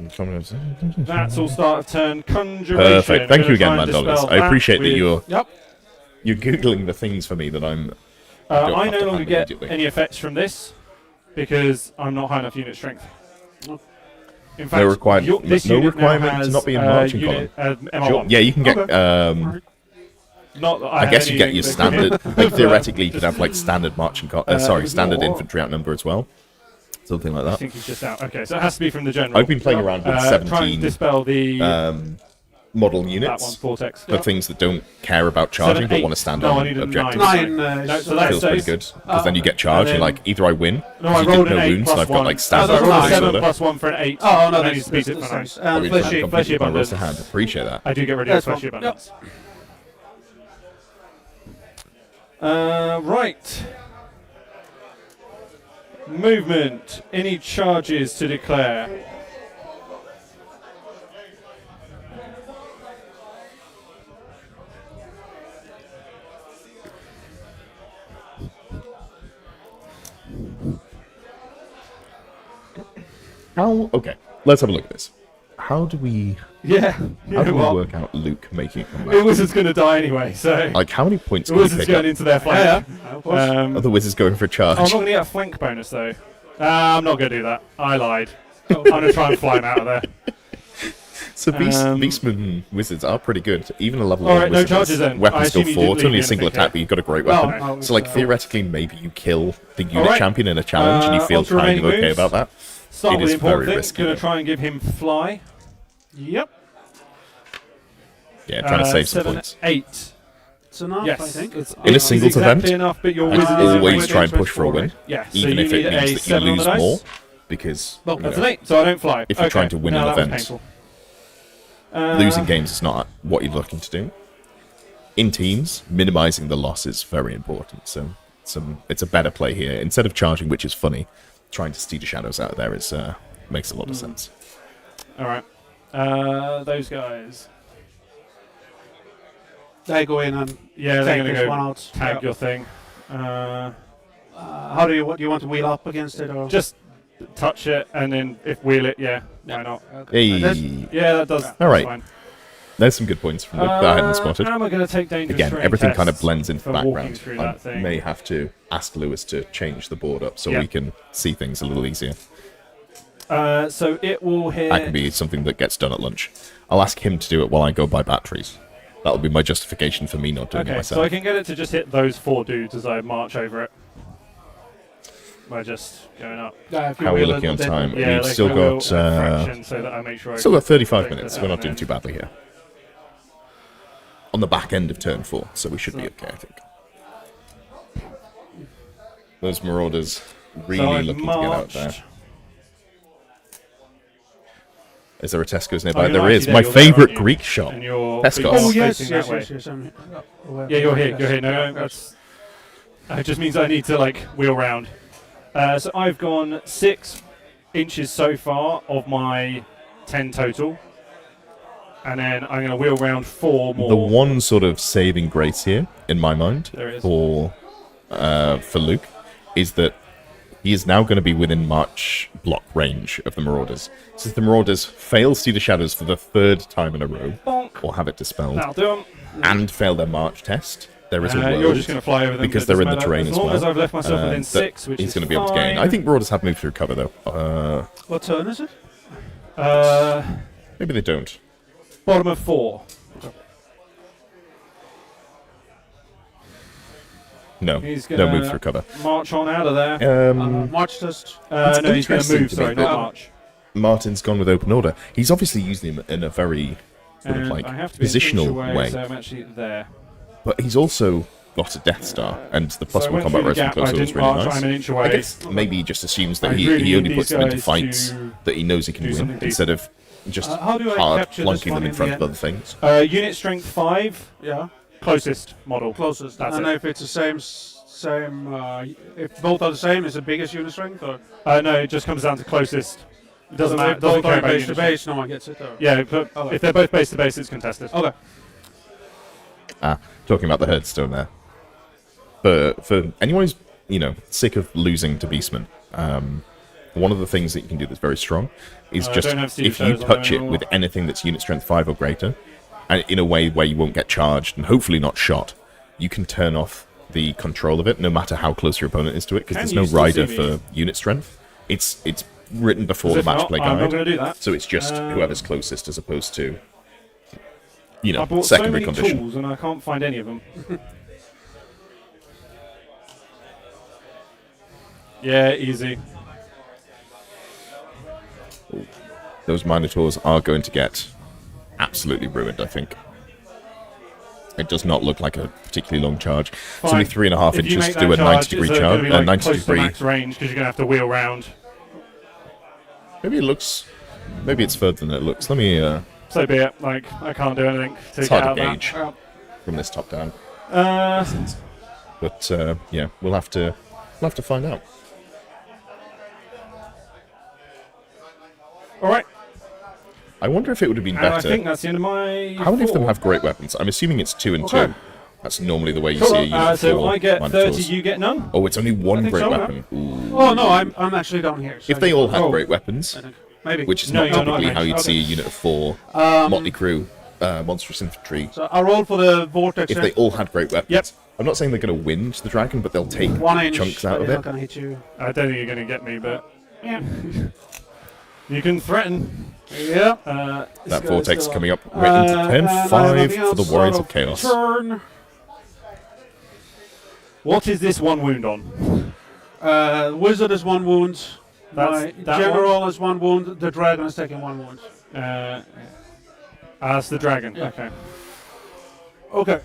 make it in. That's all start of turn. Conjuration. Perfect. Thank you I'm again, gonna try and Mandolis. dispel I appreciate that with- you're googling the things for me that I'm. don't I have no to longer hand get immediately. any effects from this because I'm not high enough unit strength. In fact, this no unit now requirement to has, not be in marching unit, column. MR1. Sure. Yeah, you can get. Okay. Not that I have guess you get any your that- standard. Like theoretically, you could have like standard marching. Standard or- infantry outnumber as well. Something like I that. think he's just out. Okay, so it has to be from the general. I've been playing around with Try and 17 dispel the model that one units vortex. for things that don't care about charging but eight. want to stand No, I on need a objectives. 9. No, so so that Feels pretty stays. good because then you get charged. and You're then- like either I win. No, I 'cause you rolled did an no 8 wounds, plus and I've got 1. like Oh, standard. that's I rolled a nice. 7 plus 1 for an 8. Oh no, and then you that's speed it that's for nice. nine. And Probably fleshy, trying to compete fleshy with my rolls abundance. to hand. Appreciate that. I do get rid of That's fleshy fine. abundance. Right. Movement. Any charges to declare? Okay, let's have a look at this. How do we Yeah. how do we work out Luke making a The comeback? wizard's going to die anyway, so Like, how many points the can we wizard's pick going up? into their flank. Of course. Are the wizards going for a I'm not charge? going to get a flank bonus though. I'm not going to do that. I lied. I'm going to try and fly him out of there. So Um, Beastman wizards are pretty good. Even a level All 1 right, no wizard charges has then. I weapons go assume you 4. didn't It's only leave a single anything attack, here. but you've got a great No, weapon. no, So, like, it's, theoretically, maybe you kill the unit right. champion in a challenge and you feel On to kind of remaining okay moves. about that. Start It with is the important very thing. risky, Going though. to try and give him fly. Yep. Yeah, trying to save some 7, points. 8. It's enough, Yes. I think. It's In a it's singles exactly event, enough, but your I wizard is always in try and range. push for a win, Yeah, so even you if need it a means that 7 you on the lose dice. more, because Well, you that's know, an 8, so I don't fly. if you're trying to win an now that was event, painful. losing games is not what you're looking to do. In teams, minimizing the loss is very important. So it's a better play here. Instead of charging, which is funny, trying to steal the shadows out of there is makes a lot of sense. All right. Those guys. They go in and Yeah, they're take going this to one go out. tag Yeah. your thing. How do you what do you want to wheel up against it or Just touch it, and then if wheel it, yeah, why not? Hey, Yeah, that does. All right. That's fine. there's some good points from Luke that I hadn't spotted. How am I going to take dangerous Again, terrain everything kind of tests blends into for the walking background. through I that thing? may have to ask Lewis to change the board up so Yeah. we can see things a little easier. So it will hit. That can be something that gets done at lunch. I'll ask him to do it while I go buy batteries. That'll be my justification for me not doing it Okay, myself. so I can get it to just hit those 4 dudes as I march over it. By just going up. if you How are we wheel looking it, on then- time? Yeah, We've like still I will got a fraction so that I make sure. still got 35 take minutes. that We're not down doing there. too badly here. On the back end of turn 4, so we should be okay, I think. Those marauders really So I've looking to get out there. marched. Is there a Tesco's Oh, nearby? you're there actually is. there, My you're there, favourite aren't you? Greek shop. And you're Tesco's. but you're Oh yes, facing yes, that way. yes, yes. Yeah, you're here. You're here. No, that's. It just means I need to like wheel round. So I've gone 6 inches so far of my 10 total, and then I'm going to wheel round 4 more. The one sort of saving grace here, in my mind, There is. for Luke, is that he is now going to be within March block range of the Marauders. Since the Marauders fail See the Shadows for the 3rd time in a row, Bonk. or have it dispelled, That'll do 'em. and fail their March test, there is a You're world just going to fly over them because but it they're in the doesn't terrain matter. as As long well. as I've left myself within that 6, which he's is going to be able to gain. fine. I think Marauders have moved through cover, though. What turn is it? Maybe they don't. Bottom of 4. No, He's no gonna move through cover. March on out of there. March test. It's No, he's going to interesting move. to Sorry, me not that- march. Martin's gone with open order. He's obviously using him in a very sort of And like I have to be an inch positional away, way, so I'm actually there. but he's also got a Death Star, and the So I possible went combat through the rescue gap, I closer was didn't really march, nice. I'm an inch I away. guess maybe he just assumes that I he really only need puts these them into guys fights to that he knows he can do win, something instead of just How do I hard capture this flunking one them in in front the of end? other things. Unit strength 5, Yeah, closest model. closest. That's and it. if it's the same. If both are the same, is the biggest unit strength? Or No, it just comes down to closest. It doesn't So matter. if Doesn't both care are about base to unit strength. base, no one gets it. Or? Yeah, but Okay. if they're both base to base, it's contested. Okay. Talking about the Hearthstone there. For anyone who's sick of losing to Beastmen, one of the things that you can do that's very strong is I just don't have Sea if you Shadows on touch there it anymore. with anything that's unit strength 5 or greater, and in a way where you won't get charged and hopefully not shot, you can turn off the control of it no matter how close your opponent is to it, because Can there's you no still rider see for me? unit strength. It's written before the If match not, play I'm not guide, going to do that. so it's just whoever's closest as opposed to I bought so secondary many condition. tools and I can't find any of them. Yeah, easy. Those Minotaurs are going to get absolutely ruined, I think. It does not look like a particularly long charge. It's only 3.5 If you inches make to do a that 90 degree it's charge, gonna be, like, 90 close to degree. max range because you're going to have to wheel round. Maybe it looks. Maybe it's further than it looks. Let me. So be it. Like, I can't do anything to It's get hard out to of gauge that. from this top down, Uh, but yeah, we'll have to find out. All right. I wonder if it would have been And I better. think that's the end of my. How many of them 4. have great weapons? I'm assuming it's 2 and Okay. 2. That's normally the way you Cool. see a unit So for I get Minotaurs. 30. You get none. Oh, it's only one think great so, yeah. weapon. Ooh. Oh no, I'm actually down here. So If they all had Oh. great weapons, I think maybe. which is No, not you're not, typically mate. how you'd Okay. see a unit of 4 Um, Motley Crew, monstrous infantry. So I roll for the vortex. If here. they all had great weapons, Yep. I'm not saying they're going to win to the dragon, but they'll take 1 inch, chunks but out of it's it. not gonna hit you. I don't think you're going to get me, but Yeah. you can threaten. Yeah. That vortex coming up right into turn 5 for the Warriors of Chaos. Turn. What is this 1 wound on? Wizard is 1 wound. That's My that general is 1 wound. The dragon is taking 1 wound. That's the dragon. Yeah. Okay. Okay.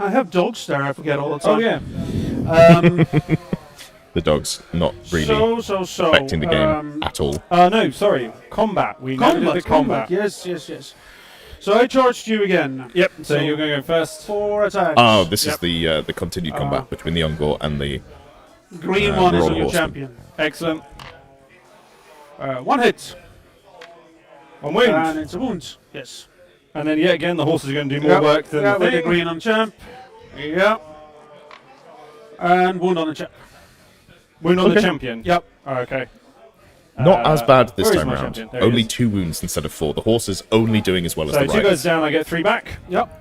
I have dogs there. I forget all the Oh time. yeah. Um, The dog's not really so. affecting the game at all. No, sorry. Combat. We never did the combat. Yes. So I charged you again. Yep. So So- you're going to go first. 4 attacks. Oh, this Yep. is the continued combat between the Ungor and the... Green one is Royal on your Horseman. champion. Excellent. 1 hit. 1 wound. And it's a wound. Yes. And then yet again, the horses are going to do more work than the with the thing. green on champ. Yeah. And wound on the champ. Wound on the Okay. champion. Yep. Oh, okay. Not as bad this where is time my around. champion? There he Only is. 2 wounds instead of 4. The horses only doing as well as So the 2 riders. goes down, I get 3 back. Yep.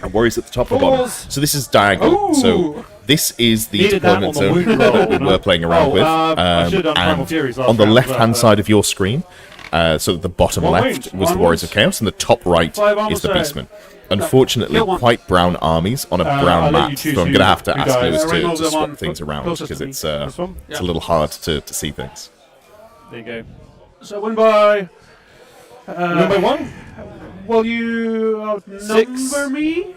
And Warriors at the top or bottom. Fours. So this is diagonal. Ooh. So this is the Needed that deployment on the zone wound roll. that we were playing around with. I should have done Primal and Furies last on the round, left-hand but, side of your screen, so the bottom 1 left wound. was the 1 Warriors wound. of Chaos, and the top right 5 is almost the dead. Beastmen. Unfortunately, Kill one. quite brown armies on a I'll brown let you map, choose so I'm who- going to have to who ask dies. Lewis Remove to the swap one things around closest because to me. it's This one? it's a little hard to see things. There you go. So win by. Number 1, Will you outnumber 6. me?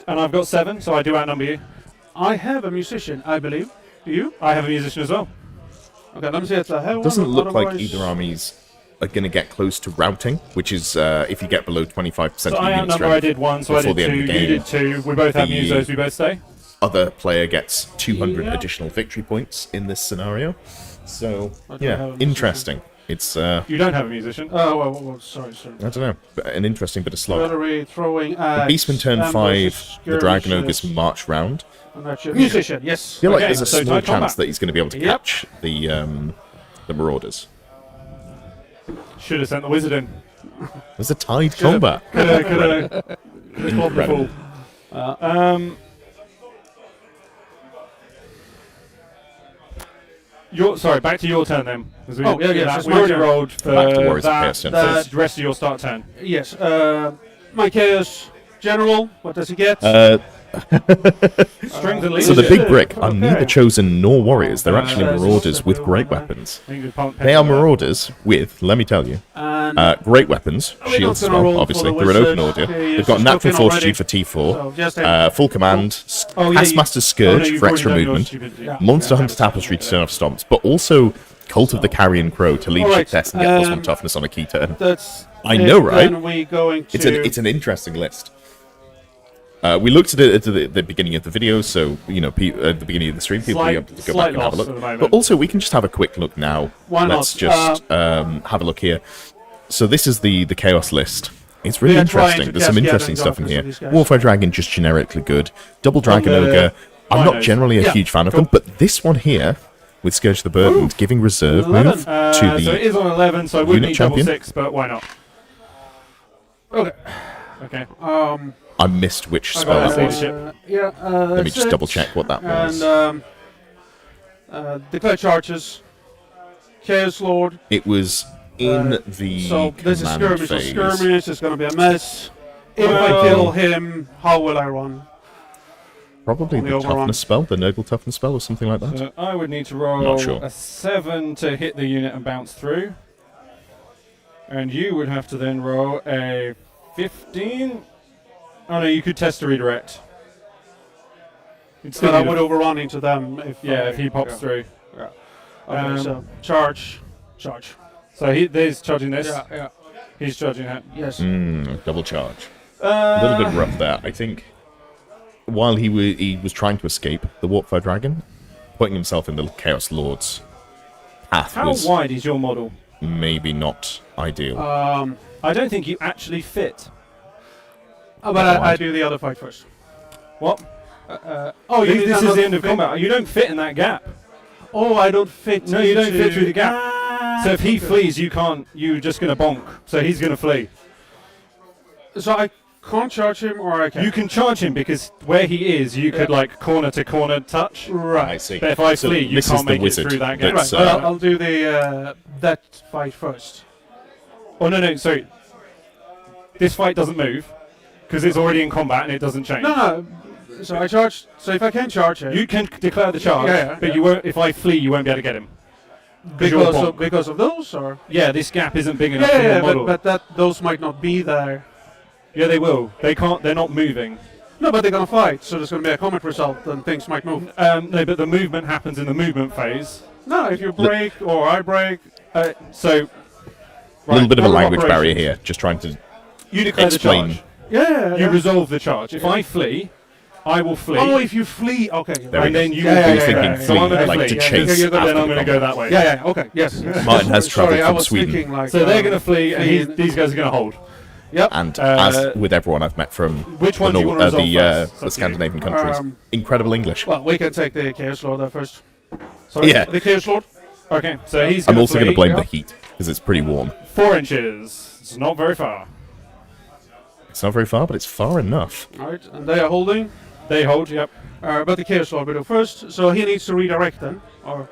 and I've got 7, so I do outnumber you. I have a musician, I believe. Do you? I have a musician as well. Okay, let me see if I have one. Doesn't look like otherwise- either armies are going to get close to routing, which is if you get below 25% So of I your unit outnumber, I strength. did 1, so I before did the end 2, of the you game. did 2. We both have The- musos, we both stay. Other player gets 200 Yeah. additional victory points in this scenario. So, I do have a yeah, musician. interesting. It's, I You don't have a musician. Oh, well, sorry. don't know, but an interesting bit of slog. Artillery, throwing The axe, Beastman turn ambushes, 5, the Dragon skirmishes, Ogres march round. and that's your musician, yes. I feel like Okay, there's a so small tight combat. chance that he's going to be able to Yep. catch the Marauders. Should have sent the wizard in. There's a tied combat. Could have. Incredible. Sorry, back to your turn then. 'Cause We, Oh, yeah, yes, it's we my already turn. rolled for Back to Warriors of that. Chaos turn. So That- it's the rest of your start turn. Yes. My Chaos General, what does he get? Strength and So leadership. the big brick are Okay. neither chosen nor warriors. They're actually Uh, marauders with great weapons. I think we can't They are pencil that. marauders with, let me tell you, and great weapons, Are we shields not as gonna well, roll obviously. for the They're an open wizard? order. Okay, They've got yes, natural it's fortitude already. for T4, so just him. full command, Oh, yeah, Taskmaster's Oh, no, Scourge you've for already extra done your movement, stupidity. Yeah. Monster Hunter Tapestry to turn off stomps, but also Cult of the Carrion Crow to leadership Alright, test and get plus 1 toughness on a key turn. That's I know, it. right? Then we going to It's an interesting list. We looked at it at the beginning of the video, so at the beginning of the stream, people will be able to go back Slight and have a loss look. at the moment. But also, we can just have a quick look now. Why not? Let's just have a look here. So this is the chaos list. It's really We are trying interesting. to There's some cast interesting Gathering stuff in Darkness here. of these guys. Warfare Dragon just generically good. Double Dragon the Ogre. I'm not Rhinos. generally a Yeah, huge fan of cool. them, but this one here with Scourge the Burdened giving reserve 11. move So to it the is on 11, so I would unit need champion. double 6, but why not? Okay. Okay. I missed which I spell got that that was. leadership. Yeah. Let me just double check what that was. And declare charges. Chaos Lord. It was in the So this is command skirmish. So phase. skirmish is going to be a mess. If I Well- kill him, how will I run? Probably on the the overrun. toughness spell, the noble toughness spell, or something like that. So I would need to roll Not sure. a 7 to hit the unit and bounce through. And you would have to then roll a 15. Oh no, you could test to redirect. You'd So still I need would a- overrun into them if he pops through. Okay, so charge. So he's charging this. Yeah. He's charging that. Yes. Double charge. A little bit rough there. I think while he was trying to escape the Warpfire Dragon, putting himself in the Chaos Lord's path How was wide is your model? maybe not ideal. I don't think you actually fit. But I do the other fight first. What? This is the end of combat. You don't fit in that gap. Oh, I don't fit. No, you don't fit through the gap. So if he flees, you can't. You're just going to bonk. So he's going to flee. So I can't charge him, or I can. You can charge him because where he is, you could like corner to corner touch. Right. I see. But if I So flee, you this is can't the make it wizard through that gap. that's, Right. Well, I'll do the that fight first. Oh no, sorry. This fight doesn't move because it's already in combat and it doesn't change. No. So I charge. So if I can charge him, You can declare the charge, Yeah, but yeah. you won't. If I flee, you won't be able to get him. you're bonk. because of those, or Yeah, this gap isn't big enough for your model. but those might not be there. Yeah, they will. They can't. They're not moving. No, but they're gonna fight, so there's gonna be a combat result, and things might move. No, but the movement happens in the movement phase. No, if you break or I break, So. A little bit of a order language barrier operations. here. Just trying to You declare explain. the charge. yeah. You resolve the charge. If I flee, I will flee. Oh, if you flee, okay. There we and go. then you Yeah, will yeah, be yeah, thinking yeah, So I'm flee, gonna like flee. to Yeah, chase then after I'm the going to go combat. that way. Yeah, okay, yes. Martin has Sorry, travelled I from was Sweden. thinking like. So they're going to flee, and flee- these guys are going to hold. Yep. And Uh, as with everyone I've met from Which one do you want to resolve first? It's up the to you. Scandinavian countries, Um, incredible English. Well, we can take the Chaos Lord there first. Sorry? Yeah. The Chaos Lord. Okay, so he's I'm going also to going to blame yeah. the heat because it's pretty warm. 4 inches. It's not very far. It's not very far, but it's far enough. Alright, and they are holding. They hold, yep. But the Chaos Lord will do first, so he needs to redirect then. Or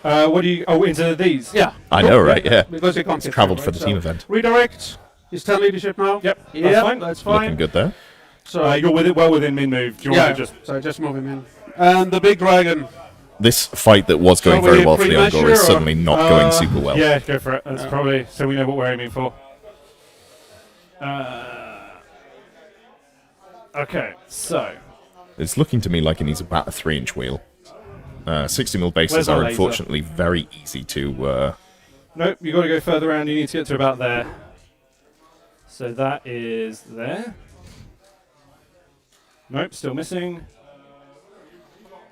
What do you... Oh, into these? yeah, I know, right? Yeah. because he can't It's get travelled through, for right? the team So event. Redirect. He's 10 leadership now. Yep, Yeah, that's fine. that's Looking fine. good there. So You're with it well within min move. Do you yeah, want to just... so just move him in. And the big dragon. This fight that was going Shall we very well for the pre-measure Ungor is or- suddenly not going super well. Yeah, go for it. That's probably... So we know what we're aiming for. Okay, so... It's looking to me like it needs about a 3-inch wheel. 60mm bases Where's our are laser? unfortunately very easy to... Nope, you got to go further around. You need to get to about there. So that is there. Nope, still missing.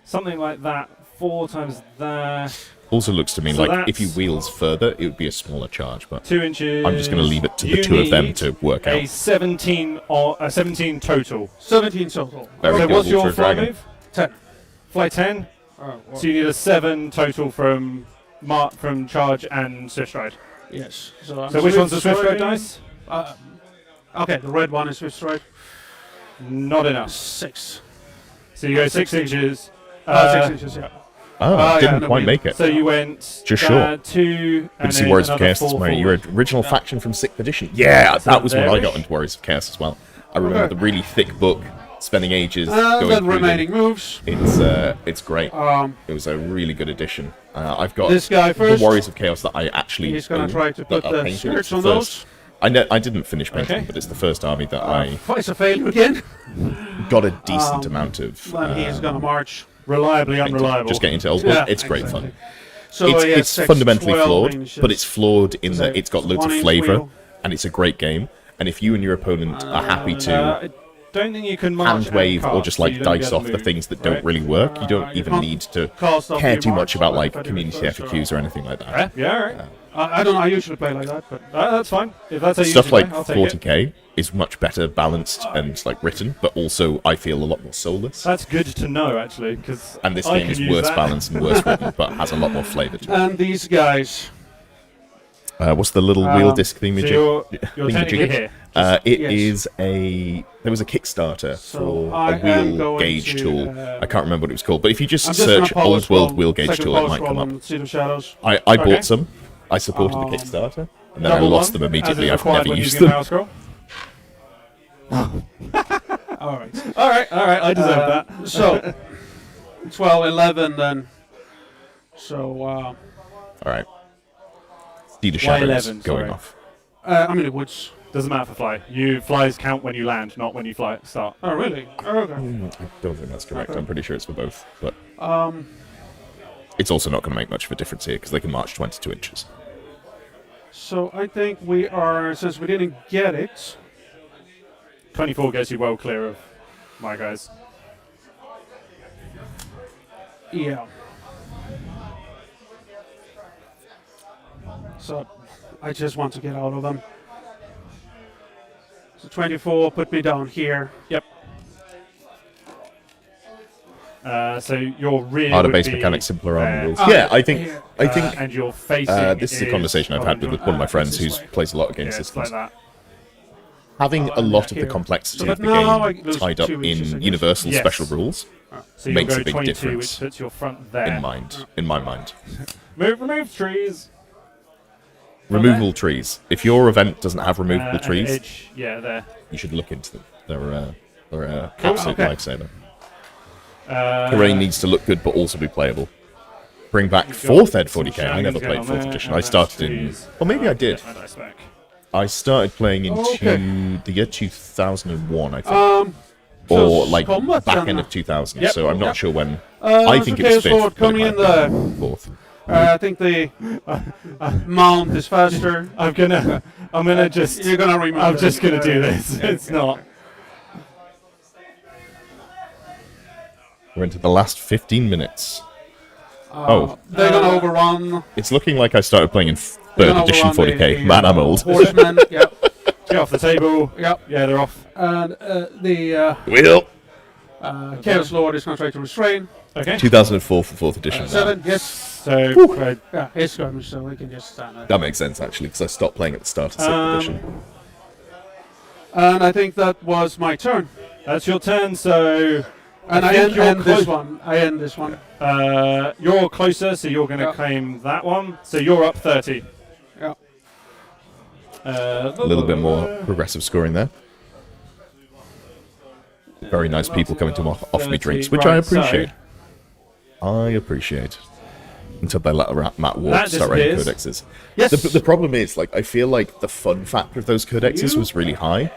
Something like that. 4 times there. Also looks to me So like if you that's- wheels further, it would be a smaller charge, but 2 inches. I'm just going to leave it to the You two of them need to work a out. 17 or a 17 total. 17 total. Very So good what's your for a fly dragon. move? 10. Fly 10. So you need a 7 total from from charge and swift stride. Yes. So, I'm So which one's the swift stride striding. dice? Okay, the red one is swift stride. Not enough. 6. So you go 6 inches. 6 inches, yeah. Oh, yeah, didn't no, quite we- make it. So you went Just there, short. 2 Good and to see then Warriors of another Chaos this 4 morning. You're forward. an original faction from 6th edition. Yeah, So that was when I there-ish. got into Warriors of Chaos as well. I remember the really thick book, spending ages And going then through remaining moves. It's great. It was a really good addition. I've got This guy the first. Warriors of Chaos that I actually He's going own, to try to that put are the painted. It's skirts the on first- those. I didn't finish painting, Okay. but it's the first army that I It's a failure again. got a decent amount of. Then he's going to march. Reliably painting. unreliable. Just getting into Ellsworth. Yeah, It's great exactly. fun. So he has It's 6, fundamentally 12 flawed, inches. but it's flawed in So that it's got loads of 1-inch flavour, wheel. and it's a great game. And if you and your opponent are happy to I don't think you can march hand and wave or cast, just so like you don't dice get a off the move, things that right? don't really work, you don't you even can't need to cast off care your too march, much about so like if I do it community first, FAQs or anything like that. Yeah, yeah, all right. I don't know, I usually play like that, but That's fine. If that's how you Stuff usually like play, I'll take it. 40k is much better balanced and like written, but also I feel a lot more soulless. That's good to know, actually, because And this I game can is use worse that. balanced and worse written, but has a lot more flavour to it. and these guys. What's the little wheel disc So thingamajig? you're technically thingamajig? here. It Yes. is there was a Kickstarter So for I a am wheel going gauge to, tool. I can't remember what it was called, but if you just I'm just gonna search power Old scroll, World wheel gauge second tool, power it might scroll come up. on Seed of Shadows. I Okay. bought some. I supported the Kickstarter, and then I Double lost one, them immediately. as is I've required never when used using a them. power scroll. All right. All right, I deserve that. So, 12, 11 then. So, All right. Seed of Why Shadows 11, going sorry. off. I'm in the woods. Doesn't matter for fly. Flies count when you land, not when you start. Oh, really? Oh, okay. I don't think that's correct. Okay. I'm pretty sure it's for both, but it's also not going to make much of a difference here because they can march 22 inches. So I think we are, since we didn't get it, 24 gets you well clear of my guys. yeah. So I just want to get out of them. So 24 put me down here. Yep. So you're really Harder would base be mechanics, simpler armor rules. Oh, Yeah, I think and you're facing. this is a conversation I've had with one of my friends who plays a lot of game yeah, it's systems. like that. Having a lot of the here. complexity So of the that now I game lose tied up 2 inches, I in guess. universal Yes. special rules So you'll makes go a big 22, difference which puts your front there. in my mind. Remove trees. Removable trees. If your event doesn't have removable And trees, edge, yeah, there. you should look into them. They're an absolute okay. lifesaver. Terrain needs to look good but also be playable. Bring back You've 4th got Ed some 40k. I never shenanigans played going 4th on edition. there, I and started that's in. trees. Well, maybe I did. Get my dice back. I started playing in Okay. the year 2001, I think. Or like combat back then. end of 2000. Yep. So I'm not sure when. I I think it was 5th. Lord but it coming in might have there. been 4th. I think the mount is faster. I'm gonna just. You're gonna remember. I'm just gonna do this. It's not. We're into the last 15 minutes. Oh. They're gonna overrun. It's looking like I started playing in They're 3rd gonna edition overrun 40k. the, Man, I'm old. Horsemen. Yep. Get off the table. Yep. Yeah, they're off. And the Will. Chaos Lord is gonna try to restrain. Okay. 2004 for 4th edition. now. 7. Yes. So Yeah. It's skirmish, so we can just stand there. That makes sense actually, because I stopped playing at the start of 6th edition. And I think that was my turn. that's your turn. So And I think end, you're end this close. one. I end this one. you're closer, so you're gonna Yeah. claim that one. So you're up 30. Yeah. A little bit more progressive scoring there. Very nice people coming to offer me drinks, which I Right, so- appreciate. I appreciate. Until they let Matt Ward That start writing disappears. codexes. Yes. The problem is, like, I feel like the fun factor of those codexes was really high,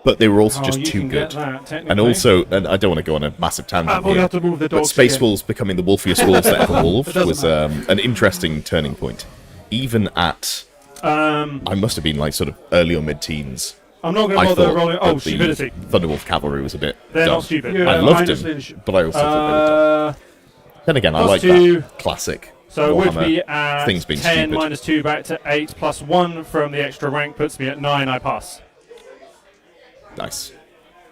but they were also Oh, just you too can get good. that, technically. And also, and I don't want to go on a massive tangent We'll here, have to move the but dogs Space again. Wolves becoming the wolfiest wolves that ever wolved doesn't was an interesting turning point. Even at, I must have been like sort of early or mid-teens. I'm not going I to bother thought rolling. Oh, that stupidity. the Thunderwolf cavalry was a bit They're dumb. not stupid. Yeah. I loved minus him, leadership. but I also thought they were dumb. Then again, I plus like 2. that classic So it would Warhammer be at things being 10 stupid. minus 2 back to 8 plus 1 from the extra rank puts me at 9. I pass. Nice.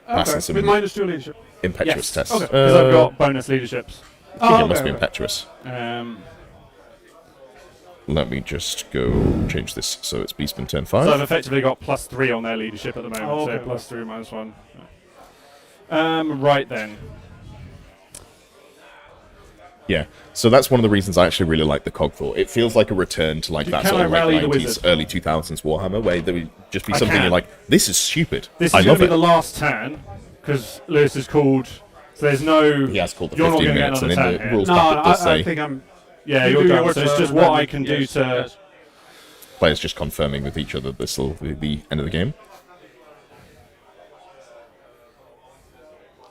Okay. Passing some With minus 2 leadership. impetuous Yes. tests. Because I've got bonus leaderships. I think it must okay, be okay. impetuous. Let me just go change this so it's Beastman turn 5. So I've effectively got plus 3 on their leadership at the moment. Oh, okay. So plus 3 minus 1. Right then. Yeah, so that's one of the reasons I actually really like the Cogful. It feels like a return to like that Can sort I of like rally the 90s, wizard? early 2000s Warhammer, where there would just be I something can. you're like, this is stupid. This I is going love to be it. the last turn because Lewis is called. So there's no. He has called the You're not 15 gonna get minutes, and in another the turn here. rules No, packet does I say think I'm. Yeah, you you're do done. yours So it's first just and what then- I can do yes, to. yes. players just confirming with each other this will be the end of the game.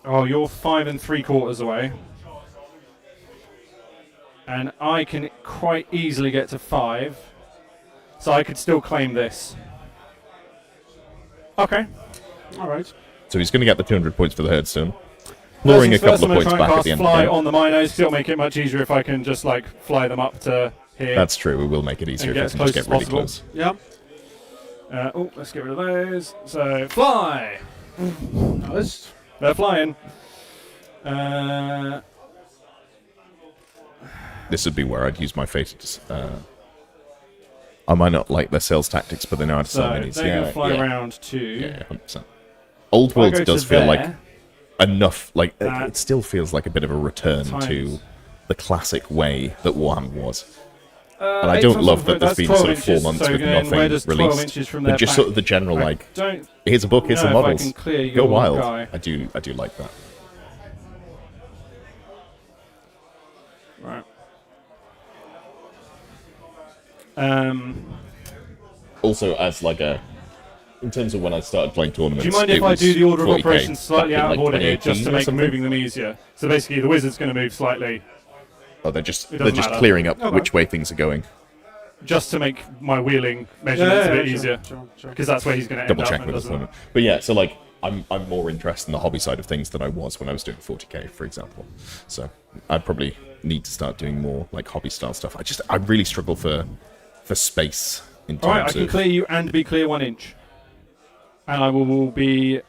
Oh, you're 5 3/4 away. And I can quite easily get to 5. So I could still claim this. Okay. All right. So he's going to get the 200 points for the Herdstone. Luring a First things couple of first, points I'm back gonna at the end of fly the game. on the Minos, 'cause it'll make it much easier if I can just like fly them up to here. That's true, it will make it easier And if get you as can just close get really as close. Yeah. Oh, let's get rid of those. So fly. Nice. They're flying. This would be where I'd use my fated. I might not like their sales tactics, but they know how to So sell they're minis. going to fly yeah. around to. Yeah, 100%. Old If I Worlds go does to feel like there, enough, like That it still feels like a bit of a return times- to the classic way that Warhammer was. and And I don't love that there's been sort of 4 months with where nothing does 12 released, inches from but their just back? sort of the general I like, don't here's a book, here's some know if I models, can clear go your wild. guy. I do like that. Right. Also, as like a, in terms of when I started playing tournaments, Do you mind it if I was do the order of 40K operations slightly back in, out of like, order here, just 2018 to or make something. moving them easier? So basically, the wizard's going to move slightly, Oh, they're just doesn't matter. clearing up Okay. which way things are going. just to make my wheeling measurements a bit sure, easier, Sure. because that's where he's going to end Double up. check and with us. doesn't- But yeah, so like I'm more interested in the hobby side of things than I was when I was doing 40k, for example. So I probably need to start doing more like hobby style stuff. I really struggle for space in terms All right, I can of... clear you and be clear 1 inch. And I will be...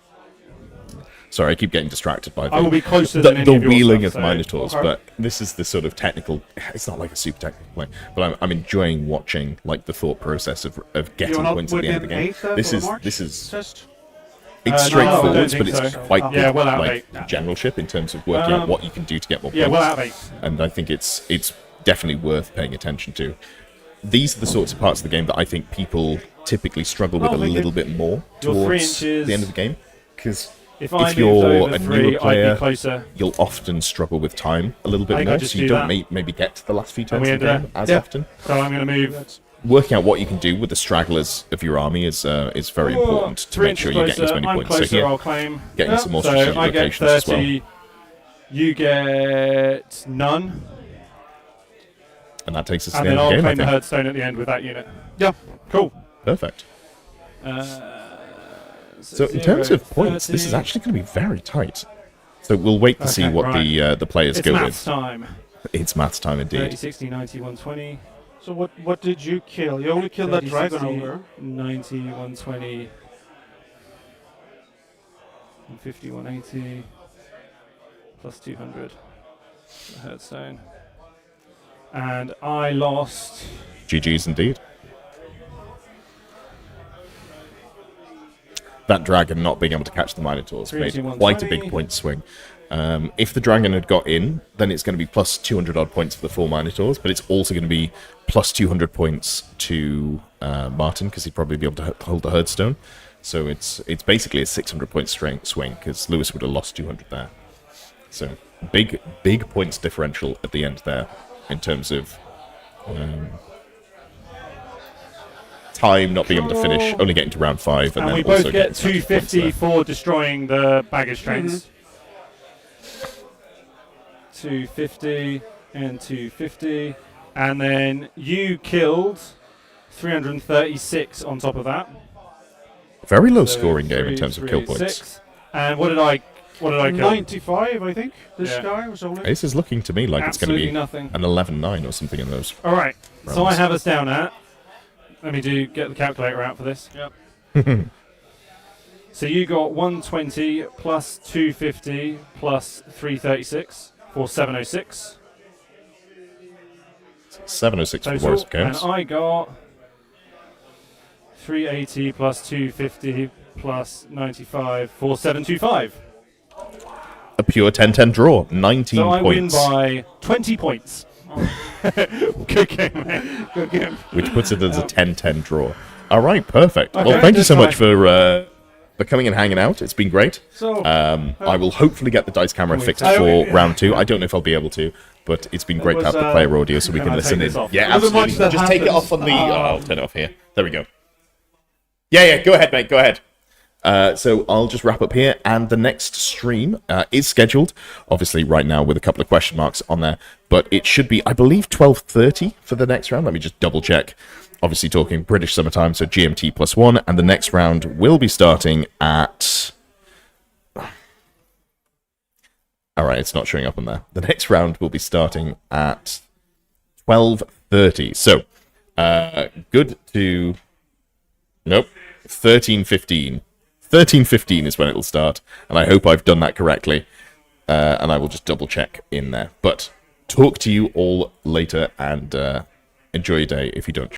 Sorry, I keep getting distracted by I will be closer the than any of your wheeling stuff, of so- Minotaurs, Okay. but this is the sort of technical... It's not like a super technical play, but I'm enjoying watching like the thought process of getting You're not points at the end of the within game. 8 This for is the March this is test? it's no, I straightforward, don't but think it's so. quite Oh. good, Yeah, well out of like 8. generalship in terms of working out what you can do to get more points. Yeah, well out of 8. And I think it's definitely worth paying attention to. These are the sorts of parts of the game that I think people typically struggle with a thank you. little bit more You're 3 towards inches. the end of the game, because If I if moved you're over a 3, newer player, I'd be closer. you'll often struggle with time a little I bit think I'll more, just so you do don't that. maybe get to the last few And turns we of the end game there? as Yeah. often. So I'm going to move... Working out what you can do with the stragglers of your army is very important to 3 make inches sure you're getting as closer. many I'm points. closer, So here, I'll claim. getting some more So strategic I get locations as well. 30, you get none, And that takes us to and the then end of I'll the game, I claim the think. herdstone at the end with that unit. Yeah. Cool. Perfect. So in terms of points, this is actually going to be very tight. So we'll wait to see Okay, what right. the players It's go maths with. time. It's maths time 30, indeed. 60, 90, 120. So what did you kill? You only killed that 30, dragon 60, over. 90, 120. 150, 180. Plus 200. The herdstone. And I lost... GG's indeed. That dragon not being able to catch the Minotaurs made 380, quite a 120. big point swing. If the dragon had got in, then it's going to be plus 200 odd points for the 4 Minotaurs, but it's also going to be plus 200 points to Martin, because he'd probably be able to hold the herdstone. So it's basically a 600 point swing, because Lewis would have lost 200 there. So big points differential at the end there in terms of time not being able to finish, only getting to round 5, and And then we also both getting get some extra points 250 there. for destroying the baggage trains. 250 and 250. And then you killed 336 on top of that. Very low So scoring game in 3, terms of 3, kill points. 6. And what did I kill? 95, I think. This Yeah. guy was only. This is looking to me like it's going to Absolutely be nothing. an 11-9 or something in those. All right. So I rounds. have us down at. Let me get the calculator out for this. Yep. So you got 120 plus 250 plus 336 for 706 706 for total. Warriors of And Chaos. I got 380 plus 250 plus 95 for 725. A pure 10-10 draw, 19 So I win points, by 20 points. Good game, mate. Good game. which puts it as a 10-10 draw. All right, perfect. Okay, Well, thank you so good much for coming and hanging out. It's been great. So I will hopefully get the dice camera fixed Oh, for yeah. round 2. I don't know if I'll be able to, but it's been great to have was, the player audio so we can can I listen take in. this off? Yeah, Wasn't absolutely. much that Just take it happens. off on the... I'll turn it off here. There we go. Yeah, go ahead, mate. Go ahead. So I'll just wrap up here, and the next stream is scheduled, obviously right now with a couple of question marks on there, but it should be, I believe, 12:30 for the next round. Let me just double check. Obviously talking British summertime, so GMT +1, and the next round will be starting at... All right, it's not showing up on there. The next round will be starting at 12:30. So, good to... Nope. 13:15. 13:15 is when it will start, and I hope I've done that correctly. And I will just double check in there. But talk to you all later, and enjoy your day if you don't.